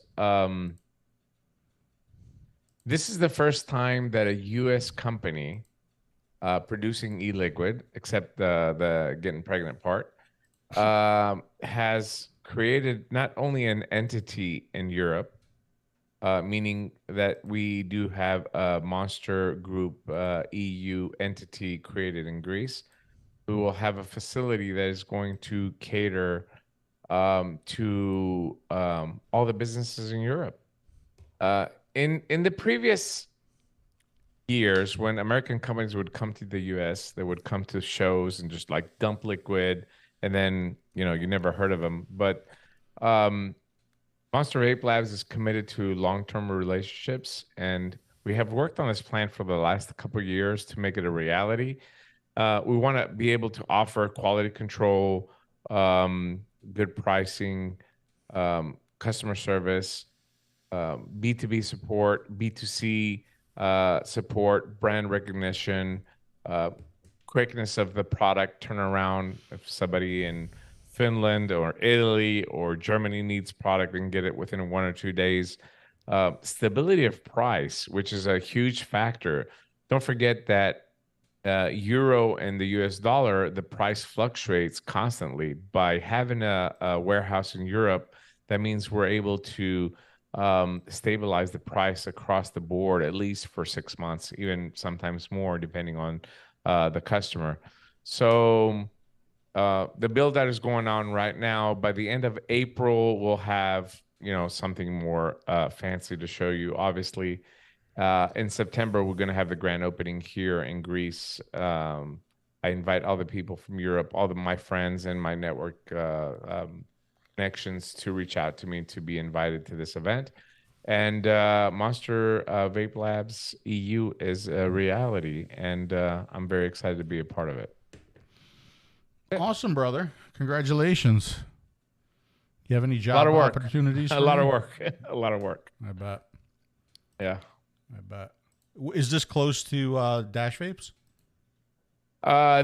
this is the first time that a U.S. company producing e-liquid, except the getting pregnant part, has created not only an entity in Europe, meaning that we do have a Monster Group EU entity created in Greece. We will have a facility that is going to cater to all the businesses in Europe. In the previous years, when American companies would come to the US, they would come to shows and just like dump liquid, and then you never heard of them. But Monster Vape Labs is committed to long-term relationships, and we have worked on this plan for the last couple of years to make it a reality. We want to be able to offer quality control, good pricing, customer service, B2B support, B2C support, brand recognition, quickness of the product turnaround. If somebody in Finland or Italy or Germany needs product, we can get it within 1 or 2 days. Stability of price, which is a huge factor. Don't forget that euro and the US dollar, the price fluctuates constantly. By having a warehouse in Europe, that means we're able to stabilize the price across the board, at least for 6 months, even sometimes more, depending on the customer. So the build out is going on right now. By the end of April, we'll have something more fancy to show you. Obviously, in September, we're going to have the grand opening here in Greece. I invite all the people from Europe, all of my friends and my network connections to reach out to me to be invited to this event. And Monster Vape Labs EU is a reality, and I'm very excited to be a part of it. Awesome, brother. Congratulations. You have any job opportunities? A lot of work. A lot of work. I bet. Yeah. I bet. Is this close to Dash Vapes?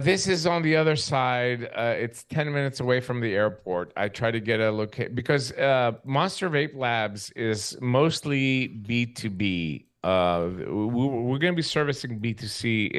This is on the other side. It's 10 minutes away from the airport. I try to get a location because Monster Vape Labs is mostly B2B. We're going to be servicing B2C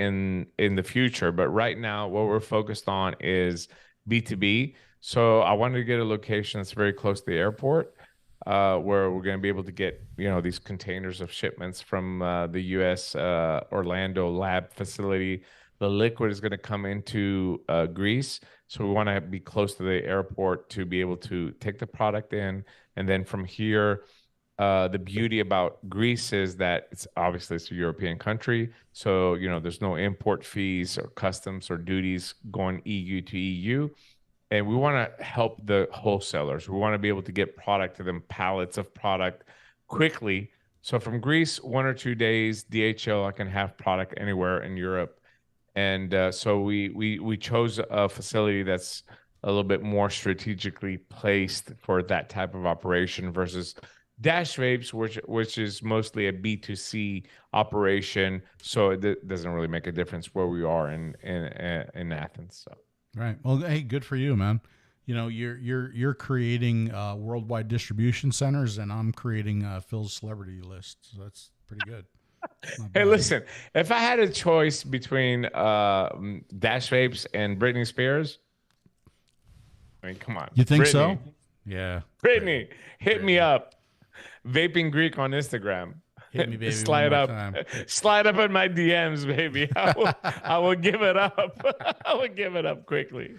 in the future, but right now what we're focused on is B2B. So I wanted to get a location that's very close to the airport, where we're going to be able to get these containers of shipments from the U.S. Orlando lab facility. The liquid is going to come into Greece, so we want to be close to the airport to be able to take the product in, and then from here, the beauty about Greece is that it's a European country, so there's no import fees or customs or duties going EU to EU, and we want to help the wholesalers. We want to be able to get product to them, pallets of product quickly. So from Greece, 1 or 2 days, DHL, I can have product anywhere in Europe. And so we chose a facility that's a little bit more strategically placed for that type of operation versus Dash Vapes, which is mostly a B2C operation. So it doesn't really make a difference where we are in Athens. So. Right. Well, hey, good for you, man. You're creating worldwide distribution centers, and I'm creating Phil's celebrity list. So that's pretty good. Hey, listen, if I had a choice between Dash Vapes and Britney Spears, I mean, come on. You think Britney. so? Yeah. Brittany, hit me up. Vaping Greek on Instagram. Hit me, baby. Slide up in my DMs, baby. I will give it up. I will give it up quickly.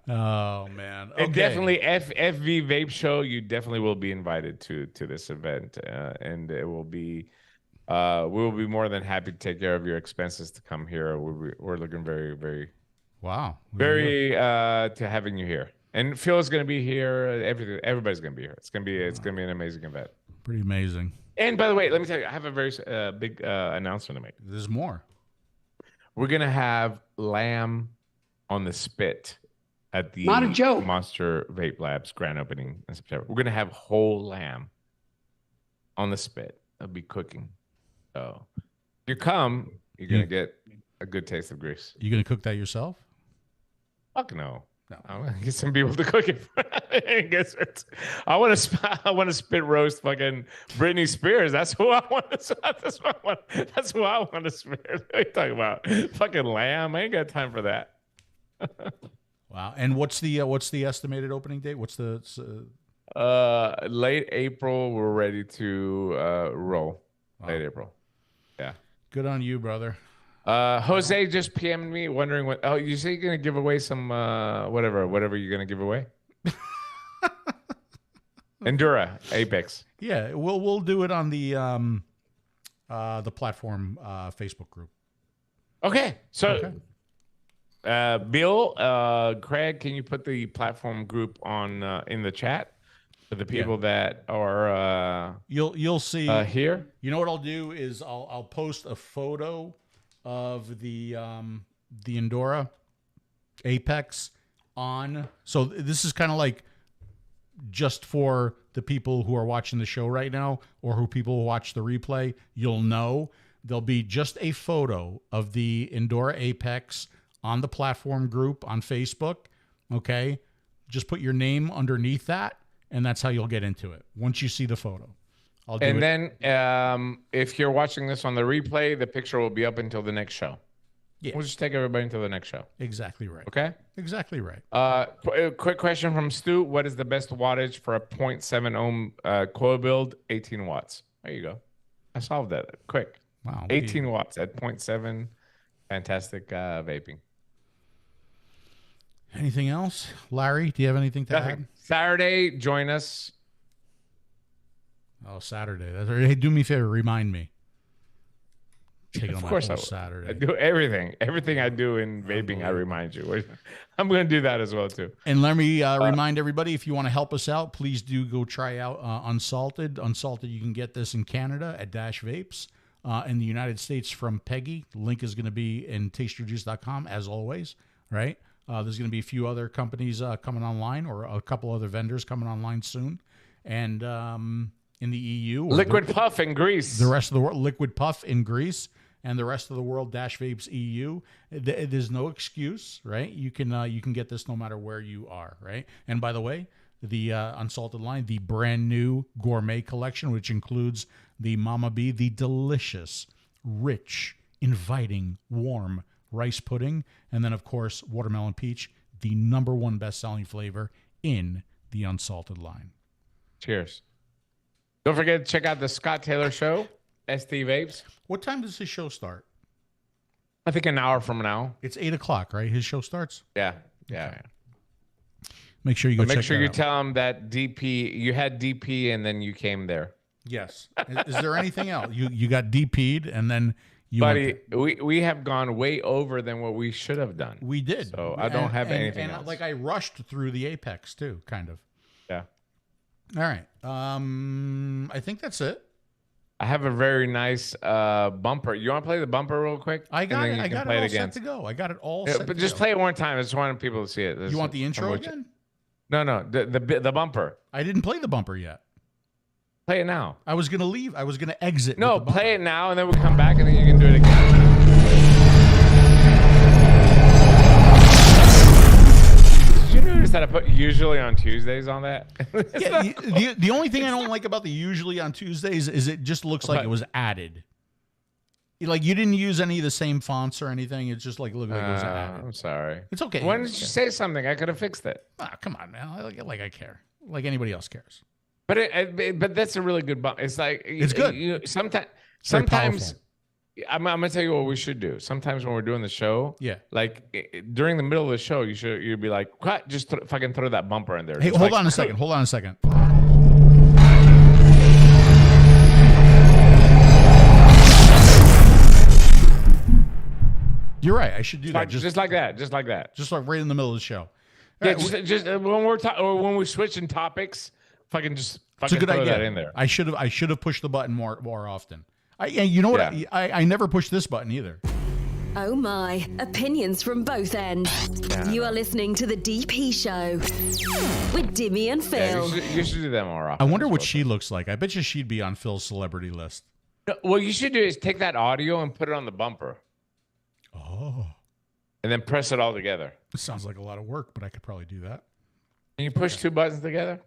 Oh man. Okay. And definitely FV Vape Show. You definitely will be invited to this event, and it will be. We will be more than happy to take care of your expenses to come here. We're looking very, very, very to having you here. And Phil is going to be here. Everybody's going to be here. It's going to be an amazing event. Pretty amazing. And by the way, let me tell you, I have a very big announcement to make. There's more. We're going to have lamb on the spit at the Not a joke. Monster Vape Labs grand opening in September. We're going to have whole lamb on the spit. I'll be cooking. So if you come, you're going to get a good taste of Greece. You going to cook that yourself? Fuck no. I'm going to get some people to cook it. I want to spit roast fucking Britney Spears. That's who I want to. That's who I want to spit. What are you talking about? Fucking lamb. I ain't got time for that. Wow. And what's the estimated opening date? What's the late April? We're ready to roll. Wow. Late April. Yeah. Good on you, brother. Jose just PM'd me wondering what. Oh, you say you're gonna give away some whatever you're gonna give away. Endura Apex. Yeah, we'll do it on the platform Facebook group. Okay, so Bill, Craig, can you put the platform group on in the chat for the people that are you'll see here? You know what I'll do is I'll post a photo of the Endura Apex on. So this is kind of like just for the people who are watching the show right now, or who people who watch the replay. You'll know there'll be just a photo of the Endura Apex on the platform group on Facebook. Okay, just put your name underneath that, and that's how you'll get into it once you see the photo. And then if you're watching this on the replay, the picture will be up until the next show. Yeah. We'll just take everybody until the next show. Exactly right. Okay? Exactly right. Quick question from Stu. What is the best wattage for a 0.7 ohm coil build? 18 watts. There you go. I solved that quick. Wow. 18 watts at 0.7. Fantastic vaping. Anything else? Larry, do you have anything to add? Saturday, join us. Oh, Saturday. Hey, do me a favor. Remind me. Taking Of on course my I whole will. Saturday. I do everything. Everything I do in vaping, I remind you. I'm going to do that as well, too. And let me remind everybody, if you want to help us out, please do go try out Unsalted. Unsalted, you can get this in Canada at Dash Vapes. In the United States from 𝗂𝗂𝗃. The link is going to be in tasteyourjuice.com, as always, right? There's going to be a few other companies coming online, or a couple other vendors coming online soon. And in the EU. Liquid Puff in Greece. The rest of the world, Liquid Puff in Greece. And the rest of the world, Dash Vapes EU. There's no excuse, right? You can get this no matter where you are, right? And by the way, the Unsalted line, the brand new gourmet collection, which includes the 𝗵𝗶𝗶𝗹, the delicious, rich, inviting, warm rice pudding, and then of course watermelon peach, the #1 best-selling flavor in the Unsalted line. Cheers. Don't forget to check out the Scott Taylor Show, ST Vapes. What time does his show start? I think an hour from now. It's 8 o'clock, right? His show starts? Yeah. Yeah. Make sure you go check Make sure that you out. tell him that you had DP and then you came there. Yes. Is there anything else? You got DP'd and then you Buddy, we have gone way over than what we should have done. We did. So I don't have anything else. Like I rushed through the Apex too, kind of. Yeah. All right. I think that's it. I have a very nice bumper. You want to play the bumper real quick? I got it. I got it all again. set to go. I got it all Yeah, set but to just go. play it one time. I just want people to see it. You want the intro again? No, the bumper. I didn't play the bumper yet. Play it now. I was gonna leave. I was gonna exit. No, with the bumper. play it now, and then we'll come back, and then you can do it again. Did you notice that I put usually on Tuesdays on that? Yeah, the only thing I don't like about the usually on Tuesdays is it just looks like it was added. Like you didn't use any of the same fonts or anything. It just like looked like it was added. I'm sorry. It's okay. Why didn't you say something? I could have fixed it. Ah, come on, man. Like I care. Like anybody else cares. But that's a really good bump. It's like It's good. Sometimes powerful. I'm gonna tell you what we should do. Sometimes when we're doing the show, Yeah. like during the middle of the show, you'd be like, "What? Just fucking throw that bumper in there." Hey, Just hold like, on a second. Hold on a second. You're right. I should do that. just like that. Just like that. Just like right in the middle of the show. Yeah, All right, just when when we switch in topics, fucking it's a fucking good throw idea. that in there. I should have pushed the button more often. You know what? Yeah. I never pushed this button either. Oh my, opinions from both ends. You are listening to the DP Show with Dimmy and Yeah, Phil. you should do that more I often. wonder as what well. she looks like. I bet you she'd be on Phil's celebrity list. What you should do is take that audio and put it on the bumper, Oh, and then press it all together. it sounds like a lot of work, but I could probably do that. Can you push two buttons together?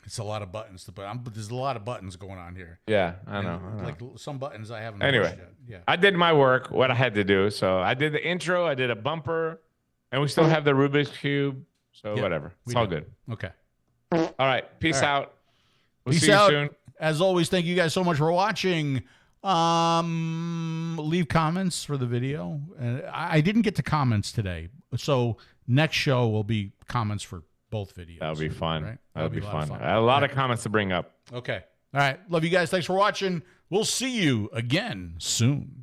It's a lot of buttons to put. But there's a lot of buttons going on here. Yeah, I know. Like some buttons I haven't. Anyway, pushed yet. Yeah. I did my work, what I had to do. So I did the intro, I did a bumper, and we still have the Rubik's Cube. So Yeah, whatever. It's we all do. good. Okay. All right. Peace All right. out. We'll Peace see out. you soon. As always, thank you guys so much for watching. Leave comments for the video. I didn't get to comments today, so next show will be comments for both videos. That'll be fun. Right? That'll be a lot of fun. A lot of comments to bring up. Okay. All right. Love you guys. Thanks for watching. We'll see you again soon.